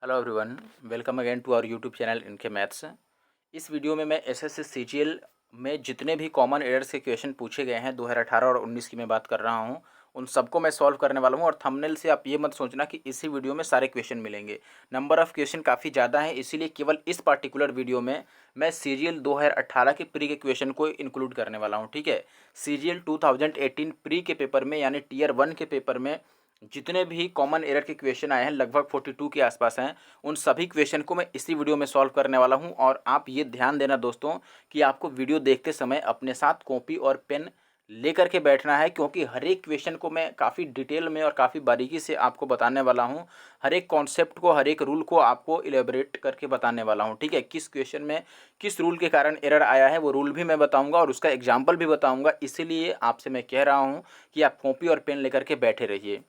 Hello everyone, welcome again to our YouTube channel NK maths. इस video में मैं SSC CGL में जितने भी कॉमन एरर्स के क्वेश्चन पूछे गए हैं 2018 और 19 की मैं बात कर रहा हूं, उन सबको मैं सॉल्व करने वाला हूं। और थंबनेल से आप ये मत सोचना कि इसी वीडियो में सारे क्वेश्चन मिलेंगे। नंबर ऑफ़ क्वेश्चन काफ़ी ज़्यादा है, इसीलिए केवल इस पर्टिकुलर वीडियो में मैं सीजीएल 2018 के प्री के क्वेश्चन को इंक्लूड करने वाला हूँ। ठीक है, सीजीएल 2018 प्री के पेपर में यानी टीयर 1 के पेपर में जितने भी कॉमन एरर के क्वेश्चन आए हैं, लगभग 42 के आसपास हैं, उन सभी क्वेश्चन को मैं इसी वीडियो में सॉल्व करने वाला हूं। और आप ये ध्यान देना दोस्तों कि आपको वीडियो देखते समय अपने साथ कॉपी और पेन लेकर के बैठना है, क्योंकि हर एक क्वेश्चन को मैं काफ़ी डिटेल में और काफ़ी बारीकी से आपको बताने वाला हूं। हर एक कॉन्सेप्ट को, हर एक रूल को आपको इलेबोरेट करके बताने वाला हूं। ठीक है, किस क्वेश्चन में किस रूल के कारण एरर आया है वो रूल भी मैं बताऊँगा और उसका एग्जाम्पल भी बताऊँगा। इसीलिए आपसे मैं कह रहा हूँ कि आप कॉपी और पेन लेकर के बैठे रहिए।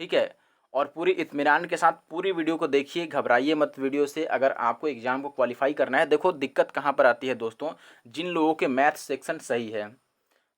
ठीक है, और पूरी इत्मीनान के साथ पूरी वीडियो को देखिए, घबराइए मत वीडियो से। अगर आपको एग्जाम को क्वालिफाई करना है, देखो दिक्कत कहाँ पर आती है दोस्तों, जिन लोगों के मैथ सेक्शन सही है,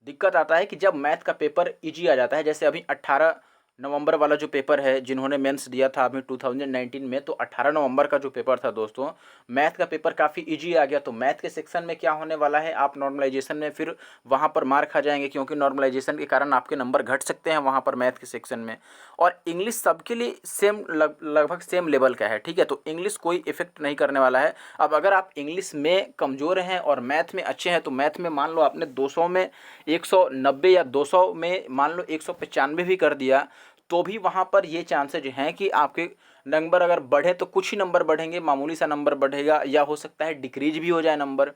दिक्कत आता है कि जब मैथ का पेपर इजी आ जाता है, जैसे अभी 18 नवंबर वाला जो पेपर है, जिन्होंने मेंस दिया था अभी 2019 में, तो 18 नवंबर का जो पेपर था दोस्तों, मैथ का पेपर काफ़ी इजी आ गया। तो मैथ के सेक्शन में क्या होने वाला है, आप नॉर्मलाइजेशन में फिर वहाँ पर मार खा जाएंगे, क्योंकि नॉर्मलाइजेशन के कारण आपके नंबर घट सकते हैं वहाँ पर मैथ के सेक्शन में। और इंग्लिश सबके लिए सेम लगभग सेम लेवल का है। ठीक है, तो इंग्लिश कोई इफेक्ट नहीं करने वाला है। अब अगर आप इंग्लिश में कमज़ोर हैं और मैथ में अच्छे हैं, तो मैथ में मान लो आपने 200 में 190 या 200 में मान लो 195 भी कर दिया, तो भी वहाँ पर ये चांसेज हैं कि आपके नंबर अगर बढ़े तो कुछ ही नंबर बढ़ेंगे, मामूली सा नंबर बढ़ेगा, या हो सकता है डिक्रीज भी हो जाए नंबर।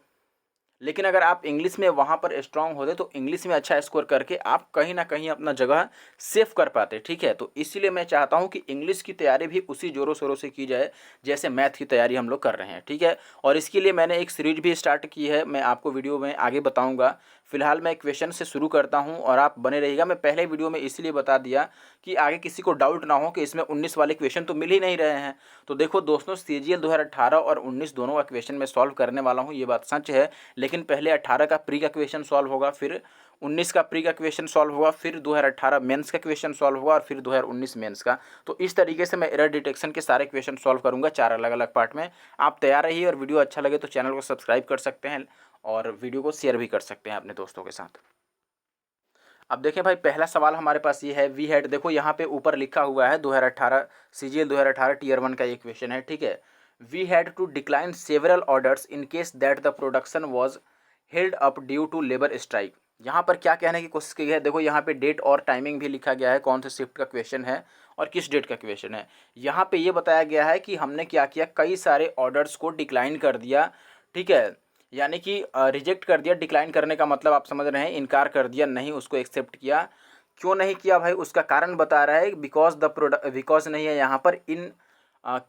लेकिन अगर आप इंग्लिश में वहाँ पर स्ट्रांग होते तो इंग्लिश में अच्छा स्कोर करके आप कहीं ना कहीं अपना जगह सेव कर पाते। ठीक है, तो इसीलिए मैं चाहता हूँ कि इंग्लिश की तैयारी भी उसी ज़ोरों शोरों से की जाए जैसे मैथ की तैयारी हम लोग कर रहे हैं। ठीक है, और इसके लिए मैंने एक सीरीज भी स्टार्ट की है, मैं आपको वीडियो में आगे बताऊँगा। फिलहाल मैं क्वेश्चन से शुरू करता हूँ और आप बने रहिएगा। मैं पहले वीडियो में इसीलिए बता दिया कि आगे किसी को डाउट ना हो कि इसमें 19 वाले क्वेश्चन तो मिल ही नहीं रहे हैं। तो देखो दोस्तों, सीजीएल 2018 और 19 दोनों का क्वेश्चन मैं सॉल्व करने वाला हूँ, ये बात सच है। लेकिन पहले 18 का प्री का क्वेश्चन सॉल्व होगा, फिर 19 का प्री का क्वेश्चन सॉल्व होगा, फिर 2018 मेंस का क्वेश्चन सॉल्व होगा और फिर 2019 मेंस का। तो इस तरीके से मैं एरर डिटेक्शन के सारे क्वेश्चन सॉल्व करूंगा 4 अलग अलग पार्ट में। आप तैयार रहिए, और वीडियो अच्छा लगे तो चैनल को सब्सक्राइब कर सकते हैं और वीडियो को शेयर भी कर सकते हैं अपने दोस्तों के साथ। अब देखें भाई, पहला सवाल हमारे पास ये है, वी हेड, देखो यहाँ पे ऊपर लिखा हुआ है 2018 सीजीएल 2018 टीयर 1 का ये क्वेश्चन है। ठीक है, we had to decline several orders in case that the production was held up due to labour strike. यहाँ पर क्या कहने की कोशिश की है, देखो यहाँ पे डेट और टाइमिंग भी लिखा गया है, कौन से शिफ्ट का क्वेश्चन है और किस डेट का क्वेश्चन है। यहाँ पे ये बताया गया है कि हमने क्या किया, कई सारे ऑर्डर्स को डिक्लाइन कर दिया। ठीक है, यानी कि रिजेक्ट कर दिया। डिक्लाइन करने का मतलब आप समझ रहे हैं, इनकार कर दिया, नहीं उसको एक्सेप्ट किया। क्यों नहीं किया भाई, उसका कारण बता रहा है, बिकॉज द प्रोडक्ट, बिकॉज नहीं है यहाँ पर, in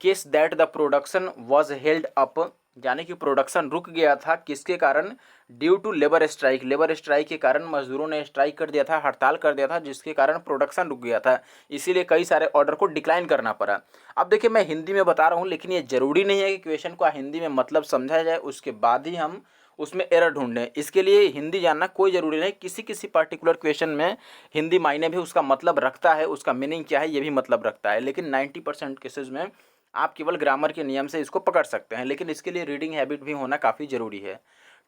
case that the production was held up, यानी कि प्रोडक्शन रुक गया था किसके कारण, due to labour strike, labour strike के कारण मजदूरों ने स्ट्राइक कर दिया था, हड़ताल कर दिया था, जिसके कारण प्रोडक्शन रुक गया था। इसीलिए कई सारे ऑर्डर को डिक्लाइन करना पड़ा। अब देखिए, मैं हिंदी में बता रहा हूँ, लेकिन ये जरूरी नहीं है कि क्वेश्चन को हिंदी में मतलब समझा जाए उसके बाद ही हम उसमें एरर ढूंढें। इसके लिए हिंदी जानना कोई ज़रूरी नहीं, किसी किसी पर्टिकुलर क्वेश्चन में हिंदी मायने भी उसका मतलब रखता है, उसका मीनिंग क्या है ये भी मतलब रखता है। लेकिन 90% केसेज में आप केवल ग्रामर के नियम से इसको पकड़ सकते हैं, लेकिन इसके लिए रीडिंग हैबिट भी होना काफ़ी ज़रूरी है।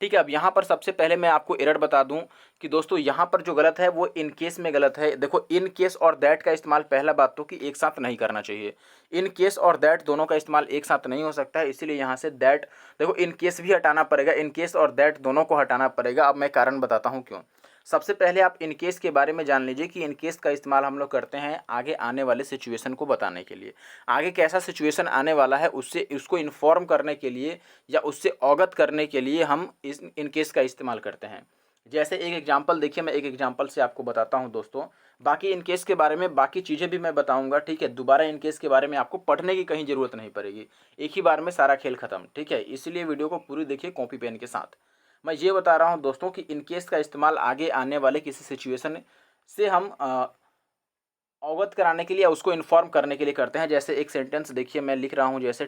ठीक है, अब यहाँ पर सबसे पहले मैं आपको एरर बता दूं कि दोस्तों यहाँ पर जो गलत है वो इन केस में गलत है। देखो, इन केस और दैट का इस्तेमाल, पहला बात तो कि एक साथ नहीं करना चाहिए। इन केस और दैट दोनों का इस्तेमाल एक साथ नहीं हो सकता है, इसीलिए यहाँ से दैट, देखो इन केस भी हटाना पड़ेगा, इन केस और दैट दोनों को हटाना पड़ेगा। अब मैं कारण बताता हूँ क्यों। सबसे पहले आप इन केस के बारे में जान लीजिए कि इन केस का इस्तेमाल हम लोग करते हैं आगे आने वाले सिचुएशन को बताने के लिए। आगे कैसा सिचुएशन आने वाला है उससे उसको इन्फॉर्म करने के लिए या उससे अवगत करने के लिए हम इस इन केस का इस्तेमाल करते हैं। जैसे एक एग्जांपल देखिए, मैं एक एग्जांपल से आपको बताता हूं दोस्तों। बाकी इन केस के बारे में बाकी चीज़ें भी मैं बताऊंगा। ठीक है, दोबारा इन केस के बारे में आपको पढ़ने की कहीं ज़रूरत नहीं पड़ेगी, एक ही बार में सारा खेल खत्म। ठीक है, इसलिए वीडियो को पूरी देखिए कॉपी पेन के साथ। मैं ये बता रहा हूँ दोस्तों कि इन केस का इस्तेमाल आगे आने वाले किसी सिचुएशन से हम अवगत कराने के लिए या उसको इन्फॉर्म करने के लिए करते हैं। जैसे एक सेंटेंस देखिए, मैं लिख रहा हूँ, जैसे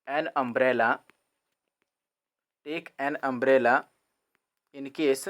an umbrella take an umbrella in case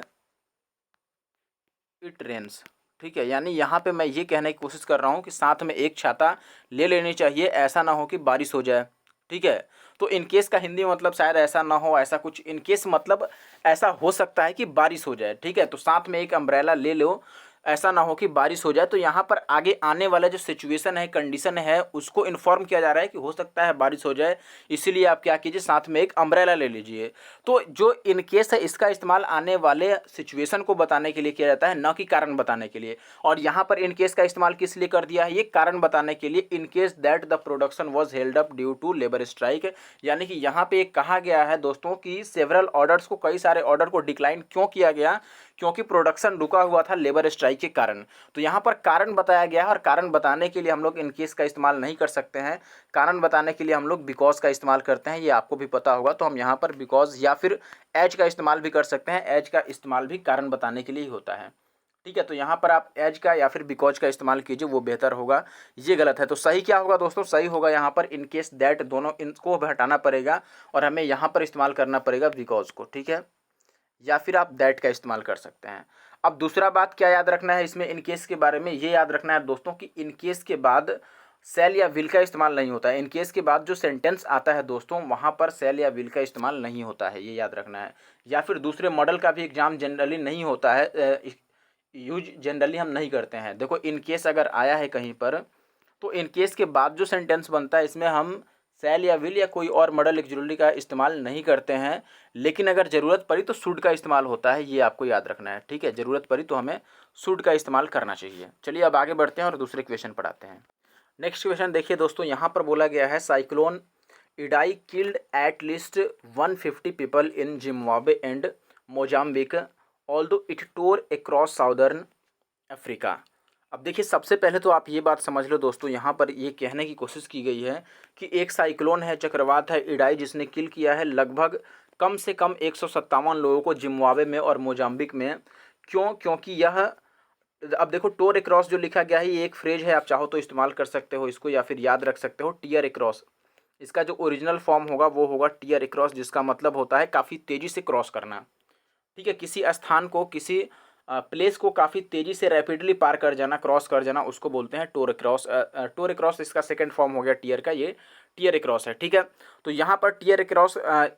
it rains. ठीक है, यानी यहाँ पे मैं ये कहने की कोशिश कर रहा हूँ कि साथ में एक छाता ले लेनी चाहिए, ऐसा ना हो कि बारिश हो जाए। ठीक है, तो इन केस का हिंदी मतलब शायद ऐसा ना हो, ऐसा कुछ इन केस मतलब ऐसा हो सकता है कि बारिश हो जाए। ठीक है, तो साथ में एक अम्ब्रेला ले लो, ऐसा ना हो कि बारिश हो जाए। तो यहाँ पर आगे आने वाला जो सिचुएशन है, कंडीशन है, उसको इन्फॉर्म किया जा रहा है कि हो सकता है बारिश हो जाए, इसीलिए आप क्या कीजिए, साथ में एक अम्ब्रेला ले लीजिए। तो जो इन केस है, इसका इस्तेमाल आने वाले सिचुएशन को बताने के लिए किया जाता है, न कि कारण बताने के लिए। और यहाँ पर इन केस का इस्तेमाल किस लिए कर दिया है, ये कारण बताने के लिए, in case that the production was held up due to labour strike. यानी कि यहाँ पे एक कहा गया है दोस्तों कि सेवरल ऑर्डर्स को, कई सारे ऑर्डर को डिक्लाइन क्यों किया गया, क्योंकि प्रोडक्शन रुका हुआ था लेबर स्ट्राइक के कारण। तो यहाँ पर कारण बताया गया है, और कारण बताने के लिए हम लोग इन केस का इस्तेमाल नहीं कर सकते हैं। कारण बताने के लिए हम लोग बिकॉज का इस्तेमाल करते हैं, ये आपको भी पता होगा। तो हम यहाँ पर बिकॉज या फिर एज का इस्तेमाल भी कर सकते हैं। एज का इस्तेमाल भी कारण बताने के लिए ही होता है। ठीक है, तो यहाँ पर आप एज का या फिर बिकॉज का इस्तेमाल कीजिए, वो बेहतर होगा। ये गलत है, तो सही क्या होगा दोस्तों, सही होगा यहाँ पर इन केस दैट, दोनों इनको हटाना पड़ेगा और हमें यहाँ पर इस्तेमाल करना पड़ेगा बिकॉज को। ठीक है, या फिर आप दैट का इस्तेमाल कर सकते हैं। अब दूसरा बात क्या याद रखना है इसमें, इन केस के बारे में ये याद रखना है दोस्तों कि इन केस के बाद सेल या विल का इस्तेमाल नहीं होता है। इन केस के बाद जो सेंटेंस आता है दोस्तों, वहाँ पर सेल या विल का इस्तेमाल नहीं होता है, ये याद रखना है। या फिर दूसरे मॉडल का भी एग्जाम जनरली नहीं होता है, यूज जनरली हम नहीं करते हैं। देखो, इन केस अगर आया है कहीं पर, तो इन केस के बाद जो सेंटेंस बनता है, इसमें हम सेल या विल या कोई और मॉडल एक्जुअली का इस्तेमाल नहीं करते हैं। लेकिन अगर ज़रूरत पड़ी तो शुड का इस्तेमाल होता है, ये आपको याद रखना है। ठीक है, ज़रूरत पड़ी तो हमें शुड का इस्तेमाल करना चाहिए। चलिए अब आगे बढ़ते हैं और दूसरे क्वेश्चन पढ़ाते हैं। नेक्स्ट क्वेश्चन देखिए दोस्तों, यहाँ पर बोला गया है cyclone Idai killed at least 150 people in Zimbabwe and Mozambique although it tore across southern Africa. अब देखिए, सबसे पहले तो आप ये बात समझ लो दोस्तों, यहाँ पर ये कहने की कोशिश की गई है कि एक साइक्लोन है, चक्रवात है इडाई, जिसने किल किया है लगभग कम से कम 157 लोगों को जिम्बाब्वे में और मोजाम्बिक में। क्यों? क्योंकि यह, अब देखो, टोर अक्रॉस जो लिखा गया है, ये एक फ्रेज है, आप चाहो तो इस्तेमाल कर सकते हो इसको, या फिर याद रख सकते हो टीयर अक्रॉस। इसका जो ओरिजिनल फॉर्म होगा वो होगा टीयर अक्रॉस, जिसका मतलब होता है काफ़ी तेज़ी से क्रॉस करना। ठीक है, किसी स्थान को, किसी प्लेस को काफ़ी तेज़ी से रैपिडली पार कर जाना, क्रॉस कर जाना, उसको बोलते हैं टोर क्रॉस। टोर क्रॉस इसका सेकंड फॉर्म हो गया टीयर का, ये टीयर क्रॉस है। ठीक है, तो यहाँ पर टीयर क्रॉस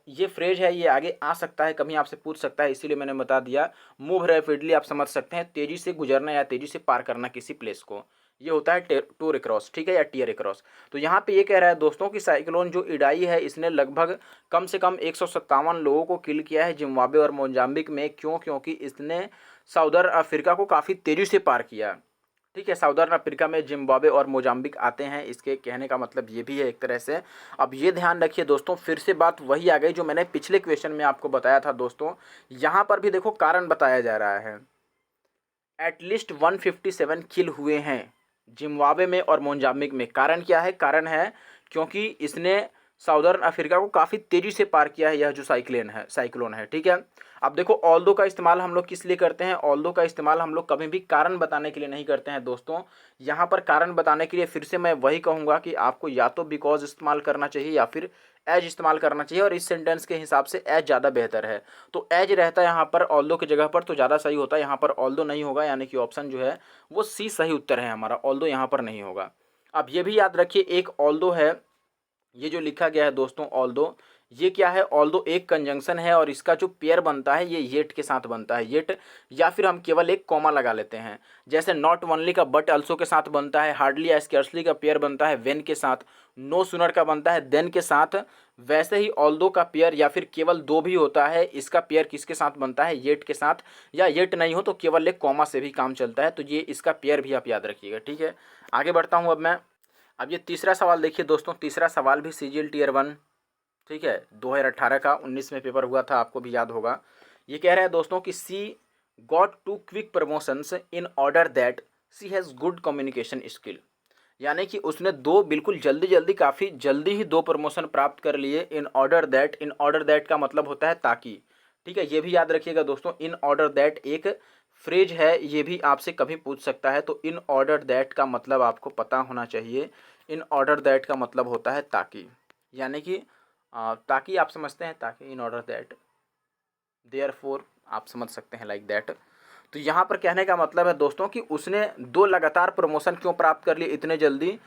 ये फ्रेज है, ये आगे आ सकता है, कभी आपसे पूछ सकता है, इसीलिए मैंने बता दिया। मूव रैपिडली आप समझ सकते हैं, तेज़ी से गुजरना या तेज़ी से पार करना किसी प्लेस को, ये होता है टोर क्रॉस। ठीक है, या टीयर क्रॉस। तो यहाँ पे ये कह रहा है दोस्तों कि साइक्लोन जो इडाई है, इसने लगभग कम से कम 157 लोगों को किल किया है जिम्बाब्वे और मोजाम्बिक में। क्यों? क्योंकि इसने साउदर्न अफ्रीका को काफ़ी तेज़ी से पार किया। ठीक है, साउदर्न अफ्रीका में जिम्बाब्वे और मोजाम्बिक आते हैं, इसके कहने का मतलब ये भी है एक तरह से। अब ये ध्यान रखिए दोस्तों, फिर से बात वही आ गई जो मैंने पिछले क्वेश्चन में आपको बताया था दोस्तों। यहाँ पर भी देखो कारण बताया जा रहा है, एटलीस्ट 157 किल हुए हैं जिम्बाब्वे में और मोजाम्बिक में। कारण क्या है? कारण है क्योंकि इसने साउदर्न अफ्रीका को काफ़ी तेज़ी से पार किया है, यह जो साइक्लोन है। ठीक है, अब देखो, ऑल्दो का इस्तेमाल हम लोग किस लिए करते हैं? ऑल्दो का इस्तेमाल हम लोग कभी भी कारण बताने के लिए नहीं करते हैं दोस्तों। यहाँ पर कारण बताने के लिए फिर से मैं वही कहूँगा कि आपको या तो बिकॉज इस्तेमाल करना चाहिए या फिर एज इस्तेमाल करना चाहिए, और इस सेंटेंस के हिसाब से एज ज़्यादा बेहतर है। तो एज रहता है यहाँ पर ऑल्दो की जगह पर, तो ज़्यादा सही होता है। यहाँ पर ऑल्दो नहीं होगा, यानी कि ऑप्शन जो है वो सी सही उत्तर है हमारा, ऑल्दो यहाँ पर नहीं होगा। अब ये भी याद रखिए, एक ऑल्दो है, ये जो लिखा गया है दोस्तों ऑल्दो, ये क्या है? ऑल्दो एक कंजंक्शन है, और इसका जो पेयर बनता है ये येट के साथ बनता है, येट, या फिर हम केवल एक कॉमा लगा लेते हैं। जैसे नॉट ओनली का बट अल्सो के साथ बनता है, हार्डली या स्कैर्सली का पेयर बनता है वेन के साथ, नो सुनर का बनता है देन के साथ, वैसे ही ऑल्दो का पेयर या फिर केवल दो भी होता है, इसका पेयर किसके साथ बनता है? येट के साथ, या येट नहीं हो तो केवल एक कॉमा से भी काम चलता है। तो ये इसका पेयर भी आप याद रखिएगा। ठीक है, आगे बढ़ता हूँ अब मैं। अब ये तीसरा सवाल देखिए दोस्तों, तीसरा सवाल भी सीजीएल टीयर 1, ठीक है, 2018 का 19 में पेपर हुआ था, आपको भी याद होगा। ये कह रहे हैं दोस्तों कि she got 2 quick promotions in order that she has good communication skill. यानी कि उसने दो, बिल्कुल जल्दी जल्दी, काफ़ी जल्दी ही दो प्रमोशन प्राप्त कर लिए। इन order that, in order that का मतलब होता है ताकि। ठीक है, ये भी याद रखिएगा दोस्तों, इन ऑर्डर दैट एक फ्रेज है, ये भी आपसे कभी पूछ सकता है। तो इन ऑर्डर दैट का मतलब आपको पता होना चाहिए। इन ऑर्डर दैट का मतलब होता है ताकि, यानी कि ताकि आप समझते हैं, ताकि, in order that, therefore आप समझ सकते हैं, लाइक दैट। तो यहाँ पर कहने का मतलब है दोस्तों कि उसने 2 लगातार प्रमोशन क्यों प्राप्त कर लिए इतने जल्दी,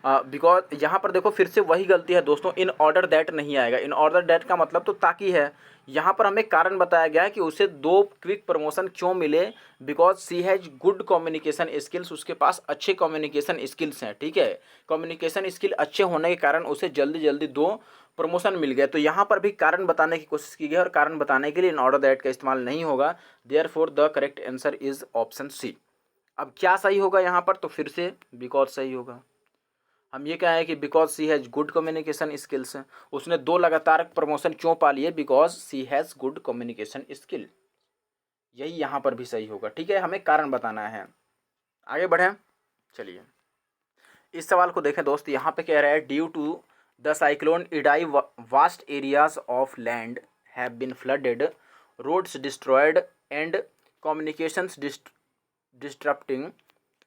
बिकॉज यहाँ पर देखो फिर से वही गलती है दोस्तों, इन ऑर्डर दैट नहीं आएगा। इन ऑर्डर दैट का मतलब तो ताकि है, यहाँ पर हमें कारण बताया गया है कि उसे 2 क्विक प्रमोशन क्यों मिले, because she has good communication skills, उसके पास अच्छे कम्युनिकेशन स्किल्स हैं, ठीक है। कम्युनिकेशन स्किल अच्छे होने के कारण उसे जल्दी जल्दी 2 प्रमोशन मिल गया। तो यहाँ पर भी कारण बताने की कोशिश की गई और कारण बताने के लिए इन ऑर्डर दैट का इस्तेमाल नहीं होगा। Therefore the correct answer is option C. अब क्या सही होगा यहाँ पर, तो फिर से बिकॉज सही होगा। हम ये कहें कि because she has good communication skills, उसने 2 लगातार प्रमोशन क्यों पा लिए, because she has good communication skill, यही यहाँ पर भी सही होगा, ठीक है। हमें कारण बताना है। आगे बढ़ें, चलिए इस सवाल को देखें दोस्त। यहाँ पे कह रहा है due to the cyclone Idai vast areas of land have been flooded, roads destroyed and communications disrupting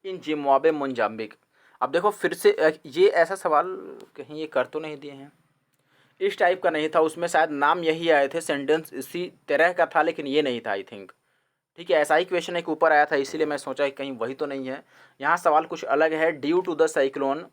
in Zimbabwe Mozambique. अब देखो फिर से ये ऐसा सवाल कहीं ये कर तो नहीं दिए हैं, इस टाइप का नहीं था, उसमें शायद नाम यही आए थे, सेंटेंस इसी तरह का था, लेकिन ये नहीं था आई थिंक, ठीक है। ऐसा ही क्वेश्चन एक ऊपर आया था, इसीलिए मैं सोचा कि कहीं वही तो नहीं है। यहाँ सवाल कुछ अलग है। Due to the cyclone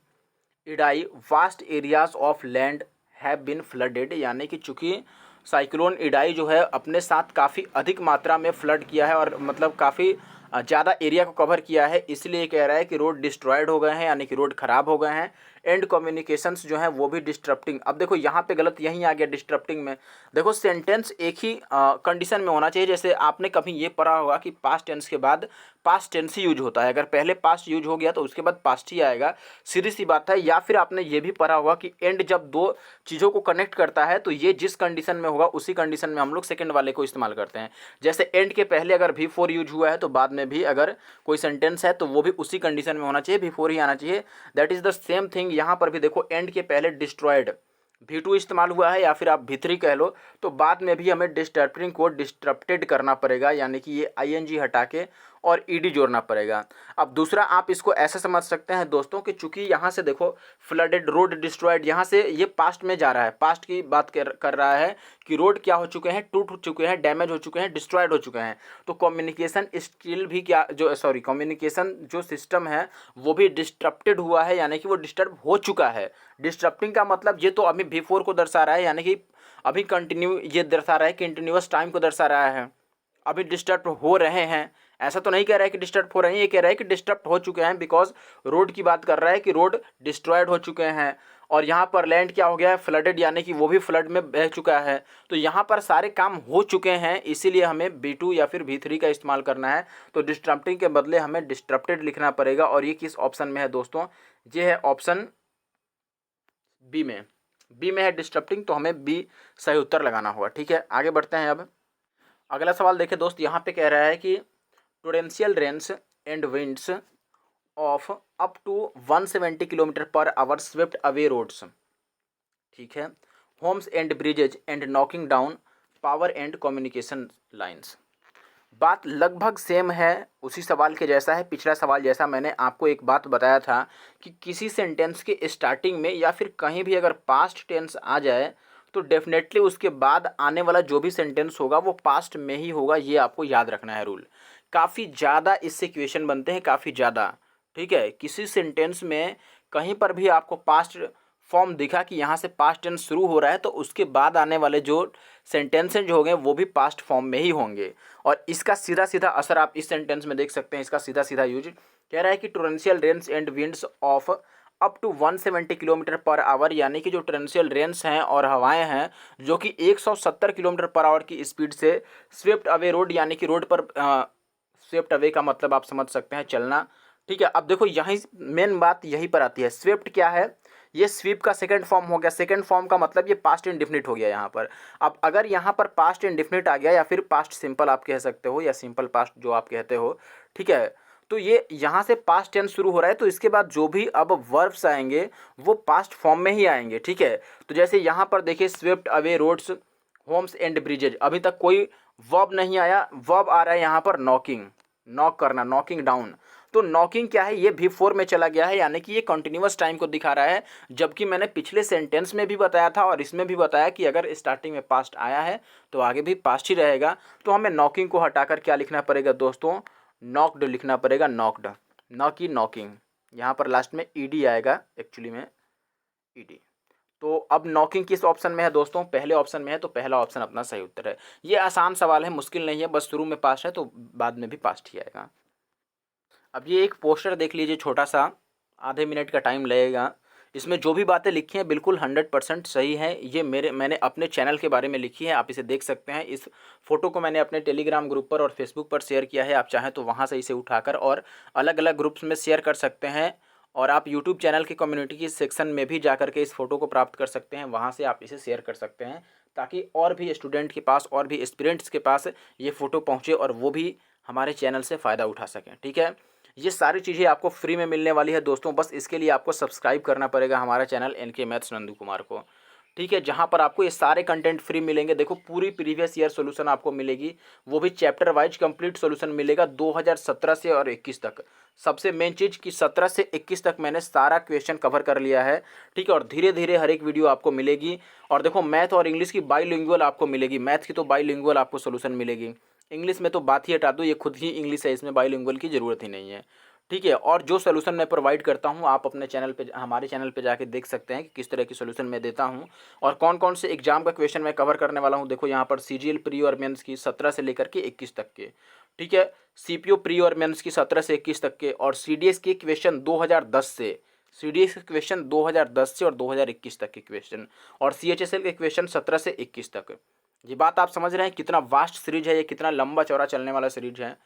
Idai vast areas of land have been flooded, यानी कि चूँकि साइक्लोन इडाई जो है अपने साथ काफ़ी अधिक मात्रा में फ्लड किया है और मतलब काफ़ी ज़्यादा एरिया को कवर किया है, इसलिए कह रहा है कि रोड डिस्ट्रॉयड हो गए हैं, यानी कि रोड ख़राब हो गए हैं, एंड कम्युनिकेशंस जो हैं वो भी डिस्टरप्टिंग। अब देखो यहाँ पे गलत यहीं आ गया डिस्टरप्टिंग में। देखो सेंटेंस एक ही कंडीशन में होना चाहिए। जैसे आपने कभी ये पढ़ा होगा कि पास्ट टेंस के बाद पास्ट टेंस ही यूज होता है, अगर पहले पास्ट यूज हो गया तो उसके बाद पास्ट ही आएगा, सीधी सी बात है। या फिर आपने ये भी पढ़ा होगा कि एंड जब 2 चीज़ों को कनेक्ट करता है तो ये जिस कंडीशन में होगा उसी कंडीशन में हम लोग सेकंड वाले को इस्तेमाल करते हैं। जैसे एंड के पहले अगर V4 यूज हुआ है तो बाद में भी अगर कोई सेंटेंस है तो वो भी उसी कंडीशन में होना चाहिए, V4 ही आना चाहिए। That is the same thing. यहाँ पर भी देखो एंड के पहले डिस्ट्रॉयड V2 इस्तेमाल हुआ है या फिर आप V3 कह लो, तो बाद में भी हमें डिस्टर्बिंग को डिस्टरप्टेड करना पड़ेगा, यानी कि ये ING हटा के और ED जोड़ना पड़ेगा। अब दूसरा आप इसको ऐसे समझ सकते हैं दोस्तों कि चूंकि यहाँ से देखो फ्लडेड, रोड डिस्ट्रॉयड, यहाँ से ये पास्ट में जा रहा है, पास्ट की बात कर रहा है कि रोड क्या हो चुके हैं, टूट चुके हैं, डैमेज हो चुके हैं, डिस्ट्रॉयड हो चुके हैं। तो कम्युनिकेशन स्किल भी क्या जो कम्युनिकेशन जो सिस्टम है वो भी डिस्टरप्टेड हुआ है, यानी कि वो डिस्टर्ब हो चुका है। डिस्टर्बिंग का मतलब ये तो अभी V4 को दर्शा रहा है, यानी कि अभी कंटिन्यू ये दर्शा रहा है, कंटिन्यूअस टाइम को दर्शा रहा है, अभी डिस्टर्ब हो रहे हैं। ऐसा तो नहीं कह रहा है कि डिस्टर्ब हो रहे हैं, ये कह रहा है कि डिस्टर्ब हो चुके हैं, बिकॉज रोड की बात कर रहा है कि रोड डिस्ट्रॉयड हो चुके हैं। और यहाँ पर लैंड क्या हो गया है, फ्लडेड, यानी कि वो भी फ्लड में बह चुका है। तो यहाँ पर सारे काम हो चुके हैं, इसीलिए हमें V2 या फिर V3 का इस्तेमाल करना है। तो डिस्टर्बिंग के बदले हमें डिस्टर्प्टेड लिखना पड़ेगा। और ये किस ऑप्शन में है दोस्तों, ये है ऑप्शन बी में। बी में है डिस्टर्बिंग, तो हमें बी सही उत्तर लगाना होगा, ठीक है। आगे बढ़ते हैं। अब अगला सवाल देखें दोस्त, यहाँ पे कह रहा है कि torrential rains and winds of up to 170 kilometre per hour swept away roads, ठीक है, homes and bridges and knocking down power and communication lines. बात लगभग सेम है, उसी सवाल के जैसा है, पिछला सवाल जैसा। मैंने आपको एक बात बताया था कि किसी सेंटेंस के स्टार्टिंग में या फिर कहीं भी अगर पास्ट टेंस आ जाए तो डेफिनेटली उसके बाद आने वाला जो भी सेंटेंस होगा वो पास्ट में ही होगा, ये आपको याद रखना है रूल। काफ़ी ज़्यादा इससे क्वेश्चन बनते हैं, काफ़ी ज़्यादा, ठीक है। किसी सेंटेंस में कहीं पर भी आपको पास्ट फॉर्म दिखा कि यहाँ से पास्ट टेंस शुरू हो रहा है तो उसके बाद आने वाले जो सेंटेंसेज होंगे वो भी पास्ट फॉर्म में ही होंगे। और इसका सीधा सीधा असर आप इस सेंटेंस में देख सकते हैं, इसका सीधा सीधा यूज कह रहा है कि torrential rains and winds of up to 170 kilometre per hour, यानी कि जो टोरेंशियल रेन्स हैं और हवाएं हैं जो कि 170 किलोमीटर पर आवर की स्पीड से स्वेप्ट अवे रोड, यानी कि रोड पर स्वेप्ट अवे का मतलब आप समझ सकते हैं चलना, ठीक है। अब देखो यहीं मेन बात यहीं पर आती है, स्वेप्ट क्या है, ये स्वीप का सेकंड फॉर्म हो गया। सेकंड फॉर्म का मतलब ये पास्ट इंडेफिनिट हो गया यहाँ पर। अब अगर यहाँ पर पास्ट इंडेफिनिट आ गया या फिर पास्ट सिंपल आप कह सकते हो या सिंपल पास्ट जो आप कहते हो, ठीक है, तो ये यहाँ से पास्ट टेंस शुरू हो रहा है तो इसके बाद जो भी अब वर्ब्स आएंगे वो पास्ट फॉर्म में ही आएंगे, ठीक है। तो जैसे यहाँ पर देखिए swept away roads homes and bridges, अभी तक कोई वर्ब नहीं आया, वर्ब आ रहा है यहाँ पर नॉकिंग, नॉक करना, नॉकिंग डाउन। तो नॉकिंग क्या है, ये V4 में चला गया है, यानी कि ये कंटिन्यूअस टाइम को दिखा रहा है। जबकि मैंने पिछले सेंटेंस में भी बताया था और इसमें भी बताया कि अगर स्टार्टिंग में पास्ट आया है तो आगे भी पास्ट ही रहेगा। तो हमें नॉकिंग को हटाकर क्या लिखना पड़ेगा दोस्तों, नॉक्ड लिखना पड़ेगा, नॉक्ड, न कि नॉकिंग। यहाँ पर लास्ट में ईडी आएगा, एक्चुअली में ईडी। तो अब नॉकिंग किस ऑप्शन में है दोस्तों? पहले ऑप्शन में है, तो पहला ऑप्शन अपना सही उत्तर है। ये आसान सवाल है, मुश्किल नहीं है, बस शुरू में पास है तो बाद में भी पास ही आएगा। अब ये एक पोस्टर देख लीजिए, छोटा सा, आधे मिनट का टाइम लगेगा। इसमें जो भी बातें लिखी हैं बिल्कुल 100% सही है। ये मैंने अपने चैनल के बारे में लिखी है, आप इसे देख सकते हैं। इस फोटो को मैंने अपने टेलीग्राम ग्रुप पर और फेसबुक पर शेयर किया है। आप चाहें तो वहाँ से इसे उठाकर और अलग अलग ग्रुप्स में शेयर कर सकते हैं। और आप यूट्यूब चैनल की कम्युनिटी की सेक्शन में भी जा के इस फोटो को प्राप्त कर सकते हैं, वहाँ से आप इसे शेयर कर सकते हैं, ताकि और भी स्टूडेंट के पास और भी एस्पिरेंट्स के पास ये फ़ोटो पहुँचे और वो भी हमारे चैनल से फ़ायदा उठा सकें। ठीक है, ये सारी चीज़ें आपको फ्री में मिलने वाली है दोस्तों। बस इसके लिए आपको सब्सक्राइब करना पड़ेगा हमारा channel NK maths Nandu Kumar को। ठीक है, जहाँ पर आपको ये सारे कंटेंट फ्री मिलेंगे। देखो, पूरी प्रीवियस ईयर सॉल्यूशन आपको मिलेगी, वो भी चैप्टर वाइज कंप्लीट सॉल्यूशन मिलेगा 2017 से और 21 तक। सबसे मेन चीज़ कि 17 से 21 तक मैंने सारा क्वेश्चन कवर कर लिया है। ठीक है, और धीरे धीरे हर एक वीडियो आपको मिलेगी। और देखो, मैथ और इंग्लिश की बाईलिंगुअल आपको मिलेगी, मैथ की तो बाईलिंगुअल आपको सोल्यूशन मिलेगी। इंग्लिश में तो बात ही हटा दो, ये खुद ही इंग्लिश है, इसमें बाईलिंगुअल की ज़रूरत ही नहीं है। ठीक है, और जो सोल्यूशन मैं प्रोवाइड करता हूँ आप अपने चैनल पे, हमारे चैनल पे जाके देख सकते हैं कि किस तरह की सोल्यूशन मैं देता हूँ और कौन कौन से एग्जाम का क्वेश्चन मैं कवर करने वाला हूँ। देखो, यहाँ पर सीजीएल प्री और मेंस की 17 से लेकर के 21 तक के, ठीक है, सीपीओ प्री और मेंस की 17 से 21 तक के, और सीडीएस के क्वेश्चन 2010 से, सीडीएस के क्वेश्चन 2010 से और 2021 तक के क्वेश्चन, और सीएचएसएल के क्वेश्चन 17 से 21 तक। ये बात आप समझ रहे हैं कितना वास्ट सीरीज है ये, कितना लंबा चौड़ा चलने वाला सीरीज है।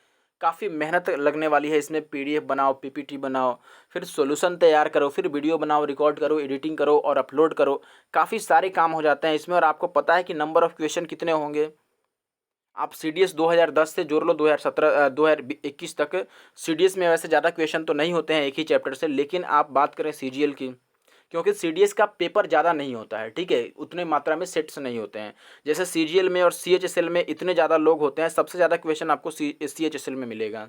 काफ़ी मेहनत लगने वाली है इसमें। पीडीएफ बनाओ, पीपीटी बनाओ, फिर सॉल्यूशन तैयार करो, फिर वीडियो बनाओ, रिकॉर्ड करो, एडिटिंग करो और अपलोड करो। काफ़ी सारे काम हो जाते हैं इसमें। और आपको पता है कि नंबर ऑफ़ क्वेश्चन कितने होंगे? आप सीडीएस 2010 से जोड़ लो 2017 2021 तक। सीडीएस में वैसे ज़्यादा क्वेश्चन तो नहीं होते हैं एक ही चैप्टर से, लेकिन आप बात करें सीजीएल की, क्योंकि सीडीएस का पेपर ज़्यादा नहीं होता है। ठीक है, उतने मात्रा में सेट्स नहीं होते हैं जैसे सीजीएल में और सीएचएसएल में इतने ज़्यादा लोग होते हैं। सबसे ज़्यादा क्वेश्चन आपको सीएचएसएल में मिलेगा,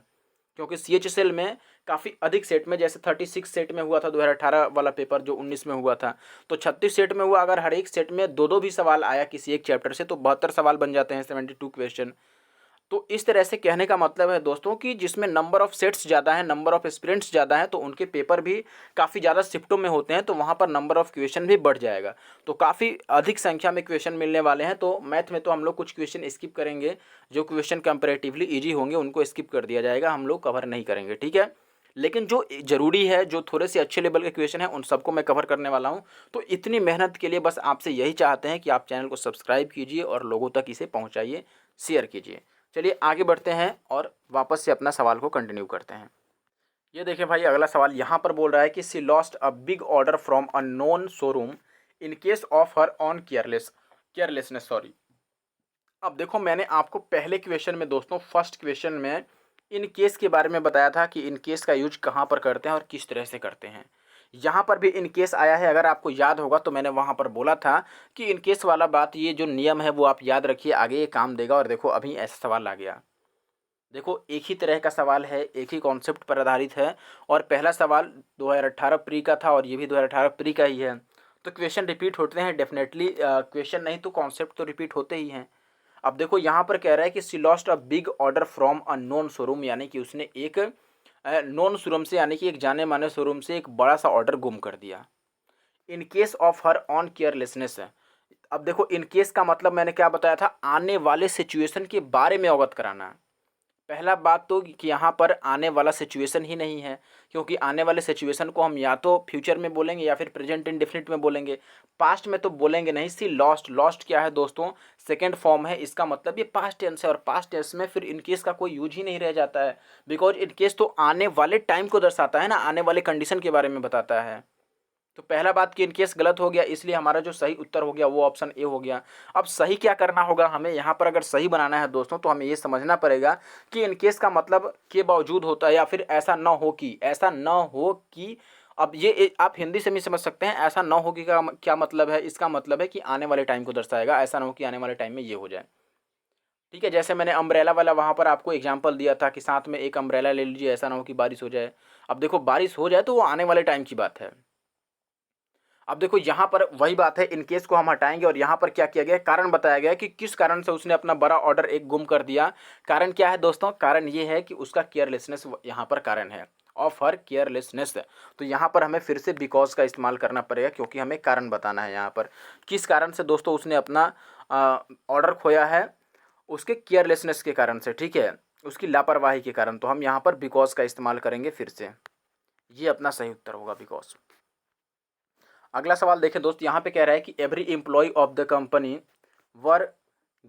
क्योंकि सीएचएसएल में काफ़ी अधिक सेट में, जैसे 36 सेट में हुआ था 2018 वाला पेपर जो 19 में हुआ था, तो 36 सेट में हुआ। अगर हर एक सेट में दो दो भी सवाल आया किसी एक चैप्टर से, तो 72 सवाल बन जाते हैं, 72 क्वेश्चन। तो इस तरह से कहने का मतलब है दोस्तों कि जिसमें नंबर ऑफ़ सेट्स ज़्यादा है, नंबर ऑफ़ एस्पिरेंट्स ज़्यादा है, तो उनके पेपर भी काफ़ी ज़्यादा शिफ्टों में होते हैं, तो वहाँ पर नंबर ऑफ़ क्वेश्चन भी बढ़ जाएगा। तो काफ़ी अधिक संख्या में क्वेश्चन मिलने वाले हैं। तो मैथ में तो हम लोग कुछ क्वेश्चन स्किप करेंगे, जो क्वेश्चन कंपैरेटिवली ईजी होंगे उनको स्किप कर दिया जाएगा, हम लोग कवर नहीं करेंगे। ठीक है, लेकिन जो ज़रूरी है, जो थोड़े से अच्छे लेवल के क्वेश्चन हैं, उन सबको मैं कवर करने वाला हूँ। तो इतनी मेहनत के लिए बस आपसे यही चाहते हैं कि आप चैनल को सब्सक्राइब कीजिए और लोगों तक इसे पहुँचाइए, शेयर कीजिए। चलिए आगे बढ़ते हैं और वापस से अपना सवाल को कंटिन्यू करते हैं। ये देखें भाई, अगला सवाल यहाँ पर बोल रहा है कि she lost a big order from a known showroom in case of her on carelessness, sorry. अब देखो, मैंने आपको पहले क्वेश्चन में दोस्तों, फर्स्ट क्वेश्चन में इन केस के बारे में बताया था कि इन केस का यूज कहाँ पर करते हैं और किस तरह से करते हैं। यहाँ पर भी इन केस आया है। अगर आपको याद होगा तो मैंने वहाँ पर बोला था कि इन केस वाला बात, ये जो नियम है वो आप याद रखिए, आगे ये काम देगा। और देखो, अभी ऐसा सवाल आ गया। देखो, एक ही तरह का सवाल है, एक ही कॉन्सेप्ट पर आधारित है, और पहला सवाल 2018 प्री का था और ये भी 2018 प्री का ही है। तो क्वेश्चन रिपीट होते हैं डेफिनेटली, क्वेश्चन नहीं तो कॉन्सेप्ट तो रिपीट होते ही हैं। अब देखो, यहाँ पर कह रहा है कि she lost a big order from a known showroom, यानी कि उसने एक नॉन शोरूम से, यानी कि एक जाने माने शोरूम से एक बड़ा सा ऑर्डर गुम कर दिया। In case of her on carelessness है। अब देखो, इन केस का मतलब मैंने क्या बताया था, आने वाले सिचुएशन के बारे में अवगत कराना। पहला बात तो कि यहाँ पर आने वाला सिचुएशन ही नहीं है, क्योंकि आने वाले सिचुएशन को हम या तो फ्यूचर में बोलेंगे या फिर प्रेजेंट इंडेफिनिट में बोलेंगे, पास्ट में तो बोलेंगे नहीं। सी लॉस्ट, लॉस्ट क्या है दोस्तों, सेकंड फॉर्म है, इसका मतलब ये पास्ट टेंस है, और पास्ट टेंस में फिर इन केस का कोई यूज ही नहीं रह जाता है, बिकॉज इन केस तो आने वाले टाइम को दर्शाता है ना, आने वाले कंडीशन के बारे में बताता है। तो पहला बात कि इन केस गलत हो गया, इसलिए हमारा जो सही उत्तर हो गया वो ऑप्शन ए हो गया। अब सही क्या करना होगा हमें यहाँ पर, अगर सही बनाना है दोस्तों, तो हमें ये समझना पड़ेगा कि इन केस का मतलब के बावजूद होता है, या फिर ऐसा ना हो कि, ऐसा ना हो कि। अब ये आप हिंदी से भी समझ सकते हैं, ऐसा ना हो कि का क्या मतलब है, इसका मतलब है कि आने वाले टाइम को दर्शाएगा, ऐसा ना हो कि आने वाले टाइम में ये हो जाए। ठीक है, जैसे मैंने अम्ब्रेला वाला वहाँ पर आपको एग्जाम्पल दिया था कि साथ में एक अम्ब्रेला ले लीजिए, ऐसा ना हो कि बारिश हो जाए। अब देखो, बारिश हो जाए तो वो आने वाले टाइम की बात है। अब देखो यहाँ पर वही बात है, इन केस को हम हटाएंगे और यहाँ पर क्या किया गया है, कारण बताया गया है कि किस कारण से उसने अपना बड़ा ऑर्डर एक गुम कर दिया। कारण क्या है दोस्तों, कारण ये है कि उसका केयरलेसनेस यहाँ पर कारण है, ऑफ हर केयरलेसनेस। तो यहाँ पर हमें फिर से बिकॉज का इस्तेमाल करना पड़ेगा क्योंकि हमें कारण बताना है यहाँ पर किस कारण से दोस्तों उसने अपना ऑर्डर खोया है, उसके केयरलेसनेस के कारण से, ठीक है, उसकी लापरवाही के कारण। तो हम यहाँ पर बिकॉज का इस्तेमाल करेंगे फिर से, ये अपना सही उत्तर होगा बिकॉज। अगला सवाल देखें दोस्त, यहाँ पे कह रहा है कि every employee of the company were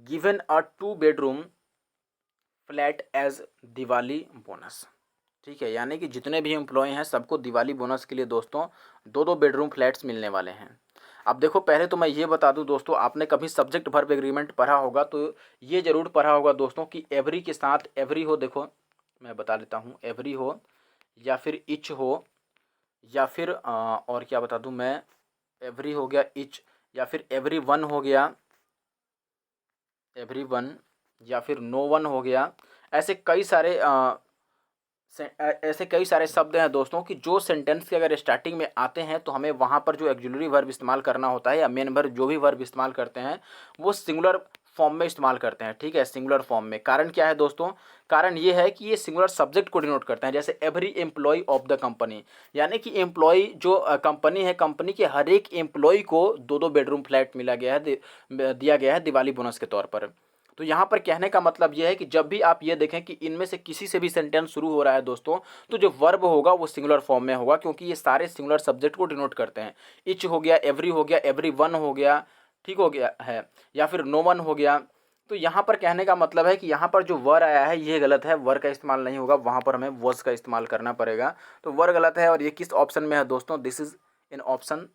given a 2 bedroom flat as Diwali bonus. ठीक है, यानी कि जितने भी एम्प्लॉय हैं सबको दिवाली बोनस के लिए दोस्तों 2 बेडरूम फ्लैट्स मिलने वाले हैं। अब देखो पहले तो मैं ये बता दूं दोस्तों, आपने कभी सब्जेक्ट वर्ब एग्रीमेंट पढ़ा होगा तो ये जरूर पढ़ा होगा दोस्तों कि एवरी के साथ एवरी हो, देखो मैं बता देता हूँ, एवरी हो या फिर इच हो या फिर और क्या बता दूं मैं, एवरी हो गया, इच, या फिर एवरी वन हो गया, एवरी वन, या फिर नो वन हो गया। ऐसे कई सारे ऐसे कई सारे शब्द हैं दोस्तों कि जो सेंटेंस के अगर स्टार्टिंग में आते हैं तो हमें वहाँ पर जो एक्जुलरी वर्ब इस्तेमाल करना होता है या मेन वर्ब जो भी वर्ब इस्तेमाल करते हैं वो सिंगुलर फॉर्म में इस्तेमाल करते हैं। ठीक है, सिंगुलर फॉर्म में। कारण क्या है दोस्तों, कारण ये है कि ये सिंगुलर सब्जेक्ट को डिनोट करते हैं। जैसे every employee of the company, यानी कि एम्प्लॉय जो कंपनी है, कंपनी के हर एक एम्प्लॉय को 2 बेडरूम फ्लैट मिला गया है, दिया गया है दिवाली बोनस के तौर पर। तो यहाँ पर कहने का मतलब यह है कि जब भी आप ये देखें कि इनमें से किसी से भी सेंटेंस शुरू हो रहा है दोस्तों, तो जो वर्ब होगा वो सिंगुलर फॉर्म में होगा क्योंकि ये सारे सिंगुलर सब्जेक्ट को डिनोट करते हैं। इच हो गया, एवरी हो गया, एवरी वन हो गया, ठीक हो गया है, या फिर नो वन हो गया। तो यहाँ पर कहने का मतलब है कि यहाँ पर जो वर आया है ये गलत है, वर का इस्तेमाल नहीं होगा, वहाँ पर हमें वॉज का इस्तेमाल करना पड़ेगा। तो वर गलत है और ये किस ऑप्शन में है दोस्तों, दिस इज इन ऑप्शन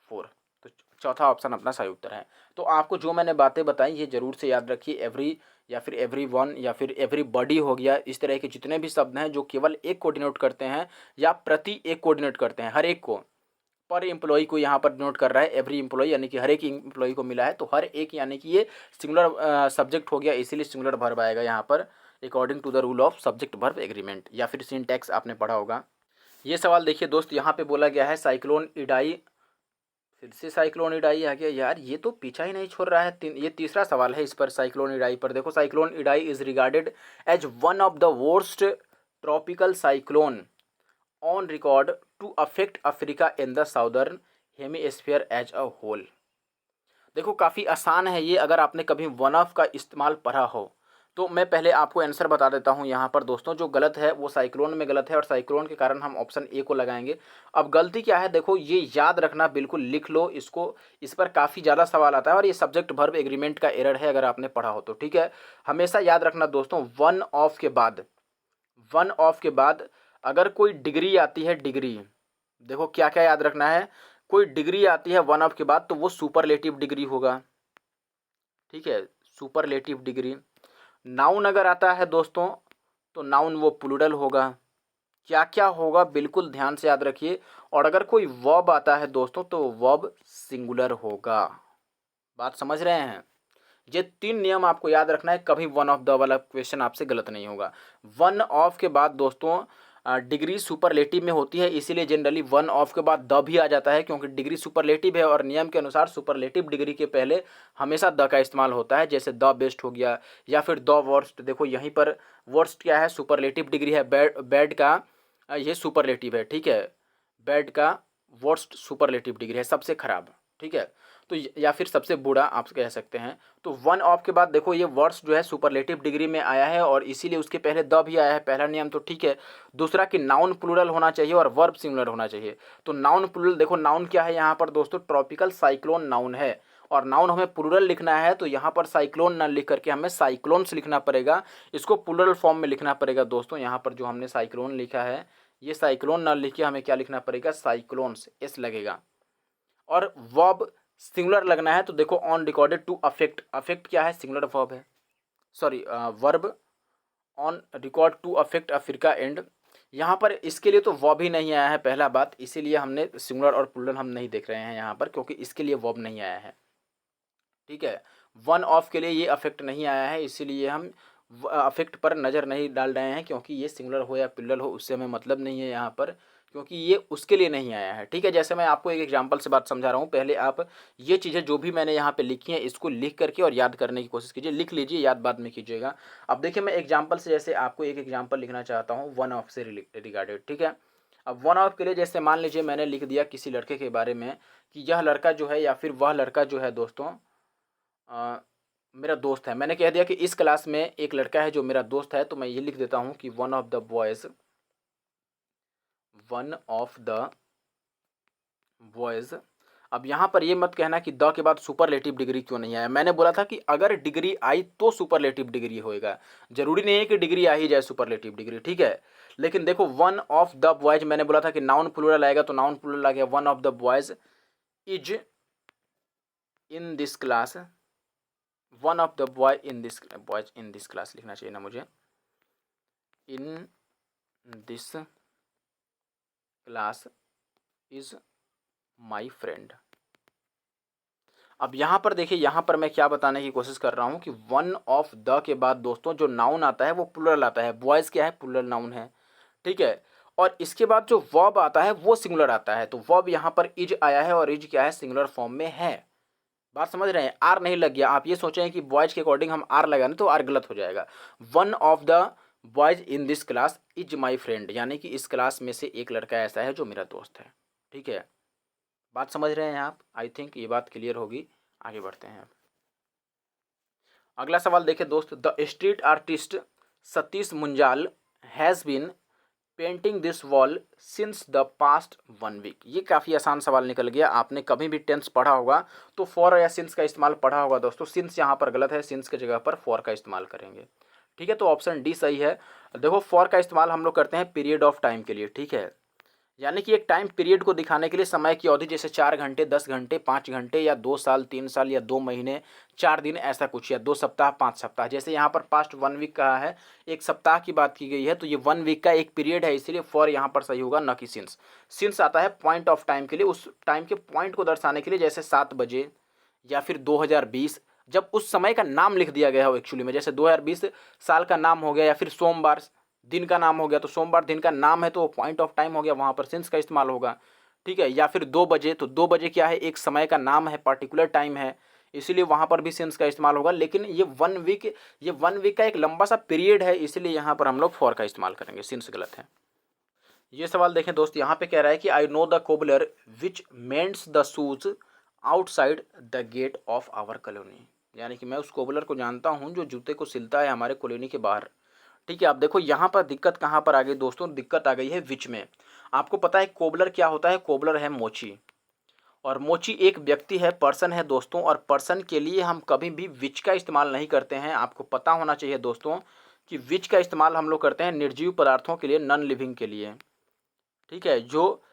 4। तो चौथा ऑप्शन अपना सही उत्तर है। तो आपको जो मैंने बातें बताई ये जरूर से याद रखिए, एवरी या फिर एवरी वन या फिर एवरी बॉडी हो गया, इस तरह के जितने भी शब्द हैं जो केवल एक को डिनोट करते हैं या प्रति एक को डिनोट करते हैं, हर एक को, पर एम्प्लॉय को यहाँ पर नोट कर रहा है, एवरी एम्प्लॉय यानी कि हर एक एम्प्लॉय को मिला है, तो हर एक यानी कि ये सिंगुलर सब्जेक्ट हो गया, इसीलिए सिंगुलर वर्ब आएगा यहाँ पर according to the rule of subject verb agreement, या फिर सिंटैक्स आपने पढ़ा होगा। ये सवाल देखिए दोस्त, यहाँ पे बोला गया है साइक्लोन इडाई, फिर से साइक्लोन इडाई आ गया यार, ये तो पीछा ही नहीं छोड़ रहा है। ये तीसरा सवाल है इस पर, साइक्लोन इडाई पर। देखो, cyclone Idai is regarded as one of the worst tropical cyclone on record to affect Africa in the southern hemisphere as a whole. देखो काफ़ी आसान है ये, अगर आपने कभी वन ऑफ का इस्तेमाल पढ़ा हो तो मैं पहले आपको आंसर बता देता हूँ यहाँ पर दोस्तों। जो गलत है वो साइक्लोन में गलत है और साइक्लोन के कारण हम ऑप्शन ए को लगाएंगे। अब गलती क्या है देखो, ये याद रखना, बिल्कुल लिख लो इसको, इस पर काफ़ी ज़्यादा सवाल आता है और ये सब्जेक्ट वर्ब एग्रीमेंट का एरर है अगर आपने पढ़ा हो तो। ठीक है, हमेशा याद रखना दोस्तों, वन ऑफ के बाद, वन ऑफ के बाद अगर कोई डिग्री आती है, डिग्री, देखो क्या क्या याद रखना है, कोई डिग्री आती है वन ऑफ के बाद तो वो सुपरलेटिव डिग्री होगा। ठीक है, सुपरलेटिव डिग्री। नाउन अगर आता है दोस्तों तो नाउन वो प्लूरल होगा। क्या क्या होगा बिल्कुल ध्यान से याद रखिए। और अगर कोई वर्ब आता है दोस्तों तो वर्ब सिंगुलर होगा। बात समझ रहे हैं? ये 3 नियम आपको याद रखना है, कभी वन ऑफ द वाला क्वेश्चन आपसे गलत नहीं होगा। वन ऑफ के बाद दोस्तों डिग्री सुपरलेटिव में होती है, इसीलिए जनरली वन ऑफ के बाद द भी आ जाता है क्योंकि डिग्री सुपरलेटिव है और नियम के अनुसार सुपरलेटिव डिग्री के पहले हमेशा द का इस्तेमाल होता है। जैसे द बेस्ट हो गया या फिर द वर्स्ट। देखो यहीं पर वर्स्ट क्या है, सुपरलेटिव डिग्री है। बैड का ये सुपरलेटिव है। ठीक है, बैड का वर्स्ट सुपरलेटिव डिग्री है, सबसे खराब। ठीक है, तो या फिर सबसे बुरा आप कह सकते हैं। तो वन ऑफ के बाद देखो ये वर्ड्स जो है सुपरलेटिव डिग्री में आया है और इसीलिए उसके पहले द भी आया है, पहला नियम तो ठीक है। दूसरा कि नाउन प्लूरल होना चाहिए और वर्ब सिंगुलर होना चाहिए। तो नाउन प्लूरल, देखो नाउन क्या है यहाँ पर दोस्तों, ट्रॉपिकल साइक्लोन नाउन है और नाउन हमें प्लूरल लिखना है तो यहाँ पर साइक्लोन ना लिख करके हमें साइक्लोन्स लिखना पड़ेगा, इसको प्लूरल फॉर्म में लिखना पड़ेगा दोस्तों। यहाँ पर जो हमने साइक्लोन लिखा है ये साइक्लोन ना लिख के हमें क्या लिखना पड़ेगा, साइक्लोन्स, एस लगेगा। और वर्ब सिंगुलर लगना है तो देखो on recorded to affect, affect क्या है, सिंगुलर वर्ब है, sorry verb on record to affect Africa and. यहाँ पर इसके लिए तो वर्ब ही नहीं आया है पहला बात, इसीलिए हमने सिंगुलर और प्लूरल हम नहीं देख रहे हैं यहाँ पर क्योंकि इसके लिए वर्ब नहीं आया है। ठीक है, वन ऑफ के लिए ये अफेक्ट नहीं आया है इसीलिए हम अफेक्ट पर नज़र नहीं डाल रहे हैं क्योंकि ये सिंगुलर हो या प्लूरल हो उससे हमें मतलब नहीं है यहाँ पर। क्योंकि ये उसके लिए नहीं आया है। ठीक है, जैसे मैं आपको एक एग्जांपल से बात समझा रहा हूँ, पहले आप ये चीज़ें जो भी मैंने यहाँ पे लिखी हैं इसको लिख करके और याद करने की कोशिश कीजिए। लिख लीजिए, याद बाद में कीजिएगा। अब देखिए मैं एग्जांपल से जैसे आपको एक एग्जांपल लिखना चाहता हूँ वन ऑफ से रिगार्डेड। ठीक है, अब वन ऑफ के लिए जैसे मान लीजिए मैंने लिख दिया किसी लड़के के बारे में कि यह लड़का जो है या फिर वह लड़का जो है दोस्तों मेरा दोस्त है। मैंने कह दिया कि इस क्लास में एक लड़का है जो मेरा दोस्त है, तो मैं ये लिख देता हूँ कि वन ऑफ द बॉयज़। अब यहाँ पर ये मत कहना कि द के बाद सुपरलेटिव डिग्री क्यों नहीं आया। मैंने बोला था कि अगर डिग्री आई तो सुपरलेटिव डिग्री होएगा, जरूरी नहीं है कि डिग्री आ ही जाए सुपरलेटिव डिग्री। ठीक है, लेकिन देखो वन ऑफ द बॉयज मैंने बोला था कि नाउन प्लूरल आएगा, तो नाउन प्लूरल आ गया। One of the boys is in this class, one of the boys in this class लिखना चाहिए ना मुझे, in this class is my friend. अब यहाँ पर देखिए, यहाँ पर मैं क्या बताने की कोशिश कर रहा हूँ कि वन ऑफ द के बाद दोस्तों जो नाउन आता है वो प्लूरल आता है। बॉयज़ क्या है, प्लूरल नाउन है। ठीक है, और इसके बाद जो वर्ब आता है वो सिंगुलर आता है। तो वर्ब यहाँ पर इज आया है और इज क्या है, सिंगुलर फॉर्म में है। बात समझ रहे हैं, आर नहीं लग गया। आप ये सोचें कि बॉयज के अकॉर्डिंग हम आर लगाने तो आर गलत हो जाएगा। One of the boys in this class is my friend, यानी कि इस क्लास में से एक लड़का ऐसा है जो मेरा दोस्त है। ठीक है, बात समझ रहे हैं आप? आई थिंक ये बात क्लियर होगी। आगे बढ़ते हैं। अगला सवाल देखिए दोस्त, the street artist Satish Munjal has been painting this wall since the past 1 week. ये काफ़ी आसान सवाल निकल गया। आपने कभी भी टेंस पढ़ा होगा तो फॉर या सिंस का इस्तेमाल पढ़ा होगा दोस्तों। सिंस यहाँ पर गलत है, सिंस की जगह पर फॉर का इस्तेमाल करेंगे। ठीक है, तो ऑप्शन डी सही है। देखो फॉर का इस्तेमाल हम लोग करते हैं पीरियड ऑफ टाइम के लिए। ठीक है, यानी कि एक टाइम पीरियड को दिखाने के लिए, समय की अवधि, जैसे 4 घंटे, 10 घंटे, 5 घंटे, या 2 साल, 3 साल, या 2 महीने, 4 दिन, ऐसा कुछ, या 2 सप्ताह, 5 सप्ताह। जैसे यहाँ पर पास्ट 1 वीक कहा है, एक सप्ताह की बात की गई है, तो ये 1 वीक का एक पीरियड है, इसीलिए फॉर यहाँ पर सही होगा, न कि सिंस। सिंस आता है पॉइंट ऑफ टाइम के लिए, उस टाइम के पॉइंट को दर्शाने के लिए, जैसे 7 बजे या फिर 2020, जब उस समय का नाम लिख दिया गया हो एक्चुअली में। जैसे 2020 साल का नाम हो गया, या फिर सोमवार दिन का नाम हो गया, तो सोमवार दिन का नाम है तो पॉइंट ऑफ टाइम हो गया, वहाँ पर सिंस का इस्तेमाल होगा। ठीक है, या फिर 2 बजे, तो 2 बजे क्या है, एक समय का नाम है, पर्टिकुलर टाइम है, इसीलिए वहाँ पर भी सिंस का इस्तेमाल होगा। लेकिन ये 1 वीक, ये 1 वीक का एक लंबा सा पीरियड है, इसलिए यहाँ पर हम लोग फॉर का इस्तेमाल करेंगे, सिंस गलत है। ये सवाल देखें दोस्त, यहाँ पे कह रहा है कि I know the cobbler which mends the shoes outside the gate of our colony, यानी कि मैं उस कोबलर को जानता हूँ जो जूते को सिलता है हमारे कॉलोनी के बाहर। ठीक है, आप देखो यहाँ पर दिक्कत कहाँ पर आ गई दोस्तों, दिक्कत आ गई है विच में। आपको पता है कोबलर क्या होता है, कोबलर है मोची, और मोची एक व्यक्ति है, पर्सन है दोस्तों, और पर्सन के लिए हम कभी भी विच का इस्तेमाल नहीं करते हैं। आपको पता होना चाहिए दोस्तों कि विच का इस्तेमाल हम लोग करते हैं निर्जीव पदार्थों के लिए, नॉन लिविंग के लिए। ठीक है, जो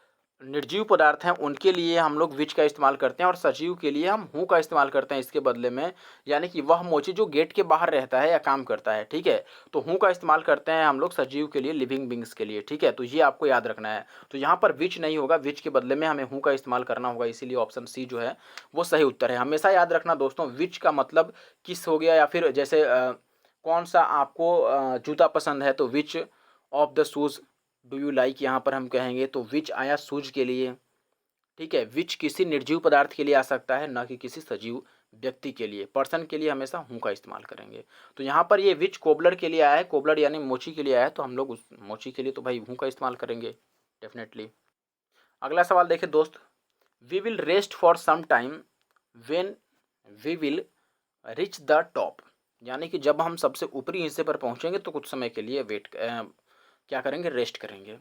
निर्जीव पदार्थ हैं उनके लिए हम लोग विच का इस्तेमाल करते हैं, और सजीव के लिए हम हूँ का इस्तेमाल करते हैं इसके बदले में, यानी कि वह मोची जो गेट के बाहर रहता है या काम करता है। ठीक है, तो हूँ का इस्तेमाल करते हैं हम लोग सजीव के लिए, लिविंग बींग्स के लिए। ठीक है, तो ये आपको याद रखना है। तो यहाँ पर विच नहीं होगा, विच के बदले में हमें हूँ का इस्तेमाल करना होगा, इसीलिए ऑप्शन सी जो है वो सही उत्तर है। हमेशा याद रखना दोस्तों, विच का मतलब किस हो गया, या फिर जैसे कौन सा आपको जूता पसंद है, तो which of the shoes do you like, यहाँ पर हम कहेंगे तो विच आया शूज के लिए। ठीक है, विच किसी निर्जीव पदार्थ के लिए आ सकता है, ना कि किसी सजीव व्यक्ति के लिए। पर्सन के लिए हमेशा हूँ का इस्तेमाल करेंगे। तो यहाँ पर ये विच कोबलर के लिए आया है, कोबलर यानी मोची के लिए आया है, तो हम लोग उस मोची के लिए तो भाई हूँ का इस्तेमाल करेंगे डेफिनेटली। अगला सवाल देखें दोस्त, we will rest for some time when we will reach the top, यानी कि जब हम सबसे ऊपरी हिस्से पर पहुँचेंगे तो कुछ समय के लिए क्या करेंगे, रेस्ट करेंगे।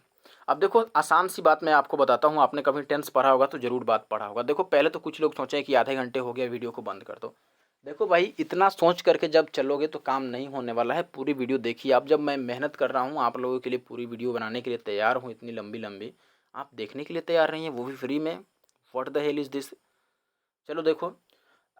अब देखो आसान सी बात मैं आपको बताता हूँ, आपने कभी टेंस पढ़ा होगा तो जरूर बात पढ़ा होगा। देखो पहले तो कुछ लोग सोचें कि आधे घंटे हो गया, वीडियो को बंद कर दो। देखो भाई, इतना सोच करके जब चलोगे तो काम नहीं होने वाला है। पूरी वीडियो देखिए आप। जब मैं मेहनत कर रहा हूँ आप लोगों के लिए, पूरी वीडियो बनाने के लिए तैयार हूँ, इतनी लंबी लंबी, आप देखने के लिए तैयार नहीं है, वो भी फ्री में। What the hell is this. चलो देखो,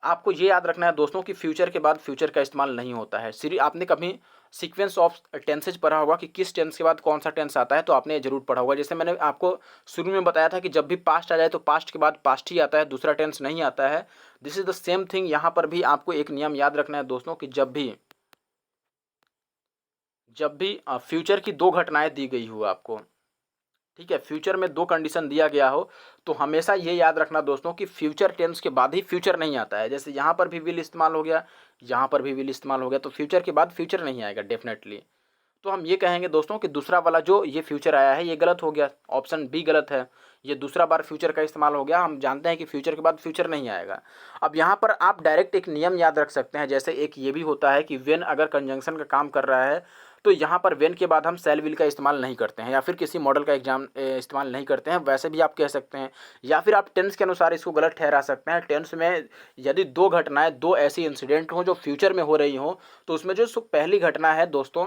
आपको ये याद रखना है दोस्तों कि फ्यूचर के बाद फ्यूचर का इस्तेमाल नहीं होता है। सिर्फ आपने कभी सीक्वेंस ऑफ टेंसेज पढ़ा होगा कि किस टेंस के बाद कौन सा टेंस आता है, तो आपने ये जरूर पढ़ा होगा। जैसे मैंने आपको शुरू में बताया था कि जब भी पास्ट आ जाए तो पास्ट के बाद पास्ट ही आता है, दूसरा टेंस नहीं आता है। This is the same thing. यहाँ पर भी आपको एक नियम याद रखना है दोस्तों कि जब भी फ्यूचर की 2 घटनाएं दी गई हो आपको, ठीक है, फ्यूचर में दो कंडीशन दिया गया हो तो हमेशा ये याद रखना दोस्तों कि फ्यूचर टेंस के बाद ही फ्यूचर नहीं आता है। जैसे यहाँ पर भी विल इस्तेमाल हो गया, यहाँ पर भी विल इस्तेमाल हो गया, तो फ्यूचर के बाद फ्यूचर नहीं आएगा डेफिनेटली। तो हम ये कहेंगे दोस्तों कि दूसरा वाला जो ये फ्यूचर आया है ये गलत हो गया, ऑप्शन बी गलत है। ये दूसरा बार फ्यूचर का इस्तेमाल हो गया, हम जानते हैं कि फ्यूचर के बाद फ्यूचर नहीं आएगा। अब यहाँ पर आप डायरेक्ट एक नियम याद रख सकते हैं, जैसे एक ये भी होता है कि वेन अगर कंजंक्शन का काम कर रहा है तो यहाँ पर वेन के बाद हम शैल विल का इस्तेमाल नहीं करते हैं, या फिर किसी मॉडल का इस्तेमाल नहीं करते हैं, वैसे भी आप कह सकते हैं। या फिर आप टेंस के अनुसार इसको गलत ठहरा सकते हैं। टेंस में यदि दो घटनाएं, दो ऐसी इंसिडेंट हों जो फ्यूचर में हो रही हों, तो उसमें जो पहली घटना है दोस्तों,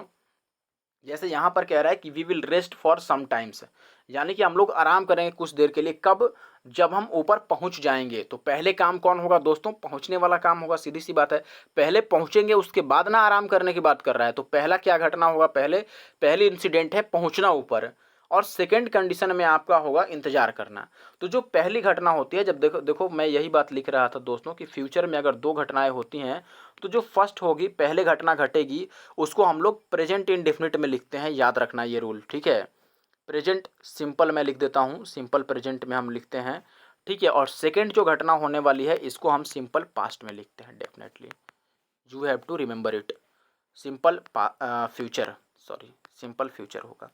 जैसे यहाँ पर कह रहा है कि we will rest for some times, यानी कि हम लोग आराम करेंगे कुछ देर के लिए। कब? जब हम ऊपर पहुँच जाएंगे। तो पहले काम कौन होगा दोस्तों? पहुँचने वाला काम होगा, सीधी सी बात है। पहले पहुँचेंगे उसके बाद ना आराम करने की बात कर रहा है। तो पहला क्या घटना होगा? पहली इंसिडेंट है पहुँचना ऊपर, और सेकेंड कंडीशन में आपका होगा इंतजार करना। तो जो पहली घटना होती है, जब देखो देखो मैं यही बात लिख रहा था दोस्तों कि फ्यूचर में अगर दो घटनाएं होती हैं तो जो फर्स्ट होगी, पहले घटना घटेगी, उसको हम लोग प्रेजेंट इंडेफिनिट में लिखते हैं। याद रखना ये रूल, ठीक है। प्रेजेंट सिंपल मैं लिख देता हूँ, सिंपल प्रेजेंट में हम लिखते हैं, ठीक है। और सेकेंड जो घटना होने वाली है इसको हम सिंपल पास्ट में लिखते हैं definitely. You have to remember it. Simple future, sorry simple future होगा,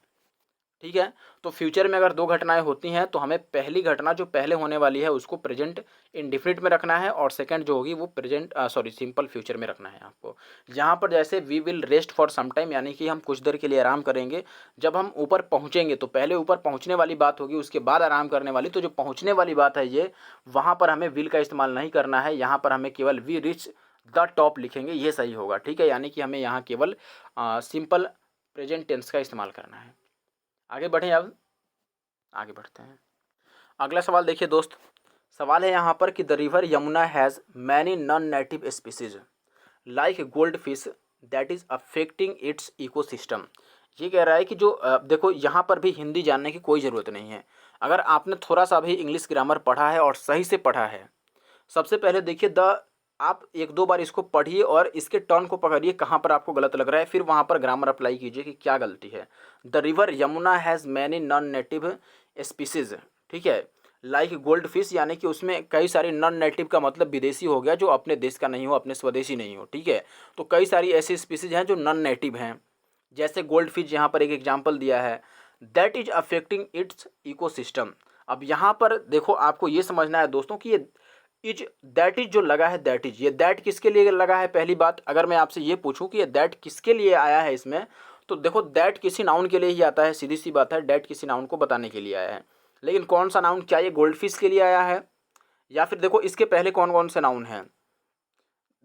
ठीक है। तो फ्यूचर में अगर दो घटनाएं होती हैं तो हमें पहली घटना जो पहले होने वाली है उसको प्रेजेंट इंडिफिनिट में रखना है, और सेकंड जो होगी वो सिंपल फ्यूचर में रखना है आपको। यहाँ पर जैसे we will rest for some time, यानी कि हम कुछ देर के लिए आराम करेंगे। जब हम ऊपर पहुँचेंगे तो पहले ऊपर पहुँचने वाली बात होगी, उसके बाद आराम करने वाली। तो जो पहुँचने वाली बात है ये, वहाँ पर हमें विल का इस्तेमाल नहीं करना है, यहाँ पर हमें केवल वी रिच द टॉप लिखेंगे, ये सही होगा, ठीक है। यानी कि हमें यहाँ केवल सिंपल प्रेजेंट टेंस का इस्तेमाल करना है। आगे बढ़ें, अब आगे बढ़ते हैं। अगला सवाल देखिए दोस्त, सवाल है यहाँ पर कि the river Yamuna has many non native species like gold fish that is affecting it's ecosystem. ये कह रहा है कि जो देखो यहाँ पर भी हिंदी जानने की कोई ज़रूरत नहीं है। अगर आपने थोड़ा सा भी इंग्लिश ग्रामर पढ़ा है और सही से पढ़ा है, सबसे पहले देखिए आप एक दो बार इसको पढ़िए और इसके टर्न को पकड़िए, कहाँ पर आपको गलत लग रहा है, फिर वहाँ पर ग्रामर अप्लाई कीजिए कि क्या गलती है। The river Yamuna has many non native species, ठीक है, लाइक गोल्ड फिश, यानी कि उसमें कई सारी नॉन नेटिव का मतलब विदेशी हो गया, जो अपने देश का नहीं हो, अपने स्वदेशी नहीं हो, ठीक है। तो कई सारी ऐसी स्पीसीज हैं जो नॉन नेटिव हैं, जैसे गोल्ड फिश यहाँ पर एक एग्जाम्पल दिया है, that is affecting it's ecosystem. अब यहाँ पर देखो आपको ये समझना है दोस्तों कि ये इज दैट इज जो लगा है, दैट इज, ये दैट किसके लिए लगा है? पहली बात, अगर मैं आपसे ये पूछूं कि ये दैट किसके लिए आया है इसमें, तो देखो दैट किसी नाउन के लिए ही आता है, सीधी सी बात है, दैट किसी नाउन को बताने के लिए आया है। लेकिन कौन सा नाउन? क्या ये गोल्ड फिश के लिए आया है? या फिर देखो इसके पहले कौन कौन से नाउन हैं?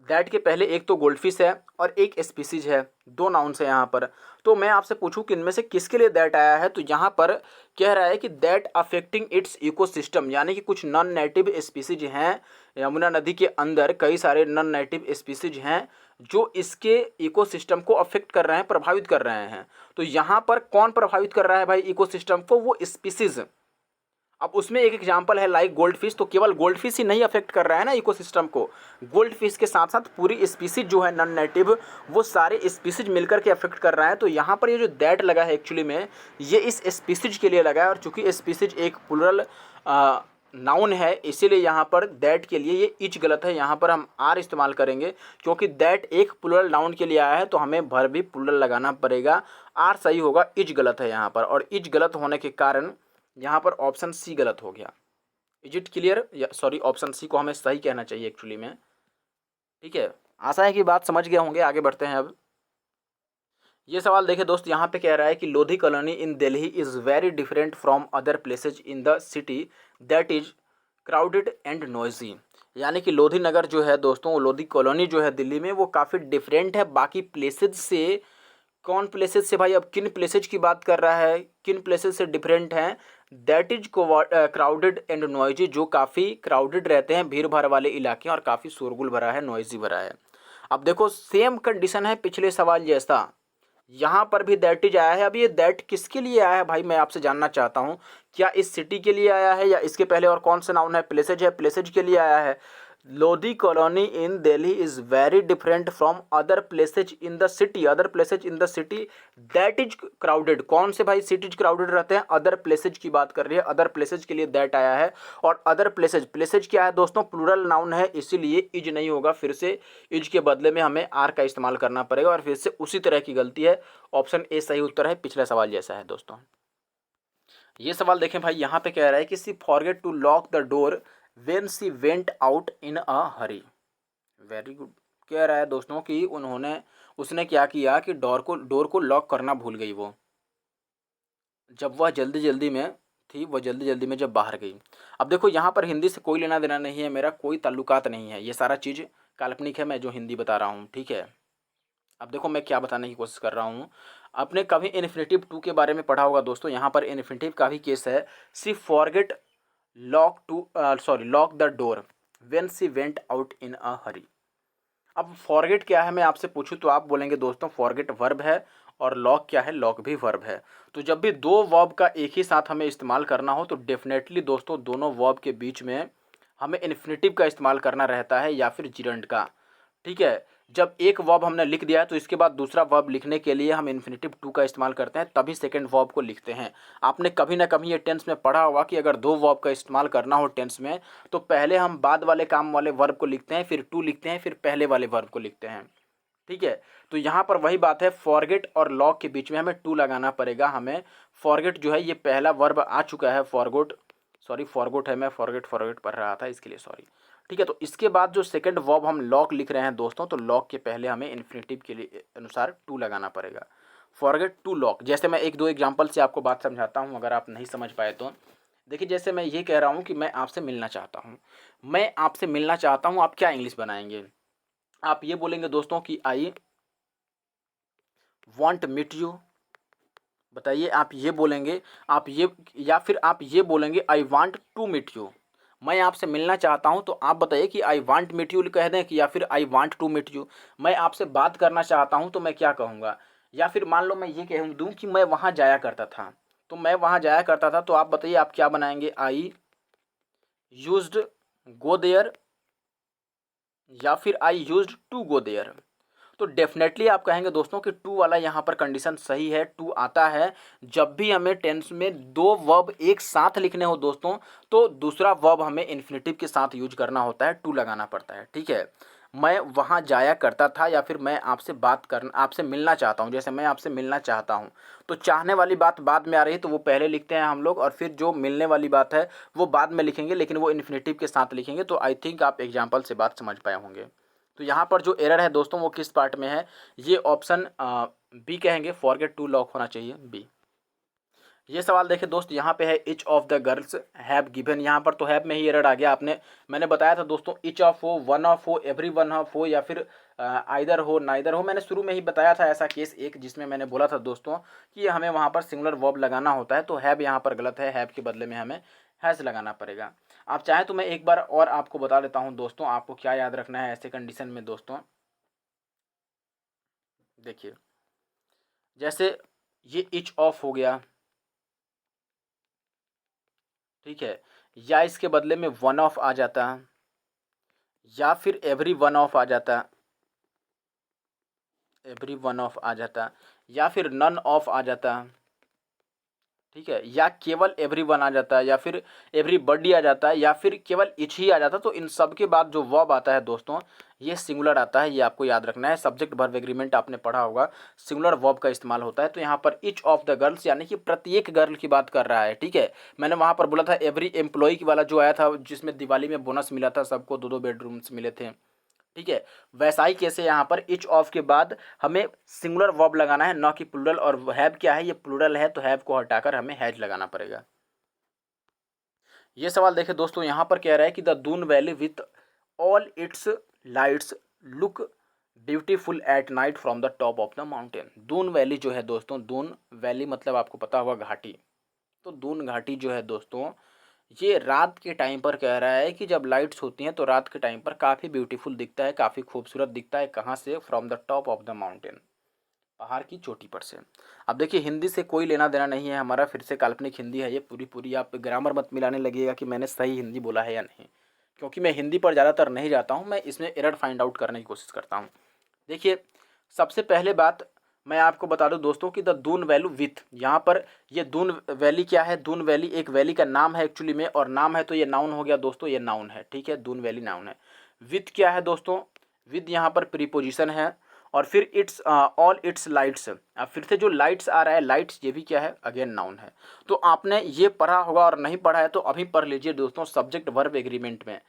दैट के पहले एक तो गोल्डफिश है और एक स्पीसीज है, दो नाउन्स है यहाँ पर। तो मैं आपसे पूछूं कि इनमें से किसके लिए दैट आया है, तो यहाँ पर कह रहा है कि दैट अफेक्टिंग इट्स इकोसिस्टम, यानी कि कुछ नॉन नेटिव स्पीसीज हैं यमुना नदी के अंदर, कई सारे नॉन नेटिव स्पीसीज हैं जो इसके इकोसिस्टम को अफेक्ट कर रहे हैं, प्रभावित कर रहे हैं। तो यहाँ पर कौन प्रभावित कर रहा है भाई इकोसिस्टम को? वो स्पीसीज। अब उसमें एक एग्जांपल है लाइक गोल्ड फिश, तो केवल गोल्ड फिश ही नहीं अफेक्ट कर रहा है ना इकोसिस्टम को, गोल्ड फिश के साथ साथ पूरी स्पीसीज जो है नॉन नेटिव, वो सारे स्पीसीज मिलकर के अफेक्ट कर रहा है। तो यहाँ पर ये जो दैट लगा है एक्चुअली में ये इस स्पीसीज के लिए लगा है, और चूंकि स्पीसीज एक प्लुरल नाउन है, इसीलिए यहाँ पर दैट के लिए ये इच गलत है। यहाँ पर हम आर इस्तेमाल करेंगे, क्योंकि दैट एक प्लुरल नाउन के लिए आया है तो हमें भर भी प्लुरल लगाना पड़ेगा। आर सही होगा, इच गलत है यहाँ पर, और इच गलत होने के कारण यहाँ पर ऑप्शन सी गलत हो गया। Is it clear? या सॉरी, ऑप्शन सी को हमें सही कहना चाहिए एक्चुअली में, ठीक है। आशा है कि बात समझ गए होंगे। आगे बढ़ते हैं अब। ये सवाल देखिए दोस्त, यहाँ पे कह रहा है कि Lodhi colony in Delhi is very different from other places in the city that is crowded and noisy. यानी कि लोधी नगर जो है दोस्तों, वो लोधी कॉलोनी जो है दिल्ली में, वो काफ़ी डिफरेंट है बाकी प्लेसेज से। कौन प्लेसेज से भाई? अब किन प्लेसेज की बात कर रहा है, किन प्लेसेज से डिफरेंट हैं? That is crowded and noisy, जो काफ़ी क्राउडेड रहते हैं, भीड़ भाड़ वाले इलाके, और काफ़ी शोरगुल भरा है, नॉइजी भरा है। अब देखो सेम कंडीशन है पिछले सवाल जैसा, यहाँ पर भी दैट इज आया है। अब ये दैट किसके लिए आया है भाई, मैं आपसे जानना चाहता हूँ। क्या इस सिटी के लिए आया है, या इसके पहले और कौन सा नाउन है? प्लेसेज है, प्लेसेज के लिए आया है। Lodhi colony in Delhi is very different from other places in the city, other places in the city that is crowded. कौन से भाई सिटीज क्राउडेड रहते हैं? अदर प्लेसेज की बात कर रही है, अदर प्लेसेज के लिए दैट आया है। और अदर प्लेसेज, प्लेसेज क्या है दोस्तों? प्लूरल नाउन है, इसीलिए इज नहीं होगा, फिर से इज के बदले में हमें आर का इस्तेमाल करना पड़ेगा और फिर से उसी तरह की गलती है। ऑप्शन ए सही उत्तर है, पिछला सवाल जैसा है दोस्तों। ये सवाल देखें भाई, यहाँ पे कह रहा है कि she forget to lock the door when she went out in a hurry. Very good. कह रहा है दोस्तों कि उसने क्या किया कि डोर को लॉक करना भूल गई वो, जब वह जल्दी जल्दी में थी, वह जल्दी जल्दी में जब बाहर गई। अब देखो यहाँ पर हिंदी से कोई लेना देना नहीं है, मेरा कोई ताल्लुकात नहीं है, ये सारा चीज़ काल्पनिक है, मैं जो हिंदी बता रहा हूँ, ठीक है। अब देखो मैं क्या बताने की कोशिश कर रहा हूँ। आपने कभी इन्फिनेटिव टू के बारे में पढ़ा होगा दोस्तों, यहाँ पर इन्फिनेटिव का भी केस है। She forget lock the door when she went out in a hurry. अब फॉरगेट क्या है मैं आपसे पूछूं तो आप बोलेंगे दोस्तों फॉरगेट वर्ब है, और लॉक क्या है? लॉक भी वर्ब है। तो जब भी दो वर्ब का एक ही साथ हमें इस्तेमाल करना हो तो डेफिनेटली दोस्तों दोनों वर्ब के बीच में हमें इन्फिनेटिव का इस्तेमाल करना रहता है या फिर जिरंड का, ठीक है। जब एक वर्ब हमने लिख दिया है तो इसके बाद दूसरा वर्ब लिखने के लिए हम इन्फिनेटिव टू का इस्तेमाल करते हैं, तभी सेकंड वर्ब को लिखते हैं। आपने कभी ना कभी ये टेंस में पढ़ा होगा कि अगर दो वर्ब का इस्तेमाल करना हो टेंस में तो पहले हम बाद वाले काम वाले वर्ब को लिखते हैं, फिर टू लिखते हैं, फिर पहले वाले वर्ब को लिखते हैं, ठीक है। तो यहाँ पर वही बात है, फॉरगेट और लॉक के बीच में हमें टू लगाना पड़ेगा। हमें फॉरगेट जो है ये पहला वर्ब आ चुका है, फॉरगोट है, मैं फॉरगेट फॉरगेट पढ़ रहा था इसके लिए सॉरी, ठीक है। तो इसके बाद जो सेकंड वर्ब हम लॉक लिख रहे हैं दोस्तों, तो लॉक के पहले हमें इन्फिनेटिव के लिए अनुसार टू लगाना पड़ेगा। फॉरगेट टू लॉक, जैसे मैं एक दो एग्जांपल से आपको बात समझाता हूँ अगर आप नहीं समझ पाए तो। देखिए जैसे मैं ये कह रहा हूँ कि मैं आपसे मिलना चाहता हूँ, मैं आपसे मिलना चाहता हूँ, आप क्या इंग्लिश बनाएंगे? आप ये बोलेंगे दोस्तों कि आई वॉन्ट मीट यू। बताइए, आप ये बोलेंगे, आप ये, या फिर आप ये बोलेंगे I want to meet you. मैं आपसे मिलना चाहता हूं तो आप बताइए कि आई वांट मीट यू कह दें कि या फिर I want to meet you. मैं आपसे बात करना चाहता हूं तो मैं क्या कहूँगा? या फिर मान लो मैं ये कह दूं कि मैं वहाँ जाया करता था, तो मैं वहाँ जाया करता था, तो आप बताइए आप क्या बनाएंगे? आई यूज्ड गो देयर, या फिर I used to go there. तो डेफिनेटली आप कहेंगे दोस्तों कि टू वाला यहाँ पर कंडीशन सही है। टू आता है जब भी हमें टेंस में दो वर्ब एक साथ लिखने हो दोस्तों, तो दूसरा वर्ब हमें इन्फिनेटिव के साथ यूज करना होता है, टू लगाना पड़ता है, ठीक है। मैं वहाँ जाया करता था, या फिर मैं आपसे मिलना चाहता हूँ, जैसे मैं आपसे मिलना चाहता हूँ, तो चाहने वाली बात बाद में आ रही है तो वो पहले लिखते हैं हम लोग, और फिर जो मिलने वाली बात है वो बाद में लिखेंगे, लेकिन वो इन्फिनेटिव के साथ लिखेंगे। तो आई थिंक आप एग्जाम्पल से बात समझ पाए होंगे। तो यहाँ पर जो एरर है दोस्तों वो किस पार्ट में है? ये ऑप्शन बी कहेंगे, फॉरगेट टू लॉक होना चाहिए, बी। ये सवाल देखिए दोस्त, यहाँ पे है each of the girls have given. यहाँ पर तो हैव में ही एरर आ गया। मैंने बताया था दोस्तों इच ऑफ हो, वन ऑफ हो, एवरी वन ऑफ हो, या फिर आइदर हो, नाइदर हो। मैंने शुरू में ही बताया था ऐसा केस एक, जिसमें मैंने बोला था दोस्तों कि हमें वहाँ पर सिंगुलर वर्ब लगाना होता है, तो हैव यहाँ पर गलत है, हैव के बदले में हमें हैज़ लगाना पड़ेगा। आप चाहें तो मैं एक बार और आपको बता देता हूँ दोस्तों, आपको क्या याद रखना है ऐसे कंडीशन में दोस्तों। देखिए जैसे ये इच ऑफ हो गया, ठीक है, या इसके बदले में वन ऑफ आ जाता, या फिर एवरी वन ऑफ आ जाता, एवरी वन ऑफ आ जाता, या फिर नन ऑफ आ जाता, ठीक है, या केवल एवरी वन आ जाता है, या फिर एवरीबॉडी आ जाता है, या फिर केवल इच ही आ जाता है। तो इन सब के बाद जो वर्ब आता है दोस्तों ये सिंगुलर आता है, ये आपको याद रखना है। सब्जेक्ट वर्ब एग्रीमेंट आपने पढ़ा होगा, सिंगुलर वर्ब का इस्तेमाल होता है। तो यहाँ पर इच ऑफ द गर्ल्स यानी कि प्रत्येक गर्ल की बात कर रहा है, ठीक है। मैंने वहाँ पर बोला था एवरी एम्प्लॉय वाला जो आया था, जिसमें दिवाली में बोनस मिला था, सबको दो दो बेडरूम्स मिले थे, ठीक है। वैसा ही कैसे यहाँ पर इच ऑफ के बाद हमें सिंगुलर वर्ब लगाना है, ना कि प्लूरल। और हैव क्या है? ये प्लूरल है, तो हैव को हटाकर हमें हैज लगाना पड़ेगा। ये सवाल देखें दोस्तों, यहाँ पर कह रहा है कि the Doon valley with all it's lights look beautiful at night from the top of the mountain. Doon valley जो है दोस्तों, दून वैली मतलब आपको पता होगा घाटी, तो दून घाटी जो है दोस्तों ये रात के टाइम पर कह रहा है कि जब लाइट्स होती हैं तो रात के टाइम पर काफ़ी ब्यूटीफुल दिखता है, काफ़ी खूबसूरत दिखता है। कहाँ से? From the top of the mountain, पहाड़ की चोटी पर से। अब देखिए हिंदी से कोई लेना देना नहीं है हमारा, फिर से काल्पनिक हिंदी है ये पूरी पूरी। आप ग्रामर मत मिलाने लगिएगा कि मैंने सही हिंदी बोला है या नहीं, क्योंकि मैं हिंदी पर ज़्यादातर नहीं जाता हूँ, मैं इसमें एरर फाइंड आउट करने की कोशिश करता हूँ। देखिए, सबसे पहले बात मैं आपको बता दूं दोस्तों कि द दून वैल्यू विथ, यहाँ पर ये दून वैली क्या है, दून वैली एक वैली का नाम है एक्चुअली में, और नाम है तो ये नाउन हो गया दोस्तों, ये नाउन है, ठीक है, दून वैली नाउन है। विथ क्या है दोस्तों, विथ यहाँ पर प्रीपोजिशन है, और फिर इट्स ऑल इट्स लाइट्स, अब फिर से जो लाइट्स आ रहा है, लाइट्स ये भी क्या है, अगेन नाउन है। तो आपने ये पढ़ा होगा, और नहीं पढ़ा है तो अभी पढ़ लीजिए दोस्तों, सब्जेक्ट वर्ब एग्रीमेंट में,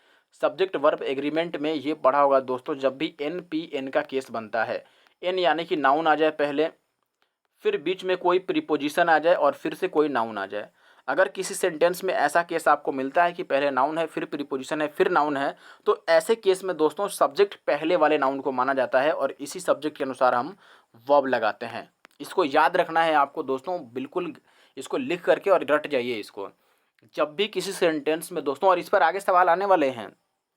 सब्जेक्ट वर्ब एग्रीमेंट में ये पढ़ा होगा दोस्तों, जब भी एन पी एन का केस बनता है, एन यानी कि नाउन आ जाए पहले, फिर बीच में कोई प्रीपोजिशन आ जाए, और फिर से कोई नाउन आ जाए। अगर किसी सेंटेंस में ऐसा केस आपको मिलता है कि पहले नाउन है, फिर प्रीपोजिशन है, फिर नाउन है, तो ऐसे केस में दोस्तों सब्जेक्ट पहले वाले नाउन को माना जाता है, और इसी सब्जेक्ट के अनुसार हम वर्ब लगाते हैं। इसको याद रखना है आपको दोस्तों, बिल्कुल इसको लिख करके और रट जाइए इसको, जब भी किसी सेंटेंस में दोस्तों, और इस पर आगे सवाल आने वाले हैं।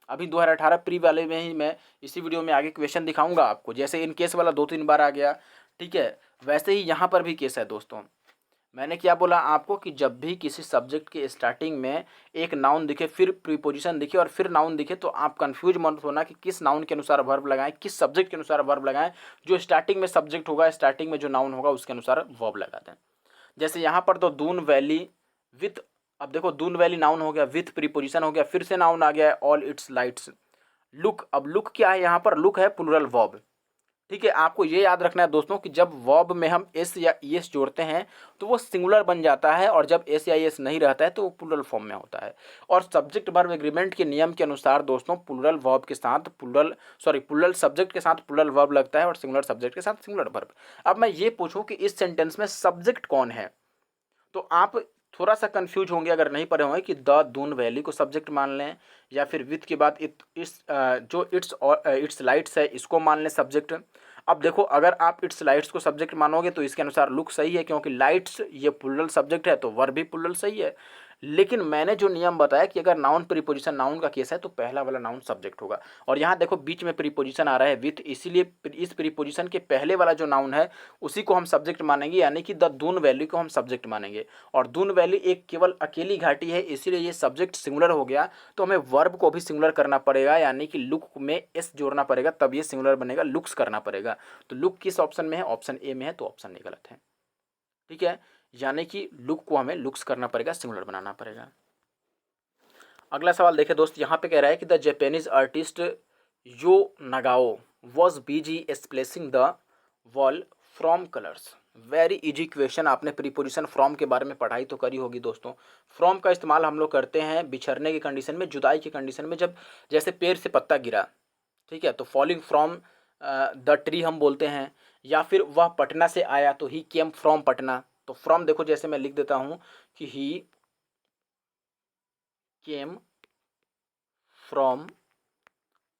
अभी 2018 प्री वाले में ही मैं इसी वीडियो में आगे क्वेश्चन दिखाऊंगा आपको, जैसे इन केस वाला 2-3 बार आ गया, ठीक है, वैसे ही यहाँ पर भी केस है दोस्तों। मैंने क्या बोला आपको कि जब भी किसी सब्जेक्ट के स्टार्टिंग में एक नाउन दिखे, फिर प्रीपोजिशन दिखे, और फिर नाउन दिखे, तो आप कंफ्यूज मत होना कि किस नाउन के अनुसार वर्ब लगाएं, किस सब्जेक्ट के अनुसार वर्ब लगाएं। जो स्टार्टिंग में सब्जेक्ट होगा, स्टार्टिंग में जो नाउन होगा, उसके अनुसार वर्ब लगा दें। जैसे यहाँ पर तो दून वैली विथ, अब देखो दून वैली नाउन हो गया, विथ प्रीपोजिशन हो गया, फिर से नाउन आ गया है, ऑल इट्स लाइट्स। लुक, अब लुक क्या है, यहाँ पर लुक है प्लूरल वर्ब, ठीक है। आपको ये याद रखना है दोस्तों कि जब वर्ब में हम एस या ईएस जोड़ते हैं तो वो सिंगुलर बन जाता है, और जब एस या ईएस नहीं रहता है तो वो प्लूरल फॉर्म में होता है। और सब्जेक्ट वर्ब एग्रीमेंट के नियम के अनुसार दोस्तों प्लूरल वर्ब के साथ प्लूरल सब्जेक्ट के साथ प्लूरल वर्ब लगता है, और सिंगुलर सब्जेक्ट के साथ सिंगुलर वर्ब। अब मैं ये पूछूं कि इस सेंटेंस में सब्जेक्ट कौन है, तो आप थोड़ा सा कंफ्यूज होंगे अगर नहीं पढ़े होंगे कि द दून वैली को सब्जेक्ट मान लें, या फिर विथ के बाद जो इट्स लाइट्स है इसको मान लें सब्जेक्ट। अब देखो, अगर आप इट्स लाइट्स को सब्जेक्ट मानोगे तो इसके अनुसार लुक सही है, क्योंकि लाइट्स ये प्लूरल सब्जेक्ट है, तो वर्ब भी प्लूरल सही है। लेकिन मैंने जो नियम बताया कि अगर नाउन प्रीपोजिशन नाउन का केस है तो पहला वाला नाउन सब्जेक्ट होगा, और यहाँ देखो बीच में प्रीपोजिशन आ रहा है विथ, इसीलिए इस प्रीपोजिशन के पहले वाला जो नाउन है उसी को हम सब्जेक्ट मानेंगे, यानी कि द दून वैली को हम सब्जेक्ट मानेंगे। और दून वैली एक केवल अकेली घाटी है, इसीलिए ये सब्जेक्ट सिंगुलर हो गया, तो हमें वर्ब को भी सिंगुलर करना पड़ेगा, यानी कि लुक में एस जोड़ना पड़ेगा, तब ये सिंगुलर बनेगा, लुक्स करना पड़ेगा। तो लुक किस ऑप्शन में है, ऑप्शन ए में है, तो ऑप्शन ए गलत है, ठीक है। यानी कि लुक को हमें लुक्स करना पड़ेगा, सिंगुलर बनाना पड़ेगा। अगला सवाल देखें दोस्त, यहाँ पे कह रहा है कि the Japanese artist Yo Nagao was busy splashing the wall from colours. Very easy question, आपने प्रीपोजिशन फ्रॉम के बारे में पढ़ाई तो करी होगी दोस्तों। फ्रॉम का इस्तेमाल हम लोग करते हैं बिछड़ने की कंडीशन में, जुदाई की कंडीशन में, जब जैसे पेड़ से पत्ता गिरा, ठीक है, तो फॉलिंग फ्रॉम द ट्री हम बोलते हैं। या फिर वह पटना से आया तो ही केम फ्रॉम पटना, तो फ्रॉम देखो जैसे मैं लिख देता हूँ कि ही केम फ्रॉम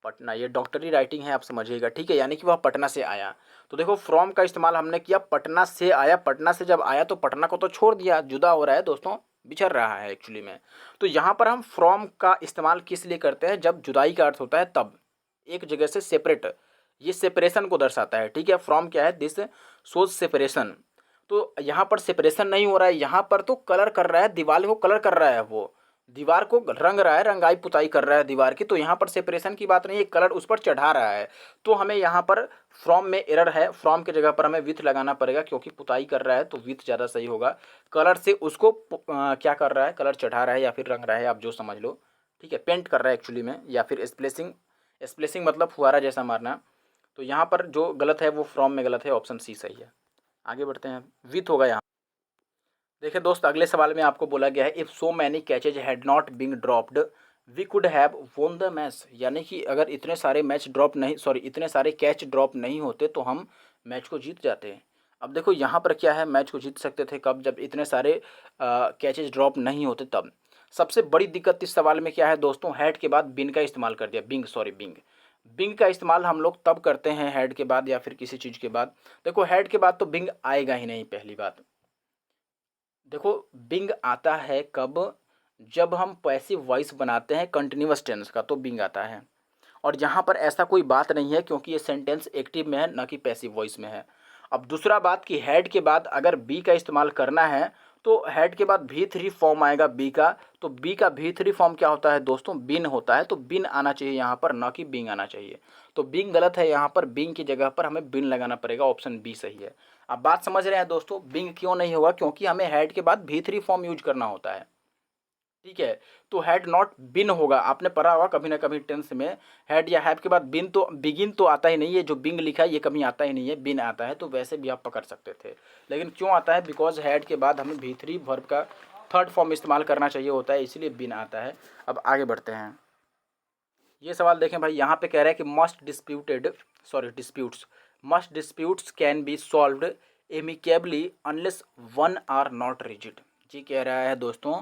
पटना, ये डॉक्टरी राइटिंग है, आप समझिएगा, ठीक है, यानी कि वह पटना से आया। तो देखो फ्रॉम का इस्तेमाल हमने किया, पटना से आया, पटना से जब आया तो पटना को तो छोड़ दिया, जुदा हो रहा है दोस्तों, बिछड़ रहा है एक्चुअली में। तो यहाँ पर हम फ्रॉम का इस्तेमाल किस लिए करते हैं, जब जुदाई का अर्थ होता है तब, एक जगह से सेपरेट, ये सेपरेशन को दर्शाता है, ठीक है। फ्रॉम क्या है, दिस शोज सेपरेशन। तो यहाँ पर सेपरेशन नहीं हो रहा है, यहाँ पर तो कलर कर रहा है, दीवार को कलर कर रहा है, वो दीवार को रंग रहा है, रंगाई पुताई कर रहा है दीवार की, तो यहाँ पर सेपरेशन की बात नहीं है, कलर उस पर चढ़ा रहा है। तो हमें यहाँ पर फ्रॉम में एरर है, फ्रॉम की जगह पर हमें विथ लगाना पड़ेगा, क्योंकि पुताई कर रहा है तो विथ ज़्यादा सही होगा। कलर से उसको क्या कर रहा है, कलर चढ़ा रहा है या फिर रंग रहा है, आप जो समझ लो, ठीक है, पेंट कर रहा है एक्चुअली में, या फिर स्प्लेसिंग, स्प्लेसिंग मतलब फुहारा जैसा मारना। तो यहाँ पर जो गलत है वो फ्रॉम में गलत है, ऑप्शन सी सही है। आगे बढ़ते हैं, विथ होगा यहाँ। देखिए दोस्त, अगले सवाल में आपको बोला गया है if so many catches had not been dropped we could have won the match, यानी कि अगर इतने सारे मैच ड्रॉप नहीं, सॉरी, इतने सारे कैच ड्रॉप नहीं होते तो हम मैच को जीत जाते हैं। अब देखो यहाँ पर क्या है, मैच को जीत सकते थे कब, जब इतने सारे कैचेज ड्रॉप नहीं होते तब। सबसे बड़ी दिक्कत इस सवाल में क्या है दोस्तों, हैड के बाद बिन का इस्तेमाल कर दिया, बिंग, बिंग का इस्तेमाल हम लोग तब करते हैं हैड के बाद या फिर किसी चीज़ के बाद। देखो हैड के बाद तो बिंग आएगा ही नहीं, पहली बात। देखो बिंग आता है कब, जब हम पैसिव वॉइस बनाते हैं कंटिन्यूअस टेंस का, तो बिंग आता है। और यहाँ पर ऐसा कोई बात नहीं है, क्योंकि ये सेंटेंस एक्टिव में है, ना कि पैसिव वॉइस में है। अब दूसरा बात कि हैड के बाद अगर बी का इस्तेमाल करना है तो हेड के बाद V3 फॉर्म आएगा बी का, तो बी का V3 फॉर्म क्या होता है दोस्तों, बिन होता है। तो बिन आना चाहिए यहाँ पर, ना कि बिंग आना चाहिए। तो बिंग गलत है, यहाँ पर बिंग की जगह पर हमें बिन लगाना पड़ेगा, ऑप्शन बी सही है। अब बात समझ रहे हैं दोस्तों, बिंग क्यों नहीं होगा, क्योंकि हमें हेड के बाद V3 फॉर्म यूज करना होता है, ठीक है। तो हैड नॉट बिन होगा, आपने पढ़ा होगा कभी ना कभी टेंस में, हैड या हैव के बाद बिन तो बिगिन तो आता ही नहीं है, जो बिंग लिखा है ये कभी आता ही नहीं है, बिन आता है। तो वैसे भी आप पकड़ सकते थे, लेकिन क्यों आता है, बिकॉज हैड के बाद हमें V3 वर्ब का थर्ड फॉर्म इस्तेमाल करना चाहिए होता है, इसलिए बिन आता है। अब आगे बढ़ते हैं। ये सवाल देखें भाई, यहाँ पे कह रहा है कि most disputes can be solved amicably unless one are not rigid. जी कह रहा है दोस्तों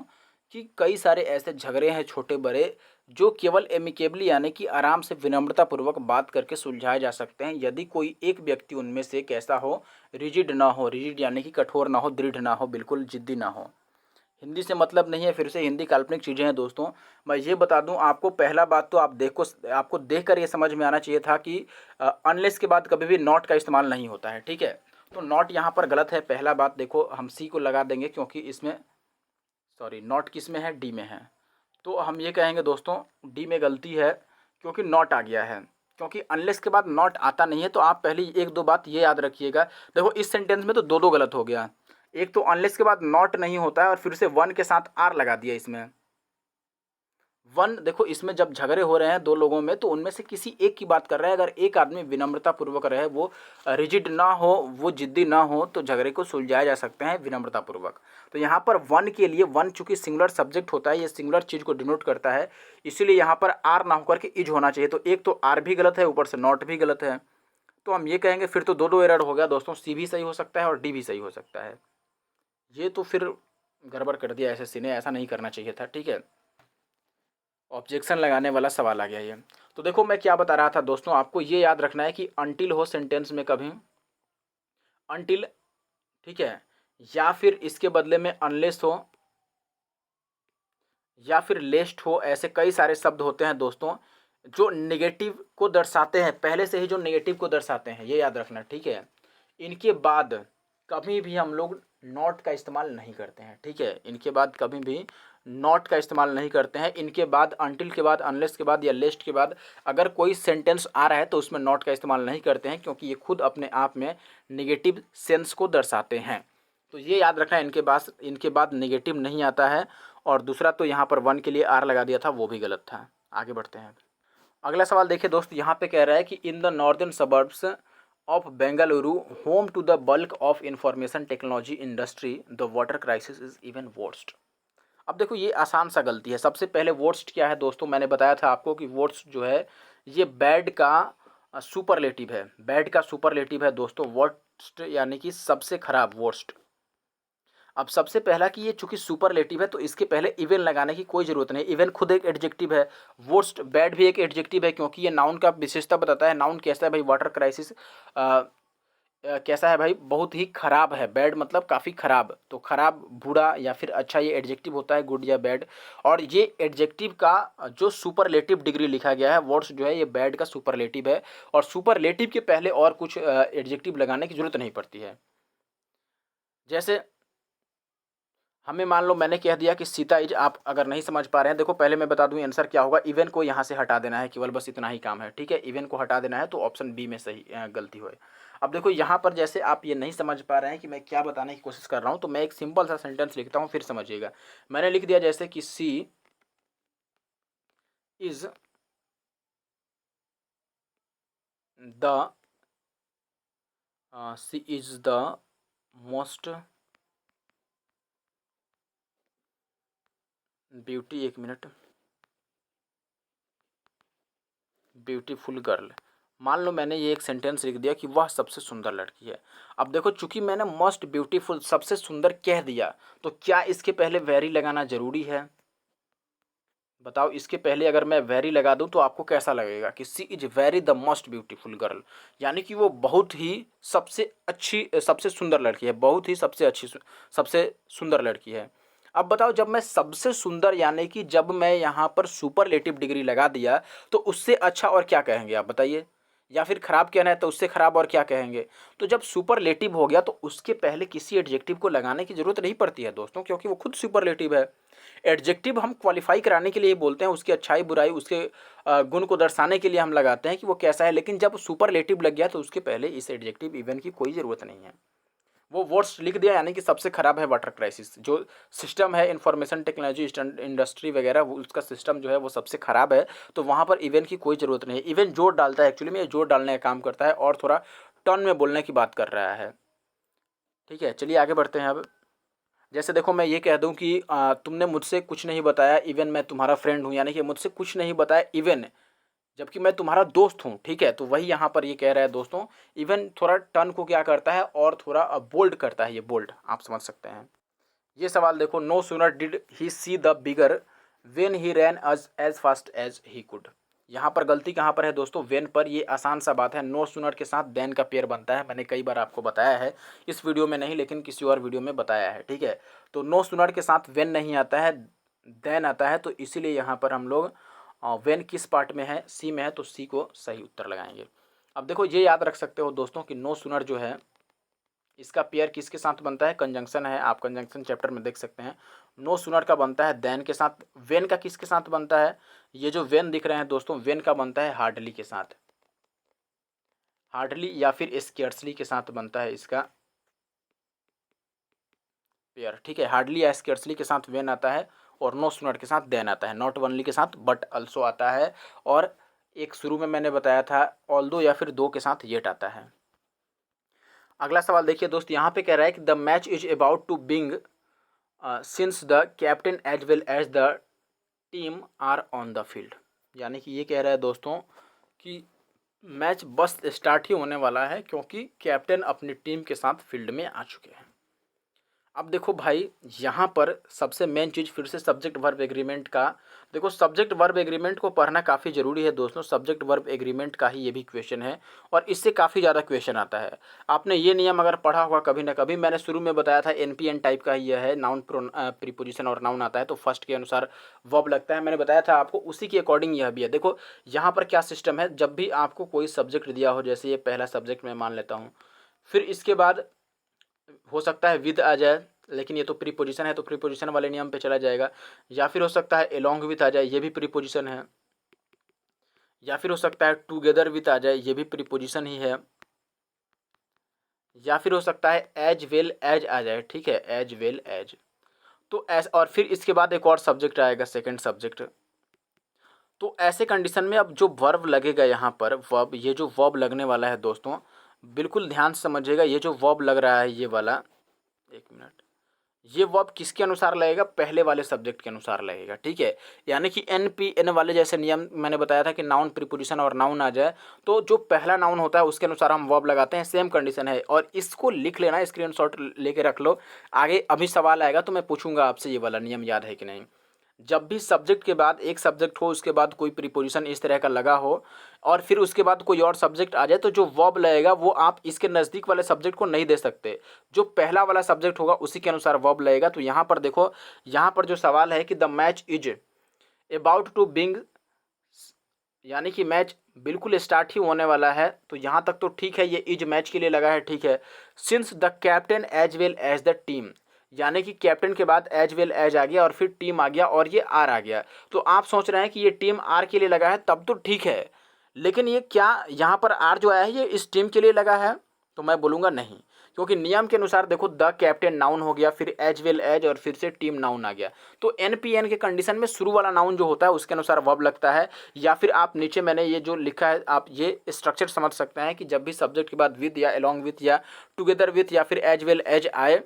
कि कई सारे ऐसे झगड़े हैं छोटे बड़े जो केवल एमिकेबली यानी कि आराम से विनम्रतापूर्वक बात करके सुलझाए जा सकते हैं, यदि कोई एक व्यक्ति उनमें से कैसा हो, रिजिड ना हो। रिजिड यानी कि कठोर ना हो, दृढ़ ना हो, बिल्कुल जिद्दी ना हो। हिंदी से मतलब नहीं है, फिर से हिंदी काल्पनिक चीज़ें हैं दोस्तों। मैं ये बता दूं आपको, पहला बात तो आपको देख कर ये समझ में आना चाहिए था कि अनलेस के बाद कभी भी नॉट का इस्तेमाल नहीं होता है, ठीक है। तो नॉट यहाँ पर गलत है। पहला बात देखो, हम सी को लगा देंगे क्योंकि इसमें नॉट किस में है, डी में है। तो हम ये कहेंगे दोस्तों डी में गलती है, क्योंकि नॉट आ गया है। क्योंकि अनलेस के बाद नॉट आता नहीं है, तो आप पहले एक दो बात ये याद रखिएगा। देखो इस सेंटेंस में तो दो दो गलत हो गया। एक तो अनलेस के बाद नॉट नहीं होता है और फिर से वन के साथ आर लगा दिया इसमें। वन देखो, इसमें जब झगड़े हो रहे हैं दो लोगों में, तो उनमें से किसी एक की बात कर रहा है। अगर एक आदमी विनम्रता पूर्वक रहे, वो रिजिड ना हो, वो जिद्दी ना हो, तो झगड़े को सुलझाया जा सकते हैं विनम्रता पूर्वक। तो यहाँ पर वन के लिए, वन चूंकि सिंगुलर सब्जेक्ट होता है, ये सिंगुलर चीज़ को डिनोट करता है, इसीलिए यहाँ पर आर ना होकर के इज होना चाहिए। तो एक तो आर भी गलत है, ऊपर से नॉट भी गलत है। तो हम ये कहेंगे फिर तो दो दो एरर हो गया दोस्तों, सी भी सही हो सकता है और डी भी सही हो सकता है। ये तो फिर गड़बड़ कर दिया एसएससी ने, ऐसा नहीं करना चाहिए था, ठीक है। ऑब्जेक्शन लगाने वाला सवाल आ गया ये। तो देखो मैं क्या बता रहा था दोस्तों, आपको ये याद रखना है कि अनटिल हो सेंटेंस में कभी अनटिल, ठीक है, या फिर इसके बदले में अनलेस हो, या फिर लेस्ट हो। ऐसे कई सारे शब्द होते हैं दोस्तों जो नेगेटिव को दर्शाते हैं, पहले से ही जो नेगेटिव को दर्शाते हैं, ये याद रखना, ठीक है। इनके बाद कभी भी हम लोग नॉट का इस्तेमाल नहीं करते हैं, ठीक है। इनके बाद कभी भी नॉट का इस्तेमाल नहीं करते हैं। इनके बाद अनटिल के बाद, अनलेस के बाद या लेस्ट के बाद अगर कोई सेंटेंस आ रहा है तो उसमें नॉट का इस्तेमाल नहीं करते हैं, क्योंकि ये खुद अपने आप में नेगेटिव सेंस को दर्शाते हैं। तो ये याद रखना, इनके बाद नेगेटिव नहीं आता है। और दूसरा तो यहाँ पर वन के लिए आर लगा दिया था, वो भी गलत था। आगे बढ़ते हैं। अगला सवाल देखिए दोस्त, यहाँ पे कह रहा है कि in the northern suburbs of Bengaluru, home to the bulk of information technology industry, the water crisis is even worst. अब देखो ये आसान सा गलती है। सबसे पहले वर्स्ट क्या है दोस्तों, मैंने बताया था आपको कि वर्स्ट जो है ये बैड का सुपरलेटिव है। बैड का सुपरलेटिव है दोस्तों वर्स्ट, यानी कि सबसे खराब, वर्स्ट। अब सबसे पहला कि ये चूंकि सुपरलेटिव है तो इसके पहले इवन लगाने की कोई ज़रूरत नहीं। इवन खुद एक एडजेक्टिव है, वर्स्ट बैड भी एक एडजेक्टिव है, क्योंकि ये नाउन का विशेषता बताता है। नाउन कैसा है भाई, वाटर क्राइसिस कैसा है भाई, बहुत ही खराब है। बैड मतलब काफ़ी खराब, तो खराब, बुरा या फिर अच्छा, ये एडजेक्टिव होता है, गुड या बैड। और ये एडजेक्टिव का जो सुपरलेटिव डिग्री लिखा गया है, वर्ड्स जो है ये बैड का सुपरलेटिव है। और सुपरलेटिव के पहले और कुछ एडजेक्टिव लगाने की जरूरत नहीं पड़ती है। जैसे हमें मान लो मैंने कह दिया कि सीता इज, आप अगर नहीं समझ पा रहे हैं, देखो पहले मैं बता दूं आंसर क्या होगा। इवन को यहाँ से हटा देना है, केवल बस इतना ही काम है, ठीक है। इवन को हटा देना है, तो ऑप्शन बी में सही गलती हुई। अब देखो यहाँ पर जैसे आप ये नहीं समझ पा रहे हैं कि मैं क्या बताने की कोशिश कर रहा हूँ, तो मैं एक सिंपल सा सेंटेंस लिखता हूँ, फिर समझिएगा। मैंने लिख दिया जैसे कि she is the most beauty, एक मिनट, ब्यूटीफुल गर्ल। मान लो मैंने ये एक सेंटेंस लिख दिया कि वह सबसे सुंदर लड़की है। अब देखो चूंकि मैंने मोस्ट ब्यूटीफुल, सबसे सुंदर कह दिया, तो क्या इसके पहले वेरी लगाना जरूरी है? बताओ, इसके पहले अगर मैं वेरी लगा दूं तो आपको कैसा लगेगा कि she is very the most beautiful girl, यानी कि वो बहुत ही सबसे अच्छी, सबसे सुंदर लड़की है, बहुत ही सबसे अच्छी, सबसे सुंदर लड़की है। अब बताओ, जब मैं सबसे सुंदर यानी कि जब मैं यहाँ पर सुपरलेटिव डिग्री लगा दिया, तो उससे अच्छा और क्या कहेंगे आप बताइए? या फिर ख़राब कहना है तो उससे ख़राब और क्या कहेंगे। तो जब सुपरलेटिव हो गया तो उसके पहले किसी एडजेक्टिव को लगाने की ज़रूरत नहीं पड़ती है दोस्तों, क्योंकि वो खुद सुपरलेटिव है। एडजेक्टिव हम क्वालिफाई कराने के लिए बोलते हैं, उसकी अच्छाई बुराई, उसके गुण को दर्शाने के लिए हम लगाते हैं कि वो कैसा है, लेकिन जब सुपरलेटिव लग गया तो उसके पहले इस एडजेक्टिव इवन की कोई ज़रूरत नहीं है। वो वर्ड्स लिख दिया यानी कि सबसे ख़राब है वाटर क्राइसिस। जो सिस्टम है इंफॉर्मेशन टेक्नोलॉजी इंडस्ट्री वगैरह, वो उसका सिस्टम जो है वो सबसे ख़राब है। तो वहाँ पर इवन की कोई ज़रूरत नहीं है। इवन जोर डालता है, एक्चुअली में ये जोर डालने का काम करता है और थोड़ा टर्न में बोलने की बात कर रहा है। ठीक है, चलिए आगे बढ़ते हैं अब। जैसे देखो मैं ये कह दूं कि तुमने मुझसे कुछ नहीं बताया, इवन मैं तुम्हारा फ्रेंड हूँ, यानी कि मुझसे कुछ नहीं बताया इवन, जबकि मैं तुम्हारा दोस्त हूँ। ठीक है, तो वही यहाँ पर ये कह रहा है दोस्तों। इवन थोड़ा टर्न को क्या करता है और थोड़ा बोल्ड करता है, ये बोल्ड आप समझ सकते हैं। ये सवाल देखो, no sooner did he see the beggar when he ran as fast as he could. यहाँ पर गलती कहाँ पर है दोस्तों, वेन पर। ये आसान सा बात है, नो सूनर के साथ देन का पेयर बनता है। मैंने कई बार आपको बताया है, इस वीडियो में नहीं लेकिन किसी और वीडियो में बताया है। ठीक है, तो नो सूनर के साथ वेन नहीं आता है, देन आता है। तो इसीलिए यहाँ पर हम लोग वेन किस पार्ट में है, सी में है, तो सी को सही उत्तर लगाएंगे। अब देखो ये याद रख सकते हो दोस्तों कि नो सूनर जो है इसका पेयर किसके साथ बनता है, कंजंक्शन है, आप कंजंक्शन चैप्टर में देख सकते हैं। नो सूनर का बनता है देन के साथ। वेन का किसके साथ बनता है, ये जो वेन दिख रहे हैं दोस्तों, वेन का बनता है हार्डली के साथ। हार्डली या फिर स्केर्सली के साथ बनता है इसका पेयर। ठीक है, हार्डली या स्केर्सली के साथ वेन आता है और नो सूनर के साथ देन आता है। नॉट ओनली के साथ बट अल्सो आता है। और एक शुरू में मैंने बताया था ऑल्दो या फिर दो के साथ येट आता है। अगला सवाल देखिए दोस्त, यहाँ पे कह रहा है कि the match is about to बिंग since the captain as well as the team are on the field. यानी कि ये कह रहा है दोस्तों कि मैच बस स्टार्ट ही होने वाला है क्योंकि कैप्टन अपनी टीम के साथ फील्ड में आ चुके हैं। अब देखो भाई, यहाँ पर सबसे मेन चीज़ फिर से सब्जेक्ट वर्ब एग्रीमेंट का। देखो सब्जेक्ट वर्ब एग्रीमेंट को पढ़ना काफ़ी ज़रूरी है दोस्तों। सब्जेक्ट वर्ब एग्रीमेंट का ही ये भी क्वेश्चन है और इससे काफ़ी ज़्यादा क्वेश्चन आता है। आपने ये नियम अगर पढ़ा होगा कभी ना कभी, मैंने शुरू में बताया था एनपीएन टाइप का ही यह है। नाउन प्रीपोजिशन और नाउन आता है तो फर्स्ट के अनुसार वर्ब लगता है। मैंने बताया था आपको, उसी के अकॉर्डिंग यह भी है। देखो यहाँ पर क्या सिस्टम है, जब भी आपको कोई सब्जेक्ट दिया हो, जैसे ये पहला सब्जेक्ट मैं मान लेता हूँ, फिर इसके बाद हो सकता है विद आ जाए, लेकिन ये तो प्रीपोजिशन है तो प्रीपोजिशन वाले नियम पे चला जाएगा। या फिर हो सकता है एलोंग विथ आ जाए, ये भी प्रीपोजिशन है। या फिर हो सकता है टुगेदर विथ आ जाए, ये भी प्रीपोजिशन ही है। या फिर हो सकता है एज वेल एज आ जाए। ठीक है, एज वेल एज। तो ऐसे, और फिर इसके बाद एक और सब्जेक्ट आएगा, सेकंड सब्जेक्ट। तो ऐसे कंडीशन में अब जो वर्ब लगेगा यहाँ पर, वर्ब, ये जो वर्ब लगने वाला है दोस्तों, बिल्कुल ध्यान से समझिएगा। ये जो वर्ब लग रहा है ये वाला, एक मिनट, ये वर्ब किसके अनुसार लगेगा, पहले वाले सब्जेक्ट के अनुसार लगेगा। ठीक है, यानी कि एन पी एन वाले जैसे नियम मैंने बताया था कि नाउन प्रीपोजिशन और नाउन आ जाए तो जो पहला नाउन होता है उसके अनुसार हम वर्ब लगाते हैं। सेम कंडीशन है और इसको लिख लेना, स्क्रीनशॉट लेके रख लो। आगे अभी सवाल आएगा तो मैं पूछूंगा आपसे ये वाला नियम याद है कि नहीं। जब भी सब्जेक्ट के बाद एक सब्जेक्ट हो, उसके बाद कोई प्रीपोजिशन इस तरह का लगा हो और फिर उसके बाद कोई और सब्जेक्ट आ जाए, तो जो वर्ब लगेगा वो आप इसके नज़दीक वाले सब्जेक्ट को नहीं दे सकते। जो पहला वाला सब्जेक्ट होगा उसी के अनुसार वर्ब लगेगा। तो यहाँ पर देखो, यहाँ पर जो सवाल है कि the match is about to बिंग, यानी कि मैच बिल्कुल स्टार्ट ही होने वाला है, तो यहाँ तक तो ठीक है, ये इज मैच के लिए लगा है। ठीक है, since the captain as well as the team, यानी कि कैप्टन के बाद एज वेल एज आ गया और फिर टीम आ गया और ये आर आ गया। तो आप सोच रहे हैं कि ये टीम आर के लिए लगा है, तब तो ठीक है। लेकिन ये क्या यहाँ पर आर जो आया है ये इस टीम के लिए लगा है, तो मैं बोलूँगा नहीं, क्योंकि नियम के अनुसार देखो द कैप्टन नाउन हो गया, फिर एज वेल एज और फिर से टीम नाउन आ गया। तो एन पी एन के कंडीशन में शुरू वाला नाउन जो होता है उसके अनुसार वर्ब लगता है। या फिर आप नीचे मैंने ये जो लिखा है आप ये स्ट्रक्चर समझ सकते हैं कि जब भी सब्जेक्ट के बाद विद या अलॉन्ग विथ या टुगेदर विथ या फिर एज वेल एज आए,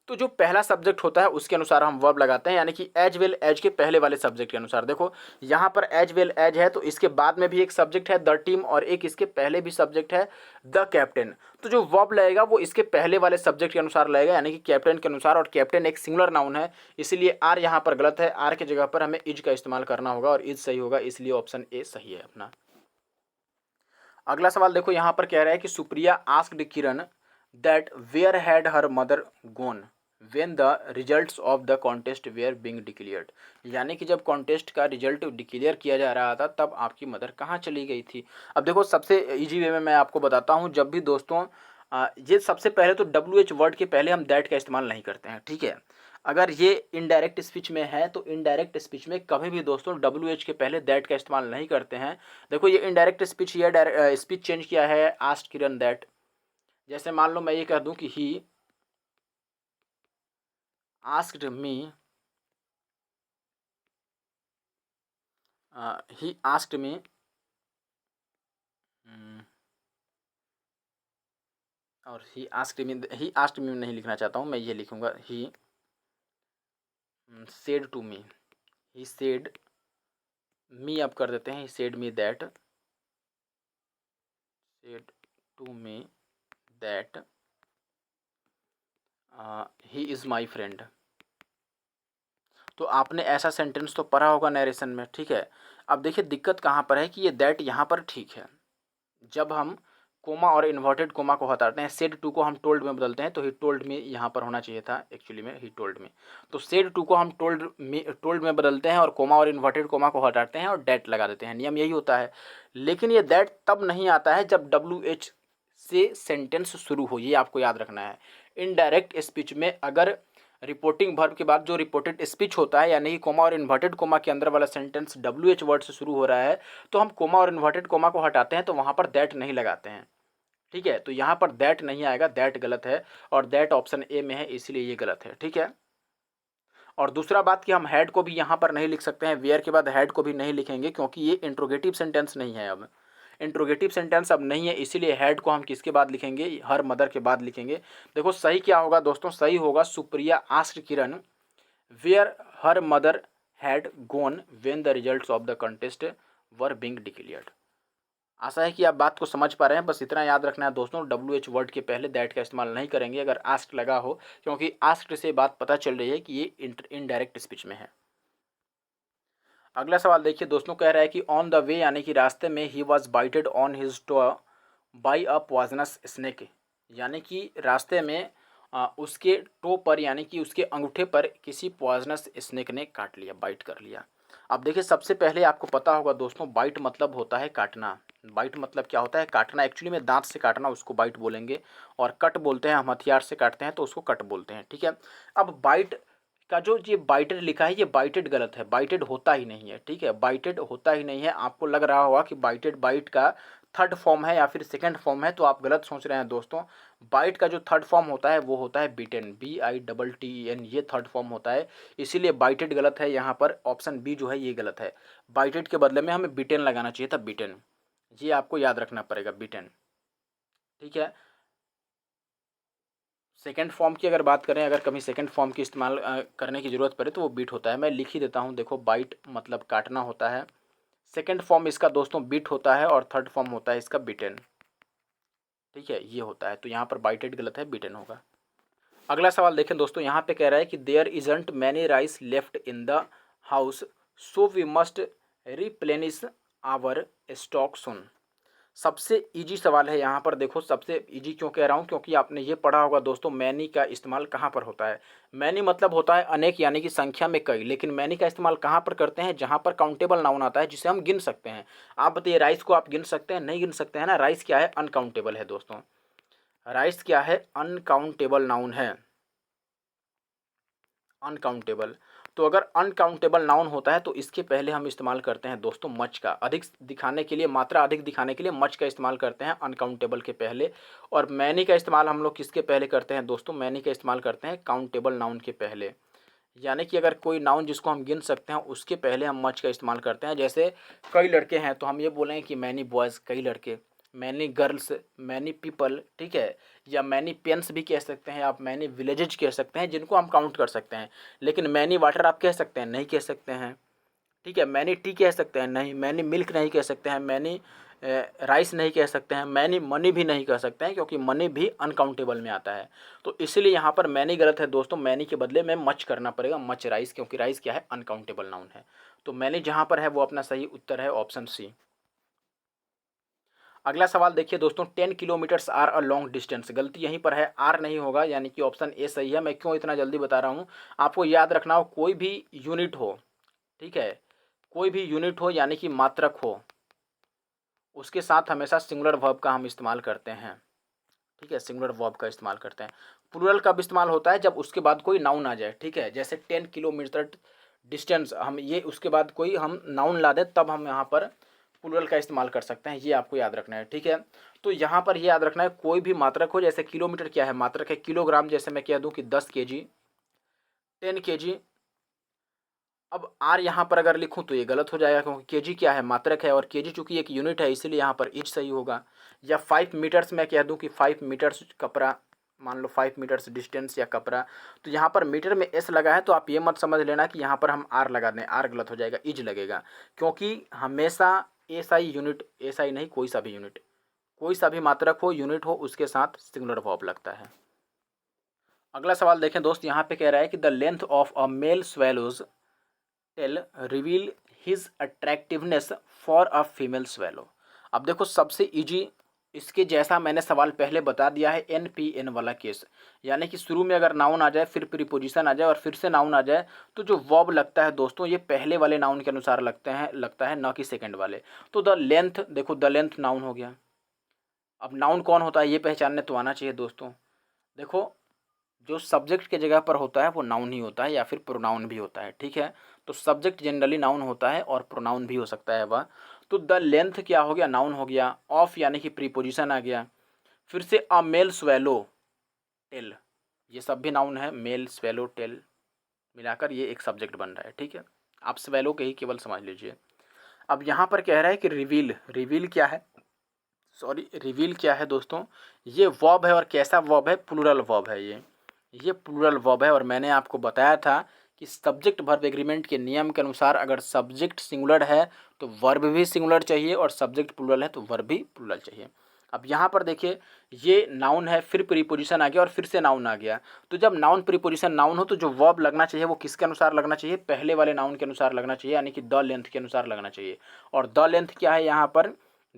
तो जो पहला सब्जेक्ट होता है उसके अनुसार हम वर्ब लगाते हैं। यानी कि एज वेल एज के पहले वाले सब्जेक्ट के अनुसार। देखो यहाँ पर एज वेल एज है तो इसके बाद में भी एक सब्जेक्ट है द टीम और एक इसके पहले भी सब्जेक्ट है द कैप्टन। तो जो वर्ब लगेगा वो इसके पहले वाले सब्जेक्ट के अनुसार लगेगा, यानी कि कैप्टन के अनुसार। और कैप्टन एक सिंगुलर नाउन है, इसीलिए आर यहाँ पर गलत है। आर की जगह पर हमें इज का इस्तेमाल करना होगा और इज सही होगा, इसलिए ऑप्शन ए सही है अपना। अगला सवाल देखो, यहाँ पर कह रहा है कि Supriya asked Kiran that where had her mother gone. When the results of the contest were being declared. यानी कि जब कॉन्टेस्ट का रिजल्ट डिक्लेयर किया जा रहा था तब आपकी मदर कहाँ चली गई थी। अब देखो सबसे इजी वे में मैं आपको बताता हूँ। जब भी दोस्तों ये सबसे पहले तो WH वर्ड के पहले हम दैट का इस्तेमाल नहीं करते हैं, ठीक है। अगर ये इनडायरेक्ट स्पीच में है तो इनडायरेक्ट स्पीच में कभी भी दोस्तों WH के पहले दैट का इस्तेमाल नहीं करते हैं। देखो ये इनडायरेक्ट स्पीच, ये स्पीच चेंज किया है आस्क्ड किरण दैट। जैसे मान लो मैं ये कह दूं कि he asked me, he asked me, और ही आस्क्ड मी नहीं लिखना चाहता हूँ, मैं ये लिखूंगा he said to me, he said me, अब कर देते हैं he said me that, said to me that he is my friend. तो आपने ऐसा सेंटेंस तो पढ़ा होगा नरेशन में, ठीक है। अब देखिए दिक्कत कहाँ पर है कि ये दैट यहाँ पर ठीक है। जब हम कोमा और इन्वर्टेड कोमा को हटाते हैं, सेड टू को हम टोल्ड में बदलते हैं, तो ही टोल्ड में यहाँ पर होना चाहिए था एक्चुअली में, ही टोल्ड में। तो सेड टू को हम टोल्ड में बदलते हैं और कोमा और इन्वर्टेड कोमा को हटाते हैं और डेट लगा देते हैं, नियम यही होता है। लेकिन ये दैट तब नहीं आता है जब WH से सेंटेंस शुरू हो, ये आपको याद रखना है। इनडायरेक्ट स्पीच में अगर रिपोर्टिंग वर्ब के बाद जो रिपोर्टेड स्पीच होता है, यानी कि कोमा और इन्वर्टेड कोमा के अंदर वाला सेंटेंस WH वर्ड से शुरू हो रहा है, तो हम कोमा और इन्वर्टेड कोमा को हटाते हैं, तो वहाँ पर दैट नहीं लगाते हैं, ठीक है। तो यहाँ पर दैट नहीं आएगा, दैट गलत है, और दैट ऑप्शन ए में है, इसलिए ये गलत है, ठीक है। और दूसरा बात कि हम हैड को भी यहाँ पर नहीं लिख सकते हैं, वेयर के बाद हैड को भी नहीं लिखेंगे, क्योंकि ये इंट्रोगेटिव सेंटेंस नहीं है। अब इंट्रोगेटिव सेंटेंस अब नहीं है, इसीलिए हैड को हम किसके बाद लिखेंगे, हर मदर के बाद लिखेंगे। देखो सही क्या होगा दोस्तों, सही होगा Supriya asked Kiran where her mother had gone when the results of the contest were being declared. आशा है कि आप बात को समझ पा रहे हैं। बस इतना याद रखना है दोस्तों, WH वर्ड के पहले दैट का इस्तेमाल नहीं करेंगे अगर आस्क्ड लगा हो, क्योंकि आस्क्ड से बात पता चल रही है कि ये इनडायरेक्ट स्पीच में है। अगला सवाल देखिए दोस्तों, कह रहा है कि ऑन द वे, यानी कि रास्ते में, he was bited on his toe by a poisonous snake. यानी कि रास्ते में उसके टो पर, यानी कि उसके अंगूठे पर किसी पॉइजनस स्नेक ने काट लिया, बाइट कर लिया। अब देखिए सबसे पहले आपको पता होगा दोस्तों, बाइट मतलब होता है काटना। बाइट मतलब क्या होता है, काटना। एक्चुअली में दांत से काटना उसको बाइट बोलेंगे, और कट बोलते हैं, हम हथियार से काटते हैं तो उसको कट बोलते हैं, ठीक है। अब बाइट का जो ये बाइटेड लिखा है, ये बाइटेड गलत है, बाइटेड होता ही नहीं है, ठीक है। बाइटेड होता ही नहीं है। आपको लग रहा होगा कि बाइटेड बाइट का थर्ड फॉर्म है या फिर सेकंड फॉर्म है, तो आप गलत सोच रहे हैं दोस्तों। बाइट का जो थर्ड फॉर्म होता है वो होता है बीटेन, BITTEN, ये थर्ड फॉर्म होता है। इसीलिए बाइटेड गलत है, यहाँ पर ऑप्शन बी जो है ये गलत है। बाइटेड के बदले में हमें बीटेन लगाना चाहिए था, बीटेन। ये आपको याद रखना पड़ेगा, बीटेन, ठीक है। सेकंड फॉर्म की अगर बात करें, अगर कभी सेकंड फॉर्म की इस्तेमाल करने की ज़रूरत पड़े तो वो बीट होता है। मैं लिख ही देता हूँ, देखो बाइट मतलब काटना होता है, सेकंड फॉर्म इसका दोस्तों बीट होता है, और थर्ड फॉर्म होता है इसका बीटेन, ठीक है। ये होता है, तो यहाँ पर बाइटेड गलत है, बीटेन होगा। अगला सवाल देखें दोस्तों, यहाँ पे कह रहा है कि there isn't many rice left in the house, so we must replenish our stock soon. सबसे इजी सवाल है यहाँ पर। देखो सबसे इजी क्यों कह रहा हूँ, क्योंकि आपने ये पढ़ा होगा दोस्तों, मैनी का इस्तेमाल कहाँ पर होता है। मैनी मतलब होता है अनेक, यानी कि संख्या में कई, लेकिन मैनी का इस्तेमाल कहाँ पर करते हैं, जहाँ पर काउंटेबल नाउन आता है जिसे हम गिन सकते हैं। आप बताइए, राइस को आप गिन सकते हैं, नहीं गिन सकते हैं ना। राइस क्या है, अनकाउंटेबल है दोस्तों। राइस क्या है, अनकाउंटेबल नाउन है, अनकाउंटेबल। तो अगर अनकाउंटेबल नाउन होता है तो इसके पहले हम इस्तेमाल करते हैं दोस्तों मच का, अधिक दिखाने के लिए, मात्रा अधिक दिखाने के लिए मच का इस्तेमाल करते हैं अनकाउंटेबल के पहले। और मैनी का इस्तेमाल हम लोग किसके पहले करते हैं दोस्तों, मैनी का इस्तेमाल करते हैं काउंटेबल नाउन के पहले। यानी कि अगर कोई नाउन जिसको हम गिन सकते हैं उसके पहले हम मच का इस्तेमाल करते हैं। जैसे कई लड़के हैं तो हम ये बोलेंगे कि मैनी बॉयज़, कई लड़के, मैनी गर्ल्स, मैनी पीपल, ठीक है। या मैनी पेन्स भी कह सकते हैं आप, मैनी विलेजेज कह सकते हैं, जिनको हम काउंट कर सकते हैं। लेकिन मैनी वाटर आप कह सकते हैं, नहीं कह सकते हैं, ठीक है। मैनी टी कह सकते हैं, नहीं। मैनी मिल्क नहीं कह सकते हैं, मैनी राइस नहीं कह सकते हैं, मैनी मनी भी नहीं कह सकते हैं, क्योंकि मनी भी अनकाउंटेबल में आता है। तो इसीलिए यहाँ पर मैनी गलत है दोस्तों, मैनी के बदले में मच करना पड़ेगा, मच राइस, क्योंकि राइस क्या है, अनकाउंटेबल नाउन है। तो मैनी जहाँ पर है वो अपना सही उत्तर है ऑप्शन सी। अगला सवाल देखिए दोस्तों, 10 kilometres are a long distance. गलती यहीं पर है, आर नहीं होगा, यानी कि ऑप्शन ए सही है। मैं क्यों इतना जल्दी बता रहा हूँ, आपको याद रखना हो, कोई भी यूनिट हो, ठीक है, कोई भी यूनिट हो यानी कि मात्रक हो, उसके साथ हमेशा सिंगुलर वर्ब का हम इस्तेमाल करते हैं। ठीक है, सिंगुलर वर्ब का इस्तेमाल करते हैं। प्लूरल कब इस्तेमाल होता है, जब उसके बाद कोई नाउन आ जाए। ठीक है, जैसे 10 किलोमीटर डिस्टेंस, हम ये उसके बाद कोई हम नाउन ला दें, तब हम यहाँ पर प्लूरल का इस्तेमाल कर सकते हैं। ये आपको याद रखना है। ठीक है, तो यहाँ पर ये याद रखना है, कोई भी मात्रक हो, जैसे किलोमीटर क्या है, मात्रक है, किलोग्राम, जैसे मैं कह दूँ कि 10 kg, 10 kg। अब आर यहाँ पर अगर लिखूँ तो ये गलत हो जाएगा, क्योंकि केजी क्या है, मात्रक है, और केजी चूंकि एक यूनिट है, इसीलिए यहाँ पर इच सही होगा। या 5 मीटर्स मैं कह दूँ कि 5 मीटर्स कपड़ा, मान लो 5 मीटर्स डिस्टेंस या कपड़ा, तो यहाँ पर मीटर में एस लगा है, तो आप ये मत समझ लेना कि यहाँ पर हम आर लगा दें, आर गलत हो जाएगा, इज लगेगा। क्योंकि हमेशा एसआई यूनिट, एसआई नहीं, कोई सा भी यूनिट, कोई सा भी मात्रक हो, यूनिट हो, उसके साथ सिंगुलर वर्ब लगता है। अगला सवाल देखें दोस्त, यहाँ पे कह रहा है कि the length of a male swallow's tail reveal his attractiveness for a female swallow. अब देखो, सबसे इजी, इसके जैसा मैंने सवाल पहले बता दिया है, एन पी एन वाला केस, यानी कि शुरू में अगर नाउन आ जाए, फिर प्रीपोजिशन आ जाए, और फिर से नाउन आ जाए, तो जो वर्ब लगता है दोस्तों, ये पहले वाले नाउन के अनुसार लगता है, न कि सेकंड वाले। तो द लेंथ, देखो द लेंथ नाउन हो गया। अब नाउन कौन होता है ये पहचानने तो आना चाहिए दोस्तों। देखो, जो सब्जेक्ट के जगह पर होता है वो नाउन ही होता है, या फिर प्रोनाउन भी होता है। ठीक है, तो सब्जेक्ट जनरली नाउन होता है, और प्रोनाउन भी हो सकता है वह। तो द लेंथ क्या हो गया, नाउन हो गया। ऑफ यानी कि प्रीपोजिशन आ गया। फिर से अ मेल स्वेलो टेल, ये सब भी नाउन है, मेल स्वेलो टेल मिलाकर ये एक सब्जेक्ट बन रहा है। ठीक है, आप स्वेलो के ही केवल समझ लीजिए। अब यहाँ पर कह रहा है कि रिवील, रिवील क्या है, सॉरी, रिवील क्या है दोस्तों, ये वर्ब है, और कैसा वर्ब है, प्लूरल वर्ब है ये प्लूरल वर्ब है। और मैंने आपको बताया था कि सब्जेक्ट वर्ब एग्रीमेंट के नियम के अनुसार अगर सब्जेक्ट सिंगुलर है तो वर्ब भी सिंगुलर चाहिए, और सब्जेक्ट प्लूरल है तो वर्ब भी प्लूरल चाहिए। अब यहाँ पर देखिए, ये नाउन है, फिर प्रीपोजिशन आ गया, और फिर से नाउन आ गया। तो जब नाउन प्रीपोजिशन नाउन हो, तो जो वर्ब लगना चाहिए वो किसके अनुसार लगना चाहिए, पहले वाले नाउन के अनुसार लगना चाहिए, यानी कि द लेंथ के अनुसार लगना चाहिए। और द लेंथ क्या है, यहाँ पर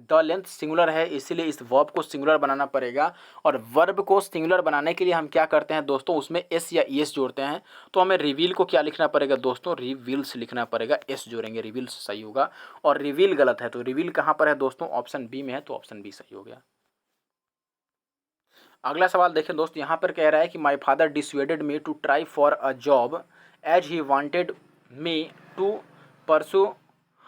द लेंथ सिंगुलर है, इसीलिए इस वर्ब को सिंगुलर बनाना पड़ेगा। और वर्ब को सिंगुलर बनाने के लिए हम क्या करते हैं दोस्तों, उसमें एस या ईएस जोड़ते हैं। तो हमें रिवील को क्या लिखना पड़ेगा दोस्तों, रिवील्स लिखना पड़ेगा, एस जोड़ेंगे, रिवील्स सही होगा। और रिवील गलत है, तो रिवील कहाँ पर है दोस्तों, ऑप्शन बी में है, तो ऑप्शन बी सही हो गया। अगला सवाल देखें दोस्त, यहाँ पर कह रहा है कि my father dissuaded me to try for a job as he wanted me to pursue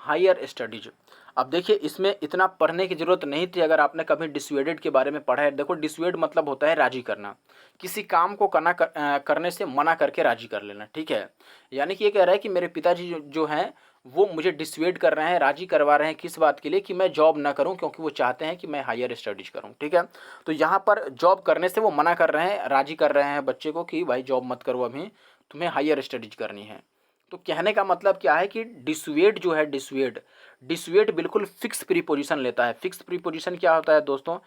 higher studies. अब देखिए, इसमें इतना पढ़ने की जरूरत नहीं थी अगर आपने कभी डिसवेडेड के बारे में पढ़ा है। देखो, डिसवेड मतलब होता है राजी करना, किसी काम को करने से मना करके राजी कर लेना। ठीक है, यानी कि ये कह रहा है कि मेरे पिताजी जो हैं, वो मुझे डिसवेड कर रहे हैं, राजी करवा रहे हैं, किस बात के लिए, कि मैं जॉब ना करूं, क्योंकि वो चाहते हैं कि मैं हायर स्टडीज करूं। ठीक है, तो यहाँ पर जॉब करने से वो मना कर रहे हैं, राजी कर रहे हैं बच्चे को कि भाई जॉब मत करो, अभी तुम्हें हायर स्टडीज करनी है। तो कहने का मतलब क्या है कि डिसवेड जो है, डिसवेड, डिसवेड बिल्कुल फिक्स प्रीपोजिशन लेता है। फिक्स प्रीपोजिशन क्या होता है दोस्तों,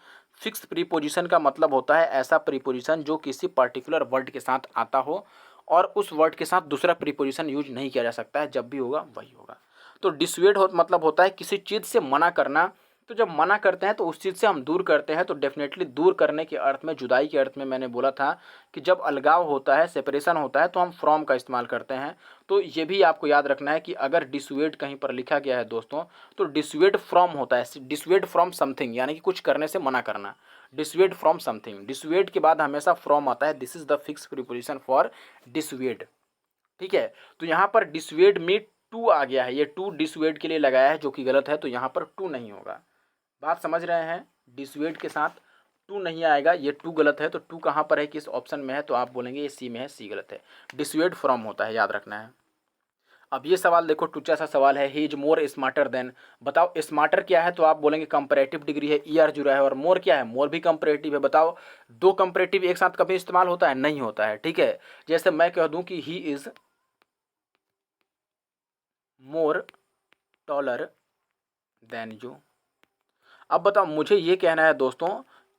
फिक्स प्रीपोजिशन का मतलब होता है ऐसा प्रीपोजिशन जो किसी पर्टिकुलर वर्ड के साथ आता हो, और उस वर्ड के साथ दूसरा प्रीपोजिशन यूज नहीं किया जा सकता है, जब भी होगा वही होगा। तो डिसवेड मतलब होता है किसी चीज़ से मना करना। तो जब मना करते हैं तो उस चीज़ से हम दूर करते हैं, तो डेफिनेटली दूर करने के अर्थ में, जुदाई के अर्थ में मैंने बोला था कि जब अलगाव होता है, सेपरेशन होता है, तो हम फ्रॉम का इस्तेमाल करते हैं। तो ये भी आपको याद रखना है कि अगर डिसवेड कहीं पर लिखा गया है दोस्तों, तो डिसवेड फ्रॉम होता है, डिसवेड फ्रॉम समथिंग, यानी कि कुछ करने से मना करना। डिसवेड फ्रॉम समथिंग, डिसवेड के बाद हमेशा फ्रॉम आता है, this is the fix preposition for dissuade. ठीक है, तो यहाँ पर डिसवेड में टू आ गया है, ये टू डिसवेड के लिए लगाया है, जो कि गलत है, तो यहाँ पर टू नहीं होगा। बात समझ रहे हैं, डिसवेड के साथ टू नहीं आएगा, ये टू गलत है। तो टू कहाँ पर है, किस ऑप्शन में है, तो आप बोलेंगे ये सी में है, सी गलत है। डिसवेड फ्रॉम होता है, याद रखना है। अब ये सवाल देखो, टुच्चा सा सवाल है, he is more smarter than. बताओ स्मार्टर क्या है, तो आप बोलेंगे कंपैरेटिव डिग्री है, ईआर जुड़ा है, और मोर क्या है, मोर भी कंपैरेटिव है। बताओ, दो कंपैरेटिव एक साथ कभी इस्तेमाल होता है, नहीं होता है। ठीक है, जैसे मैं कह दूं कि he is more taller than you. अब बताओ, मुझे ये कहना है दोस्तों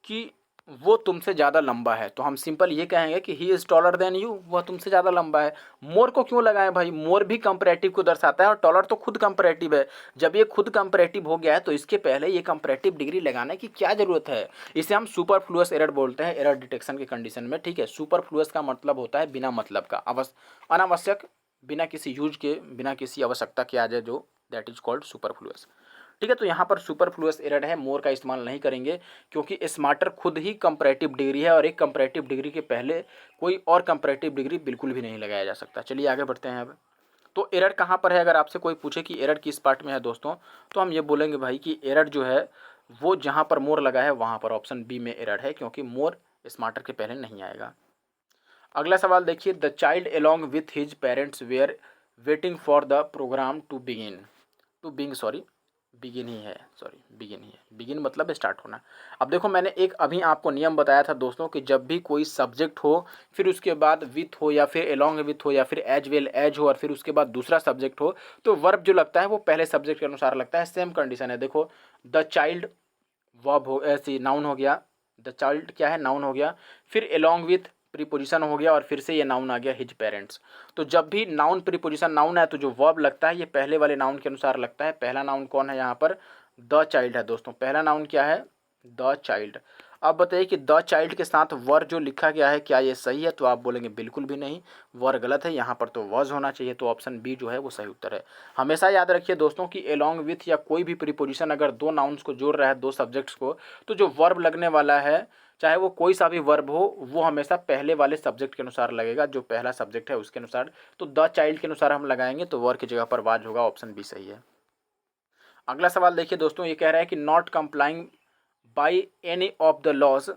कि वो तुमसे ज़्यादा लंबा है, तो हम सिंपल ये कहेंगे कि he is taller than you, वह तुमसे ज़्यादा लंबा है। मोर को क्यों लगाएं भाई, मोर भी कंपैरेटिव को दर्शाता है और टॉलर तो खुद कंपैरेटिव है। जब ये खुद कंपैरेटिव हो गया है तो इसके पहले ये कंपैरेटिव डिग्री लगाने की क्या ज़रूरत है। इसे हम सुपरफ्लुअस एरर बोलते हैं एरर डिटेक्शन के कंडीशन में, ठीक है। सुपरफ्लुअस का मतलब होता है बिना मतलब का, अनावश्यक, बिना किसी यूज के, बिना किसी आवश्यकता के आ जाए, जो दैट इज कॉल्ड सुपरफ्लुअस, ठीक है। तो यहाँ पर सुपरफ्लुअस एरर है, मोर का इस्तेमाल नहीं करेंगे क्योंकि स्मार्टर खुद ही कंपैरेटिव डिग्री है और एक कंपैरेटिव डिग्री के पहले कोई और कंपैरेटिव डिग्री बिल्कुल भी नहीं लगाया जा सकता। चलिए आगे बढ़ते हैं अब। तो एरर कहाँ पर है, अगर आपसे कोई पूछे कि एरर किस पार्ट में है दोस्तों, तो हम ये बोलेंगे भाई कि एरर जो है वो जहाँ पर मोर लगा है वहाँ पर ऑप्शन बी में एरर है, क्योंकि मोर स्मार्टर के पहले नहीं आएगा। अगला सवाल देखिए, the child along with his parents were waiting for the programme to begin, to bing sorry, begin ही है, सॉरी बिगिन ही है, बिगिन मतलब स्टार्ट होना। अब देखो मैंने एक अभी आपको नियम बताया था दोस्तों कि जब भी कोई सब्जेक्ट हो, फिर उसके बाद विथ हो या फिर एलोंग विथ हो या फिर एज वेल एज हो और फिर उसके बाद दूसरा सब्जेक्ट हो, तो वर्ब जो लगता है वो पहले सब्जेक्ट के अनुसार लगता है। सेम कंडीशन है, देखो द चाइल्ड वर्ब हो, ऐसी नाउन हो गया, द चाइल्ड क्या है, नाउन हो गया, फिर एलोंग विथ प्रीपोजिशन हो गया और फिर से ये नाउन आ गया हिज पेरेंट्स। तो जब भी नाउन प्रीपोजिशन नाउन है तो जो वर्ब लगता है ये पहले वाले नाउन के अनुसार लगता है। पहला नाउन कौन है यहाँ पर, द चाइल्ड है दोस्तों, पहला नाउन क्या है, द चाइल्ड। अब बताइए कि द चाइल्ड के साथ वर जो लिखा गया है क्या ये सही है, तो आप बोलेंगे बिल्कुल भी नहीं, वर गलत है, यहाँ पर तो वॉज होना चाहिए, तो ऑप्शन बी जो है वो सही उत्तर है। हमेशा याद रखिए दोस्तों कि एलोंग विथ या कोई भी प्रीपोजिशन अगर दो नाउन्स को जोड़ रहा है, दो सब्जेक्ट्स को, तो जो वर्ब लगने वाला है चाहे वो कोई सा भी वर्ब हो वो हमेशा पहले वाले सब्जेक्ट के अनुसार लगेगा, जो पहला सब्जेक्ट है उसके अनुसार। तो द चाइल्ड के अनुसार हम लगाएंगे तो वर्ब की जगह पर वाज होगा, ऑप्शन बी सही है। अगला सवाल देखिए दोस्तों, ये कह रहा है कि not complying by any of the laws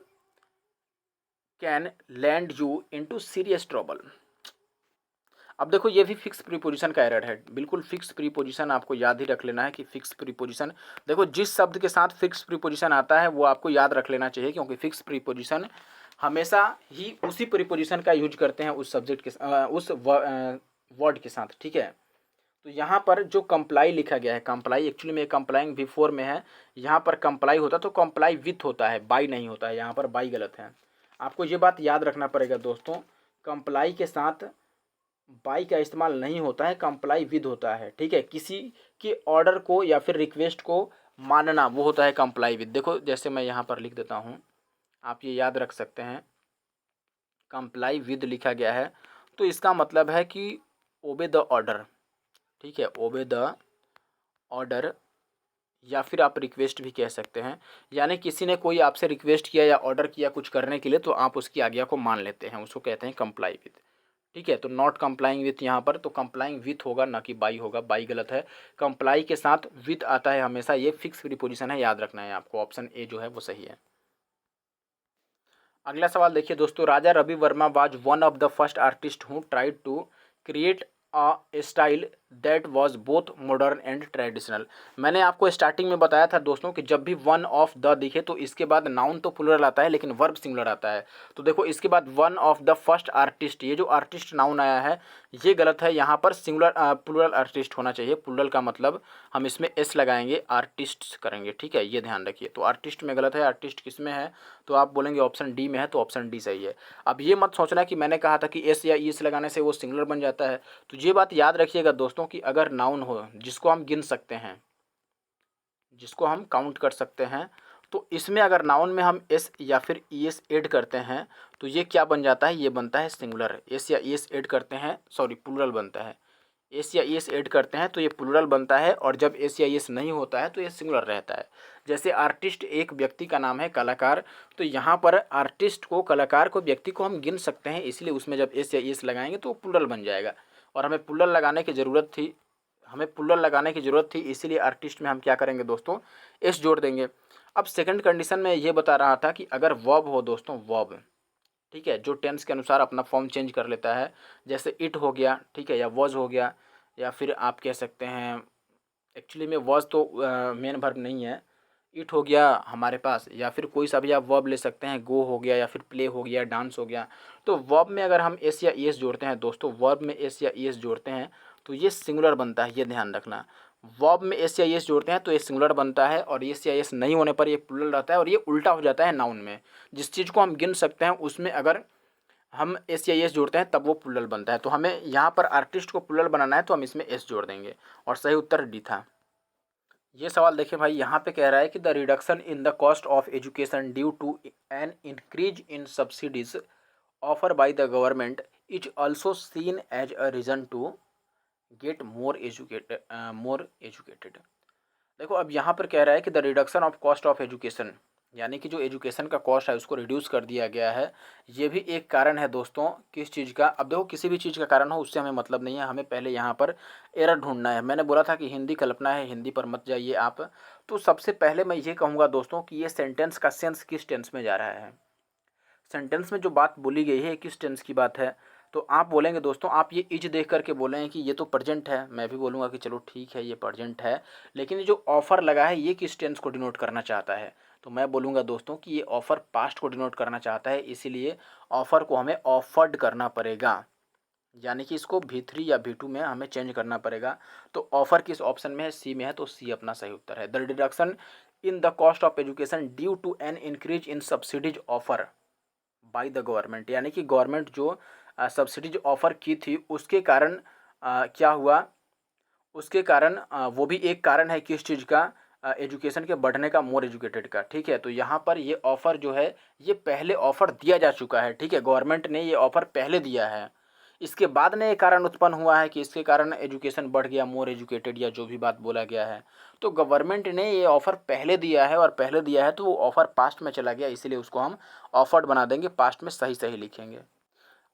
can land you into serious trouble. अब देखो ये भी फिक्स प्रीपोजिशन का एरर है, बिल्कुल फिक्स प्रीपोजिशन आपको याद ही रख लेना है कि फिक्स प्रीपोजिशन, देखो जिस शब्द के साथ फिक्स प्रीपोजिशन आता है वो आपको याद रख लेना चाहिए, क्योंकि फिक्स प्रीपोजिशन हमेशा ही उसी प्रीपोजिशन का यूज करते हैं उस सब्जेक्ट के उस वर्ड के साथ, ठीक है। तो यहाँ पर जो कंप्लाई लिखा गया है, कंप्लाई एक्चुअली में कंप्लाइंग बिफोर में है, यहाँ पर कंप्लाई होता तो कंप्लाई विथ होता है, बाई नहीं होता है, यहाँ पर बाई गलत है। आपको ये बात याद रखना पड़ेगा दोस्तों, कंप्लाई के साथ बाई का इस्तेमाल नहीं होता है, कंप्लाई विद होता है, ठीक है। किसी के ऑर्डर को या फिर रिक्वेस्ट को मानना वो होता है कंप्लाई विद। देखो जैसे मैं यहाँ पर लिख देता हूँ, आप ये याद रख सकते हैं, कंप्लाई विद लिखा गया है तो इसका मतलब है कि ओबे द ऑर्डर, ठीक है, ओबे द ऑर्डर, या फिर आप रिक्वेस्ट भी कह सकते हैं। यानी किसी ने कोई आपसे रिक्वेस्ट किया या ऑर्डर किया कुछ करने के लिए तो आप उसकी आज्ञा को मान लेते हैं, उसको कहते हैं कंप्लाई विद, ठीक है। तो नॉट कंप्लाइंग विथ यहाँ पर तो कंप्लाइंग विथ होगा ना कि बाई होगा, बाई गलत है। कंप्लाई के साथ विथ आता है हमेशा, ये फिक्स प्रीपोजिशन है, याद रखना है आपको, ऑप्शन ए जो है वो सही है। अगला सवाल देखिए दोस्तों, Raja Ravi Varma was one of the first artist who tried to create a style that was both modern and traditional. मैंने आपको स्टार्टिंग में बताया था दोस्तों कि जब भी वन ऑफ द दिखे तो इसके बाद नाउन तो प्लूरल आता है लेकिन वर्ब सिंगुलर आता है। तो देखो इसके बाद one of the first artist, ये जो आर्टिस्ट नाउन आया है ये गलत है, यहाँ पर सिंगुलर प्लूरल आर्टिस्ट होना चाहिए। प्लूरल का मतलब हम इसमें एस लगाएंगे, आर्टिस्ट करेंगे, ठीक है, ये ध्यान रखिए। तो आर्टिस्ट में गलत है, आर्टिस्ट किस में है, तो आप बोलेंगे ऑप्शन डी में है, तो ऑप्शन डी सही है। अब ये मत सोचना कि मैंने कहा था कि एस या ईस लगाने से वो सिंगुलर बन जाता है। तो ये बात याद रखिएगा दोस्तों कि अगर नाउन हो जिसको हम गिन सकते हैं, जिसको हम काउंट कर सकते हैं, तो इसमें अगर नाउन में हम एस या फिर ई एस ऐड करते हैं तो ये क्या बन जाता है, ये बनता है सिंगुलर। एस या ई एस ऐड करते हैं, सॉरी प्लूरल बनता है, एस या ई एस ऐड करते हैं तो ये प्लूरल बनता है, और जब एस या ई एस नहीं होता है तो ये सिंगुलर रहता है। जैसे आर्टिस्ट एक व्यक्ति का नाम है, कलाकार, तो यहाँ पर आर्टिस्ट को, कलाकार को, व्यक्ति को हम गिन सकते हैं, इसलिए उसमें जब एस या ई एस लगाएंगे तो प्लूरल बन जाएगा। और हमें प्लूरल लगाने की ज़रूरत थी, इसीलिए आर्टिस्ट में हम क्या करेंगे दोस्तों, एस जोड़ देंगे। अब सेकंड कंडीशन में ये बता रहा था कि अगर वर्ब हो दोस्तों, वर्ब, ठीक है, जो टेंस के अनुसार अपना फॉर्म चेंज कर लेता है, जैसे इट हो गया, ठीक है, या वॉज हो गया, या फिर आप कह सकते हैं, एक्चुअली में वॉज तो मेन वर्ब नहीं है, इट हो गया हमारे पास, या फिर कोई सा भी आप वर्ब ले सकते हैं, गो हो गया या फिर प्ले हो गया, डांस हो गया। तो वर्ब में अगर हम एस या ई एस जोड़ते हैं दोस्तों, वर्ब में एस या ई एस जोड़ते हैं तो ये सिंगुलर बनता है, ये ध्यान रखना। वर्ब में एस या एस जोड़ते हैं तो ये सिंगुलर बनता है, और एस या एस नहीं होने पर ये प्लूरल रहता है, और ये उल्टा हो जाता है नाउन में। जिस चीज़ को हम गिन सकते हैं उसमें अगर हम एस या एस जोड़ते हैं तब वो प्लूरल बनता है। तो हमें यहाँ पर आर्टिस्ट को प्लूरल बनाना है तो हम इसमें एस जोड़ देंगे, और सही उत्तर डी था। ये सवाल देखिए भाई, यहाँ पे कह रहा है कि the reduction in the cost of education due to an increase in subsidies offer by the government is also seen as a reason to get more educated. देखो अब यहाँ पर कह रहा है कि the reduction of cost of education, यानी कि जो एजुकेशन का कॉस्ट है उसको रिड्यूस कर दिया गया है। ये भी एक कारण है दोस्तों किस चीज़ का। अब देखो किसी भी चीज़ का कारण हो उससे हमें मतलब नहीं है, हमें पहले यहाँ पर एरर ढूंढना है। मैंने बोला था कि हिंदी कल्पना है, हिंदी पर मत जाइए आप। तो सबसे पहले मैं ये कहूँगा दोस्तों कि ये सेंटेंस का सेंस किस टेंस में जा रहा है। सेंटेंस में जो बात बोली गई है किस टेंस की बात है। तो आप बोलेंगे दोस्तों, आप ये इज देख करके बोलें कि ये तो प्रेजेंट है, मैं भी बोलूँगा कि चलो ठीक है ये प्रेजेंट है, लेकिन ये जो ऑफ़र लगा है ये किस टेंस को डिनोट करना चाहता है। तो मैं बोलूँगा दोस्तों कि ये ऑफ़र पास्ट को डिनोट करना चाहता है, इसीलिए ऑफ़र को हमें ऑफर्ड करना पड़ेगा, यानी कि इसको V3 या V2 में हमें चेंज करना पड़ेगा। तो ऑफ़र किस ऑप्शन में है, सी में है, तो सी अपना सही उत्तर है। The reduction in the cost of education due to an increase in subsidies offer by the government, यानी कि गवर्नमेंट जो सब्सिडीज ऑफ़र की थी उसके कारण क्या हुआ, उसके कारण वो भी एक कारण है किस चीज़ का, एजुकेशन के बढ़ने का, मोर एजुकेटेड का। ठीक है, तो यहाँ पर ये ऑफ़र जो है ये पहले ऑफ़र दिया जा चुका है। ठीक है, गवर्नमेंट ने ये ऑफ़र पहले दिया है, इसके बाद में ये कारण उत्पन्न हुआ है कि इसके कारण एजुकेशन बढ़ गया, मोर एजुकेटेड या जो भी बात बोला गया है। तो गवर्नमेंट ने ये ऑफ़र पहले दिया है, और पहले दिया है तो वो ऑफ़र पास्ट में चला गया, इसीलिए उसको हम ऑफर्ड बना देंगे, पास्ट में सही सही लिखेंगे।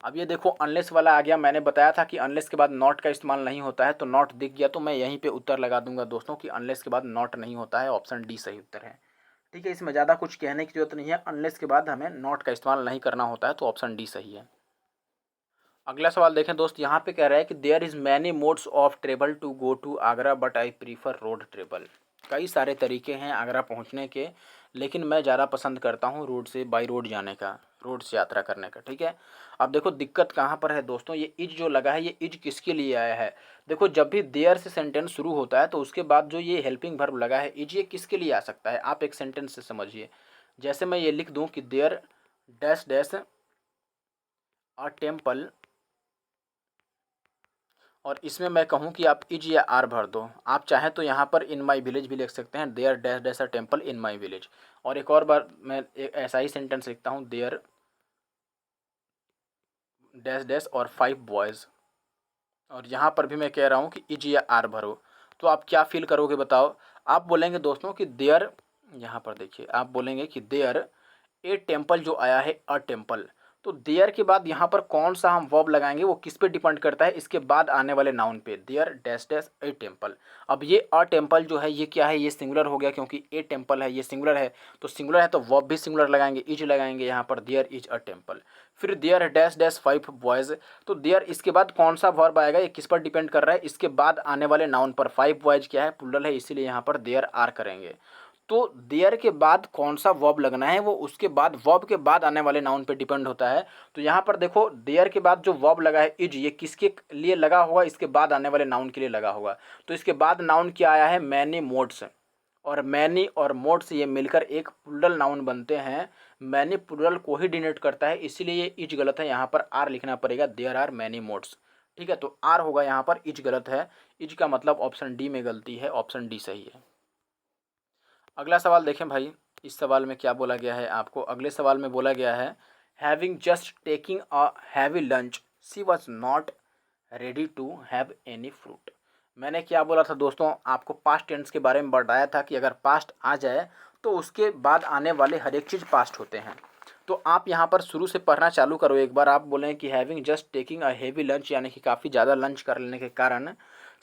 अब ये देखो अनलेस वाला आ गया। मैंने बताया था कि अनलेस के बाद नॉट का इस्तेमाल नहीं होता है, तो नॉट दिख गया तो मैं यहीं पे उत्तर लगा दूंगा दोस्तों कि अनलेस के बाद नॉट नहीं होता है, ऑप्शन डी सही उत्तर है। ठीक है, इसमें ज़्यादा कुछ कहने की जरूरत नहीं है, अनलेस के बाद हमें नॉट का इस्तेमाल नहीं करना होता है, तो ऑप्शन डी सही है। अगला सवाल देखें दोस्त, यहाँ पे कह रहा है कि there is many modes of travel to go to Agra but I prefer road travel. कई सारे तरीके हैं आगरा पहुँचने के, लेकिन मैं ज़्यादा पसंद करता हूँ रोड से, बाई रोड जाने का, रोड से यात्रा करने का। ठीक है, अब देखो दिक्कत कहाँ पर है दोस्तों, ये इज जो लगा है ये इज किसके लिए आया है। देखो जब भी देयर से सेंटेंस शुरू होता है तो उसके बाद जो ये हेल्पिंग वर्ब लगा है इज, ये किसके लिए आ सकता है, आप एक सेंटेंस से समझिए। जैसे मैं ये लिख दूँ कि there dash dash a temple, और इसमें मैं कहूँ कि आप इज या आर भर दो। आप चाहें तो यहाँ पर इन माई विलेज भी लिख सकते हैं, there dash dash a temple in my village. और एक और बार मैं ऐसा ही सेंटेंस लिखता हूँ, देयर डैश डैश और 5 बॉयज़, और यहाँ पर भी मैं कह रहा हूँ कि इज या आर भरो। तो आप क्या फील करोगे बताओ। आप बोलेंगे दोस्तों कि देयर, यहाँ पर देखिए आप बोलेंगे कि देयर ए टेम्पल जो आया है अ टेम्पल, तो देयर के बाद यहाँ पर कौन सा हम वर्ब लगाएंगे वो किस पे डिपेंड करता है, इसके बाद आने वाले नाउन पे, there dash dash a temple. अब ये अ टेम्पल जो है ये क्या है, ये सिंगुलर हो गया क्योंकि ए टेम्पल है, ये सिंगुलर है, तो सिंगुलर है तो वर्ब भी सिंगुलर लगाएंगे, इज लगाएंगे यहाँ पर, देयर इज अ टेम्पल। फिर देयर डैश डैश 5 बॉयज़, तो देयर इसके बाद कौन सा वर्ब आएगा ये किस पर डिपेंड कर रहा है, इसके बाद आने वाले नाउन पर। 5 बॉयज़ क्या है, प्लूरल है, इसीलिए यहाँ पर देयर आर करेंगे। तो देयर के बाद कौन सा वर्ब लगना है वो उसके बाद, वर्ब के बाद आने वाले नाउन पे डिपेंड होता है। तो यहाँ पर देखो देयर के बाद जो वर्ब लगा है इज, ये किसके लिए लगा होगा, इसके बाद आने वाले नाउन के लिए लगा होगा। तो इसके बाद नाउन क्या आया है, मैनी मोड्स, और मैनी और मोड्स ये मिलकर एक प्लूरल नाउन बनते हैं। मैनी प्लूरल को ही डिनोट करता है, इसीलिए ये इज गलत है, यहाँ पर आर लिखना पड़ेगा, देयर आर मैनी मोड्स। ठीक है, तो आर होगा यहाँ पर, इज गलत है, इज का मतलब ऑप्शन डी में गलती है, ऑप्शन डी सही है। अगला सवाल देखें भाई, इस सवाल में क्या बोला गया है आपको। अगले सवाल में बोला गया है having just taking a heavy lunch she was not ready to have any fruit. मैंने क्या बोला था दोस्तों, आपको पास्ट टेंस के बारे में बताया था कि अगर पास्ट आ जाए तो उसके बाद आने वाले हर एक चीज़ पास्ट होते हैं। तो आप यहाँ पर शुरू से पढ़ना चालू करो एक बार। आप बोलें कि having just taking a heavy lunch, यानी कि काफ़ी ज़्यादा लंच कर लेने के कारण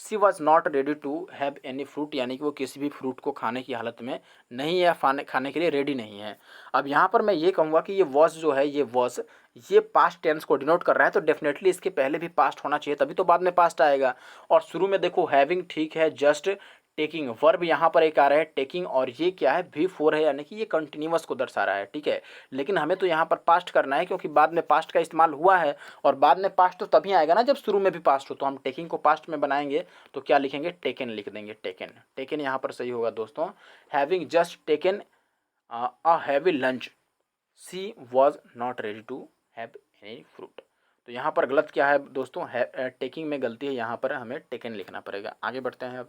she was not ready to have any fruit, यानी कि वो किसी भी फ्रूट को खाने की हालत में नहीं है, खाने के लिए रेडी नहीं है। अब यहाँ पर मैं ये कहूँगा कि ये वॉज जो है, ये वॉज ये पास्ट टेंस को डिनोट कर रहा है, तो डेफिनेटली इसके पहले भी पास्ट होना चाहिए, तभी तो बाद में पास्ट आएगा। और शुरू में देखो हैविंग ठीक है, जस्ट टेकिंग, वर्ब यहाँ पर एक आ रहा है टेकिंग, और ये क्या है V4 है, यानी कि ये कंटिन्यूअस को दर्शा रहा है, ठीक है। लेकिन हमें तो यहाँ पर पास्ट करना है, क्योंकि बाद में पास्ट का इस्तेमाल हुआ है, और बाद में पास्ट तो तभी आएगा ना जब शुरू में भी पास्ट हो। तो हम टेकिंग को पास्ट में बनाएंगे तो क्या लिखेंगे, टेकन लिख देंगे, टेकन। टेकन यहाँ पर सही होगा दोस्तों। Having just taken a heavy lunch, she was not ready to have any fruit. तो यहाँ पर गलत क्या है दोस्तों, टेकिंग में गलती है, यहाँ पर हमें टेकन लिखना पड़ेगा। आगे बढ़ते हैं।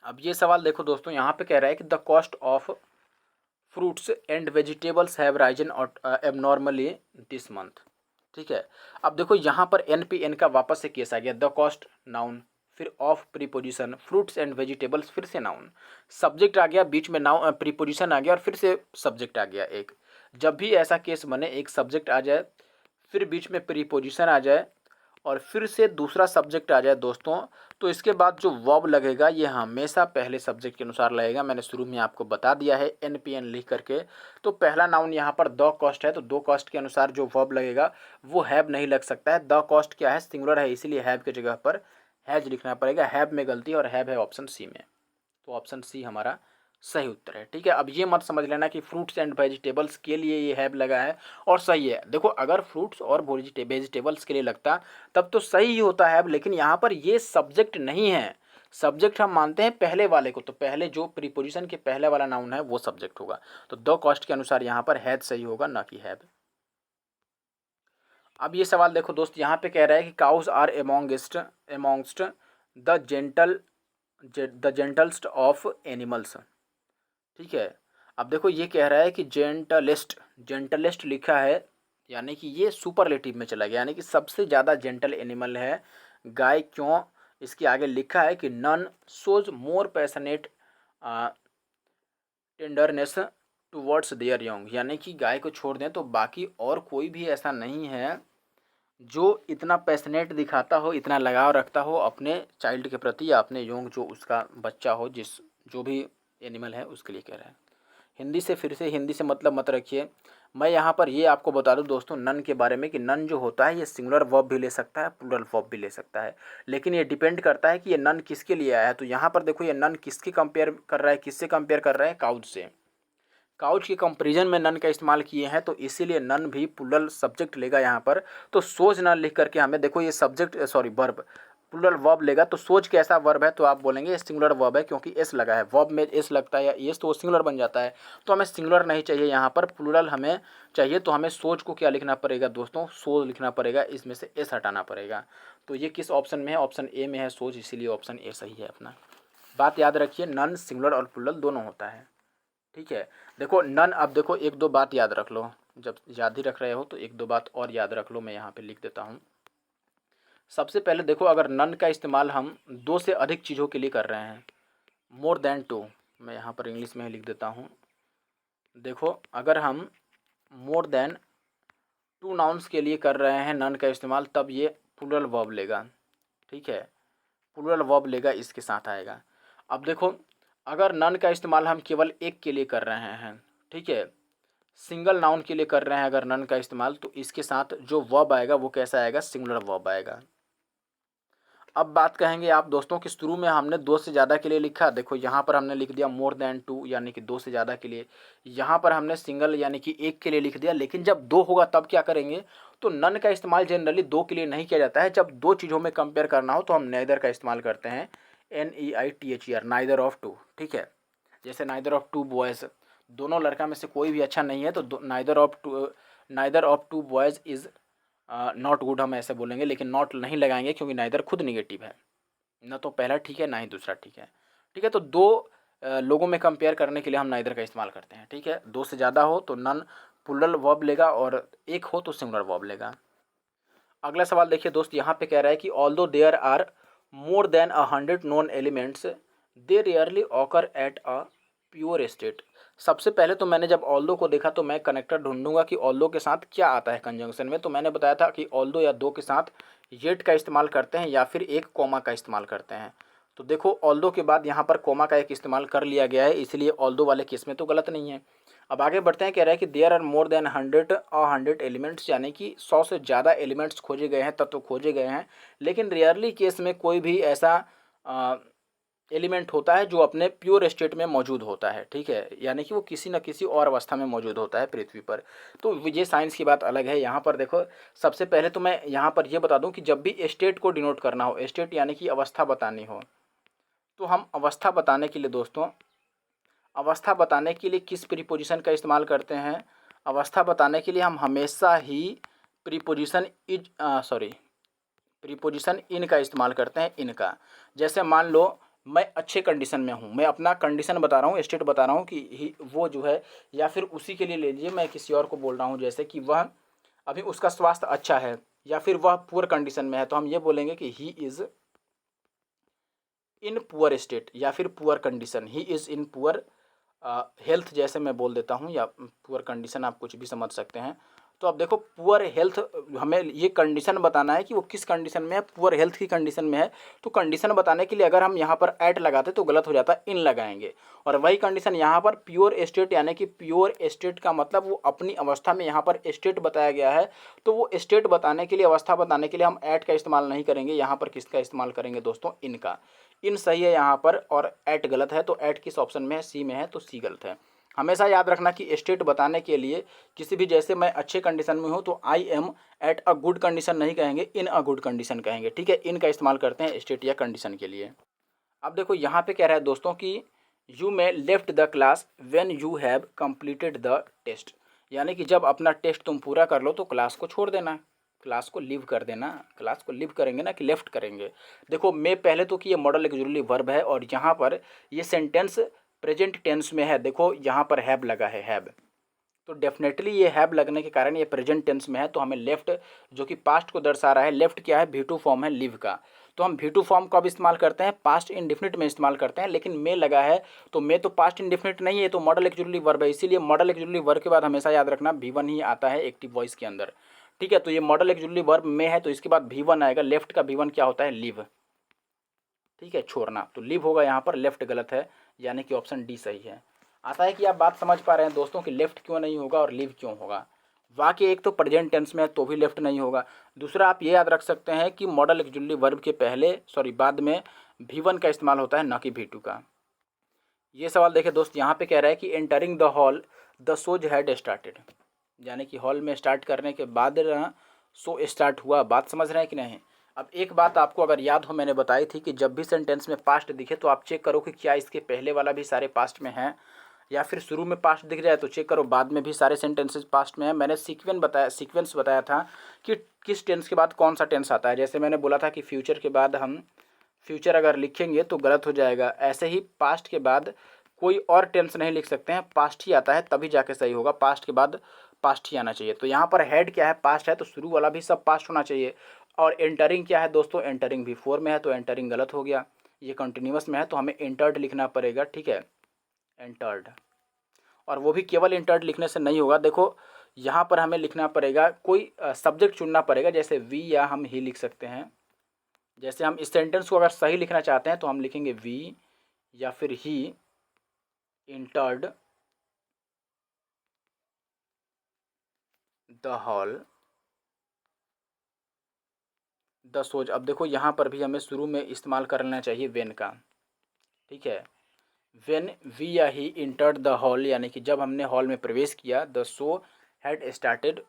अब ये सवाल देखो दोस्तों, यहाँ पे कह रहा है कि the cost of fruits and vegetables have Ryzen abnormally this month, ठीक है। अब देखो यहाँ पर एन पी एन का वापस से केस आ गया, द कॉस्ट नाउन, फिर of preposition, fruits and vegetables फिर से नाउन, सब्जेक्ट आ गया बीच में, नाउन प्रीपोजिशन आ गया, और फिर से सब्जेक्ट आ गया एक। जब भी ऐसा केस बने, एक सब्जेक्ट आ जाए, फिर बीच में प्रीपोजिशन आ जाए, और फिर से दूसरा सब्जेक्ट आ जाए दोस्तों, तो इसके बाद जो वर्ब लगेगा ये हमेशा पहले सब्जेक्ट के अनुसार लगेगा। मैंने शुरू में आपको बता दिया है एन पी एन लिख करके। तो पहला नाउन यहाँ पर द कॉस्ट है, तो दो कॉस्ट के अनुसार जो वर्ब लगेगा वो हैव नहीं लग सकता है। द कॉस्ट क्या है, सिंगुलर है, इसीलिए हैव की जगह पर हैज लिखना पड़ेगा। हैव में गलती, और हैव है ऑप्शन सी में, तो ऑप्शन सी हमारा सही उत्तर है, ठीक है। अब ये मत समझ लेना कि फ्रूट्स एंड वेजिटेबल्स के लिए ये हैव लगा है और सही है। देखो अगर फ्रूट्स और वेजिटेबल्स के लिए लगता तब तो सही ही होता है, लेकिन यहाँ पर ये सब्जेक्ट नहीं है। सब्जेक्ट हम मानते हैं पहले वाले को, तो पहले जो प्रीपोजिशन के पहले वाला नाउन है वो सब्जेक्ट होगा। तो द कॉस्ट के अनुसार यहाँ पर हैज सही होगा, ना कि हैव। अब ये सवाल देखो दोस्त, यहाँ पे कह रहा है कि cows are amongst the gentlest of animals, ठीक है। अब देखो ये कह रहा है कि जेंटलेस्ट लिखा है, यानी कि ये सुपरलेटिव में चला गया, यानी कि सबसे ज़्यादा जेंटल एनिमल है गाय। क्यों, इसके आगे लिखा है कि none shows more passionate tenderness towards their young, यानी कि गाय को छोड़ दें तो बाकी और कोई भी ऐसा नहीं है जो इतना पैशनेट दिखाता हो, इतना लगाव रखता हो अपने चाइल्ड के प्रति, या अपने यंग जो उसका बच्चा हो, जो भी एनिमल है उसके लिए कह रहा है। हिंदी से फिर से हिंदी से मतलब मत रखिए। मैं यहाँ पर ये आपको बता दूँ दोस्तों नन के बारे में कि नन जो होता है ये सिंगुलर वर्ब भी ले सकता है, प्लूरल वर्ब भी ले सकता है, लेकिन ये डिपेंड करता है कि ये नन किसके लिए आया है। तो यहाँ पर देखो ये नन किसकी कंपेयर कर रहा है, किससे कंपेयर कर रहा है, काउच से। काउच के कंपेरिजन में नन का इस्तेमाल किए हैं, तो इसीलिए नन भी प्लूरल सब्जेक्ट लेगा यहाँ पर। तो सोच न लिख करके हमें देखो ये सब्जेक्ट वर्ब प्लूरल वर्ब लेगा, तो सोच कैसा वर्ब है, तो आप बोलेंगे सिंगुलर वर्ब है, क्योंकि एस लगा है। वर्ब में एस लगता है या एस तो वो सिंगुलर बन जाता है। तो हमें सिंगुलर नहीं चाहिए, यहाँ पर प्लूरल हमें चाहिए। तो हमें सोच को क्या लिखना पड़ेगा दोस्तों, सोच लिखना पड़ेगा, इसमें से एस हटाना पड़ेगा। तो ये किस ऑप्शन में है, ऑप्शन ए में है सोच, इसीलिए ऑप्शन ए सही है अपना। बात याद रखिए, नन सिंगुलर और प्लूरल दोनों होता है, ठीक है। देखो नन, अब देखो एक दो बात याद रख लो, जब याद ही रख रहे हो तो एक दो बात और याद रख लो। मैं यहाँ पे लिख देता हूँ। सबसे पहले देखो, अगर नन का इस्तेमाल हम दो से अधिक चीज़ों के लिए कर रहे हैं, मोर देन टू, मैं यहाँ पर इंग्लिश में ही लिख देता हूँ। देखो अगर हम मोर देन टू नाउन्स के लिए कर रहे हैं नन का इस्तेमाल, तब ये प्लूरल वर्ब लेगा, ठीक है, प्लूरल वर्ब लेगा, इसके साथ आएगा। अब देखो अगर नन का इस्तेमाल हम केवल एक के लिए कर रहे हैं, ठीक है, सिंगल नाउन के लिए कर रहे हैं अगर नन का इस्तेमाल, तो इसके साथ जो वर्ब आएगा वो कैसा आएगा, सिंगुलर वर्ब आएगा। अब बात कहेंगे आप दोस्तों कि शुरू में हमने दो से ज़्यादा के लिए लिखा, देखो यहाँ पर हमने लिख दिया मोर देन टू, यानी कि दो से ज़्यादा के लिए। यहाँ पर हमने सिंगल यानी कि एक के लिए लिख दिया, लेकिन जब दो होगा तब क्या करेंगे, तो नन का इस्तेमाल जनरली दो के लिए नहीं किया जाता है। जब दो चीज़ों में कंपेयर करना हो तो हम नाइदर का इस्तेमाल करते हैं, NEITHER, नाइदर ऑफ टू, ठीक है। जैसे नाइदर ऑफ टू बॉयज़, दोनों लड़का में से कोई भी अच्छा नहीं है, तो neither of two boys is not good हम ऐसे बोलेंगे, लेकिन नॉट नहीं लगाएंगे क्योंकि नाइदर खुद निगेटिव है, ना तो पहला ठीक है ना ही दूसरा ठीक है, ठीक है। तो दो लोगों में कंपेयर करने के लिए हम नाइदर का इस्तेमाल करते हैं, ठीक है। दो से ज़्यादा हो तो नन प्लूरल वर्ब लेगा, और एक हो तो सिंगुलर वर्ब लेगा। अगला सवाल देखिए दोस्त, यहाँ पे कह रहा है कि although there are more than 100 known elements, they rarely occur at a pure state. सबसे पहले तो मैंने जब ऑल्दो को देखा तो मैं कनेक्टर ढूंढूंगा कि ऑल्दो के साथ क्या आता है कंजंक्शन में। तो मैंने बताया था कि ऑल्दो या दो के साथ येट का इस्तेमाल करते हैं या फिर एक कोमा का इस्तेमाल करते हैं। तो देखो ऑल्दो के बाद यहाँ पर कोमा का एक इस्तेमाल कर लिया गया है, इसलिए ऑल्दो वाले केस में तो गलत नहीं है। अब आगे बढ़ते हैं, कह रहा है कि there are more than 100 elements, यानी कि 100 से ज़्यादा एलिमेंट्स खोजे गए हैं, तत्व खोजे गए हैं, लेकिन रेयरली केस में कोई भी ऐसा एलिमेंट होता है जो अपने प्योर स्टेट में मौजूद होता है, ठीक है, यानी कि वो किसी न किसी और अवस्था में मौजूद होता है पृथ्वी पर। तो ये साइंस की बात अलग है। यहाँ पर देखो, सबसे पहले तो मैं यहाँ पर ये बता दूँ कि जब भी स्टेट को डिनोट करना हो, स्टेट यानी कि अवस्था बतानी हो, तो हम अवस्था बताने के लिए दोस्तों, अवस्था बताने के लिए किस प्रीपोजिशन का इस्तेमाल करते हैं? अवस्था बताने के लिए हम हमेशा ही प्रीपोजिशन प्रीपोजिशन इन का इस्तेमाल करते हैं, इनका। जैसे मान लो मैं अच्छे कंडीशन में हूँ, मैं अपना कंडीशन बता रहा हूँ, स्टेट बता रहा हूँ कि वो जो है, या फिर उसी के लिए ले लीजिए, मैं किसी और को बोल रहा हूँ जैसे कि वह अभी उसका स्वास्थ्य अच्छा है, या फिर वह पुअर कंडीशन में है, तो हम ये बोलेंगे कि he is in poor state, या फिर poor condition, he is in poor health, जैसे मैं बोल देता हूँ, या पुअर कंडीशन आप कुछ भी समझ सकते हैं। तो अब देखो, पुअर हेल्थ, हमें ये कंडीशन बताना है कि वो किस कंडीशन में है, पुअर हेल्थ की कंडीशन में है। तो कंडीशन बताने के लिए अगर हम यहाँ पर एट लगाते तो गलत हो जाता, इन लगाएंगे। और वही कंडीशन यहाँ पर प्योर स्टेट, यानी कि प्योर स्टेट का मतलब वो अपनी अवस्था में, यहाँ पर स्टेट बताया गया है, तो वो स्टेट बताने के लिए, अवस्था बताने के लिए हम एट का इस्तेमाल नहीं करेंगे। यहाँ पर किसका इस्तेमाल करेंगे दोस्तों? इनका। इन सही है यहाँ पर, और एट गलत है। तो एट किस ऑप्शन में है? सी में है, तो सी गलत है। हमेशा याद रखना कि स्टेट बताने के लिए किसी भी, जैसे मैं अच्छे कंडीशन में हूँ तो I am at a good condition नहीं कहेंगे, इन अ गुड कंडीशन कहेंगे, ठीक है। इन का इस्तेमाल करते हैं स्टेट या कंडीशन के लिए। अब देखो यहाँ पे कह रहा है दोस्तों कि you may left the class when you have completed the test, यानी कि जब अपना टेस्ट तुम पूरा कर लो तो क्लास को छोड़ देना, क्लास को लीव कर देना। क्लास को लीव करेंगे ना कि लेफ्ट करेंगे। देखो, मैं पहले तो कि ये मॉडल एक्सक्लूसिव वर्ब है, और यहाँ पर ये सेंटेंस प्रेजेंट टेंस में है। देखो यहाँ पर हैव लगा है, हैव, तो डेफिनेटली ये हैव लगने के कारण ये प्रेजेंट टेंस में है, तो हमें लेफ्ट, जो कि पास्ट को दर्शा रहा है, लेफ्ट क्या है? V2 फॉर्म है लिव का। तो हम V2 फॉर्म कब इस्तेमाल करते हैं? पास्ट इंडेफिनिट में इस्तेमाल करते हैं। लेकिन मे लगा है, तो मे तो पास्ट इंडेफिनिट नहीं है, तो मॉडल एक्चुअली वर्ब है, इसीलिए मॉडल एक्चुअली वर्ब के बाद हमेशा याद रखना V1 ही आता है एक्टिव वॉइस के अंदर, ठीक है। तो ये मॉडल एक्चुअली वर्ब में है, तो इसके बाद V1 आएगा। लेफ्ट का V1 क्या होता है? लिव, ठीक है, छोड़ना। तो लिव होगा यहाँ पर, लेफ्ट गलत है, यानी कि ऑप्शन डी सही है। आशा है कि आप बात समझ पा रहे हैं दोस्तों कि लेफ्ट क्यों नहीं होगा और लिव क्यों होगा। वाक्य एक तो प्रेजेंट टेंस में है तो भी लेफ्ट नहीं होगा। दूसरा, आप ये याद रख सकते हैं कि मॉडल एक्चुअली वर्ब के बाद में V1 का इस्तेमाल होता है, ना कि V2 का। ये सवाल देखिए दोस्त, यहाँ पे कह रहा है कि entering the hall the shows had started, यानी कि हॉल में स्टार्ट करने के बाद शो स्टार्ट हुआ। बात समझ रहे हैं कि नहीं? अब एक बात आपको अगर याद हो, मैंने बताई थी कि जब भी सेंटेंस में पास्ट दिखे तो आप चेक करो कि क्या इसके पहले वाला भी सारे पास्ट में है, या फिर शुरू में पास्ट दिख जाए तो चेक करो बाद में भी सारे सेंटेंसेस पास्ट में है। मैंने सीक्वेंस बताया था कि किस टेंस के बाद कौन सा टेंस आता है। जैसे मैंने बोला था कि फ्यूचर के बाद हम फ्यूचर अगर लिखेंगे तो गलत हो जाएगा, ऐसे ही पास्ट के बाद कोई और टेंस नहीं लिख सकते हैं, पास्ट ही आता है तभी जाके सही होगा। पास्ट के बाद पास्ट ही आना चाहिए। तो यहाँ पर हेड क्या है? पास्ट है, तो शुरू वाला भी सब पास्ट होना चाहिए। और एंटरिंग क्या है दोस्तों? एंटरिंग भी फोर में है, तो एंटरिंग गलत हो गया। ये कंटिन्यूअस में है तो हमें एंटर्ड लिखना पड़ेगा, ठीक है, एंटर्ड। और वो भी केवल इंटर्ड लिखने से नहीं होगा। देखो यहाँ पर हमें लिखना पड़ेगा, कोई सब्जेक्ट चुनना पड़ेगा, जैसे वी या हम ही लिख सकते हैं। जैसे हम इस सेंटेंस को अगर सही लिखना चाहते हैं तो हम लिखेंगे वी या फिर ही इंटर्ड द हॉल द सोज। अब देखो यहाँ पर भी हमें शुरू में इस्तेमाल कर लेना चाहिए वेन का, ठीक है। वेन वी या ही इंटर्ड द हॉल, यानी कि जब हमने हॉल में प्रवेश किया। The show had started,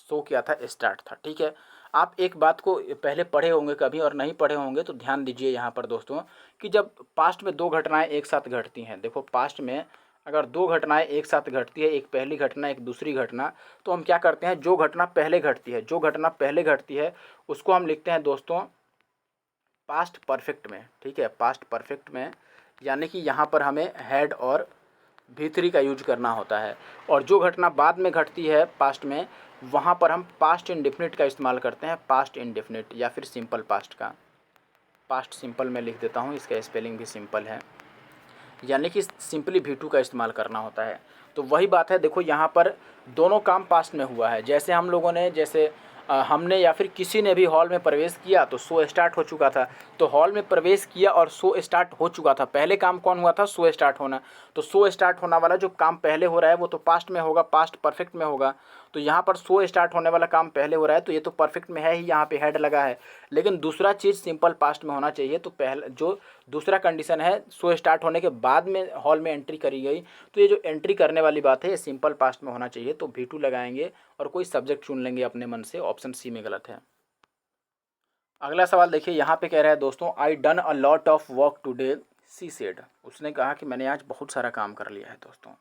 show क्या था? स्टार्ट था, ठीक है। आप एक बात को पहले पढ़े होंगे कभी और नहीं पढ़े होंगे तो ध्यान दीजिए यहाँ पर दोस्तों कि जब पास्ट में दो घटनाएं एक साथ घटती हैं, देखो पास्ट में अगर दो घटनाएं एक साथ घटती है, एक पहली घटना एक दूसरी घटना, तो हम क्या करते हैं? जो घटना पहले घटती है उसको हम लिखते हैं दोस्तों पास्ट परफेक्ट में, ठीक है, पास्ट परफेक्ट में। यानी कि यहाँ पर हमें हैड और V3 का यूज करना होता है। और जो घटना बाद में घटती है पास्ट में, वहाँ पर हम पास्ट इंडेफिनिट का इस्तेमाल करते हैं, पास्ट इंडेफिनिट या फिर सिंपल पास्ट का। पास्ट सिंपल में लिख देता हूँ, इसका स्पेलिंग भी सिंपल है, यानी कि सिंपली V2 का इस्तेमाल करना होता है। तो वही बात है, देखो यहाँ पर दोनों काम पास्ट में हुआ है। जैसे हम लोगों ने, जैसे हमने या फिर किसी ने भी हॉल में प्रवेश किया तो शो स्टार्ट हो चुका था। तो हॉल में प्रवेश किया और शो स्टार्ट हो चुका था, पहले काम कौन हुआ था? शो स्टार्ट होना। तो शो स्टार्ट होना वाला जो काम पहले हो रहा है वो तो पास्ट में होगा, पास्ट परफेक्ट में होगा। तो यहाँ पर सो स्टार्ट होने वाला काम पहले हो रहा है, तो ये तो परफेक्ट में है ही, यहाँ पे हेड लगा है। लेकिन दूसरा चीज़ सिंपल पास्ट में होना चाहिए। तो पहले जो दूसरा कंडीशन है, सो स्टार्ट होने के बाद में हॉल में एंट्री करी गई, तो ये जो एंट्री करने वाली बात है ये सिंपल पास्ट में होना चाहिए। तो V2 लगाएंगे और कोई सब्जेक्ट चुन लेंगे अपने मन से। ऑप्शन सी में गलत है। अगला सवाल देखिए, यहाँ पे कह रहा है दोस्तों, I done a lot of work today, she said. उसने कहा कि मैंने आज बहुत सारा काम कर लिया है दोस्तों।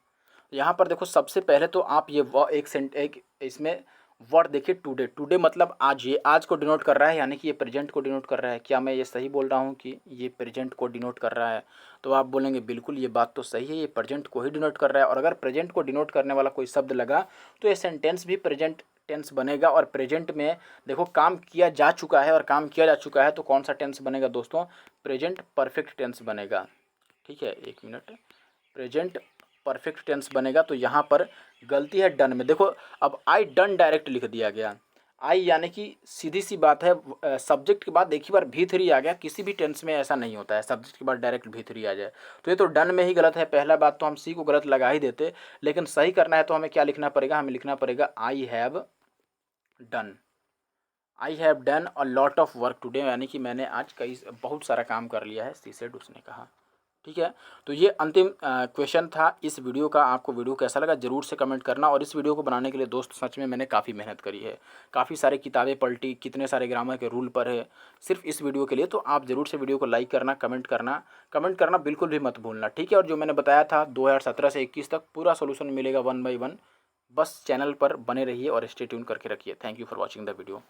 यहाँ पर देखो, सबसे पहले तो आप ये एक इसमें वर्ड देखिए, टुडे। टुडे मतलब आज, ये आज को डिनोट कर रहा है, यानी कि ये प्रेजेंट को डिनोट कर रहा है। क्या मैं ये सही बोल रहा हूँ कि ये प्रेजेंट को डिनोट कर रहा है? तो आप बोलेंगे बिल्कुल ये बात तो सही है, ये प्रेजेंट को ही डिनोट कर रहा है। और अगर प्रेजेंट को डिनोट करने वाला कोई शब्द लगा तो ये सेंटेंस भी प्रेजेंट टेंस बनेगा। और प्रेजेंट में देखो काम किया जा चुका है, और काम किया जा चुका है तो कौन सा टेंस बनेगा दोस्तों? प्रेजेंट परफेक्ट टेंस बनेगा। ठीक है, एक मिनट, प्रेजेंट परफेक्ट टेंस बनेगा। तो यहाँ पर गलती है डन में। देखो अब आई डन डायरेक्ट लिख दिया गया। आई यानी कि सीधी सी बात है, सब्जेक्ट के बाद देखिए बार V3 आ गया। किसी भी टेंस में ऐसा नहीं होता है सब्जेक्ट के बाद डायरेक्ट V3 आ जाए, तो ये तो डन में ही गलत है। पहला बात तो हम सी को गलत लगा ही देते, लेकिन सही करना है तो हमें क्या लिखना पड़ेगा? हमें लिखना पड़ेगा I have done. I have done a lot of work today, यानी कि मैंने आज बहुत सारा काम कर लिया है, सी सेड उसने कहा। ठीक है, तो ये अंतिम क्वेश्चन था इस वीडियो का। आपको वीडियो कैसा लगा ज़रूर से कमेंट करना। और इस वीडियो को बनाने के लिए दोस्त सच में मैंने काफ़ी मेहनत करी है, काफ़ी सारी किताबें पलटी, कितने सारे ग्रामर के रूल पर है सिर्फ इस वीडियो के लिए। तो आप ज़रूर से वीडियो को लाइक करना, कमेंट करना बिल्कुल भी मत भूलना। ठीक है, और जो मैंने बताया था 2017 से 21 तक पूरा सोल्यूशन मिलेगा 1 बाय 1। बस चैनल पर बने रहिए और स्टे ट्यून करके रखिए। Thank you for watching the video.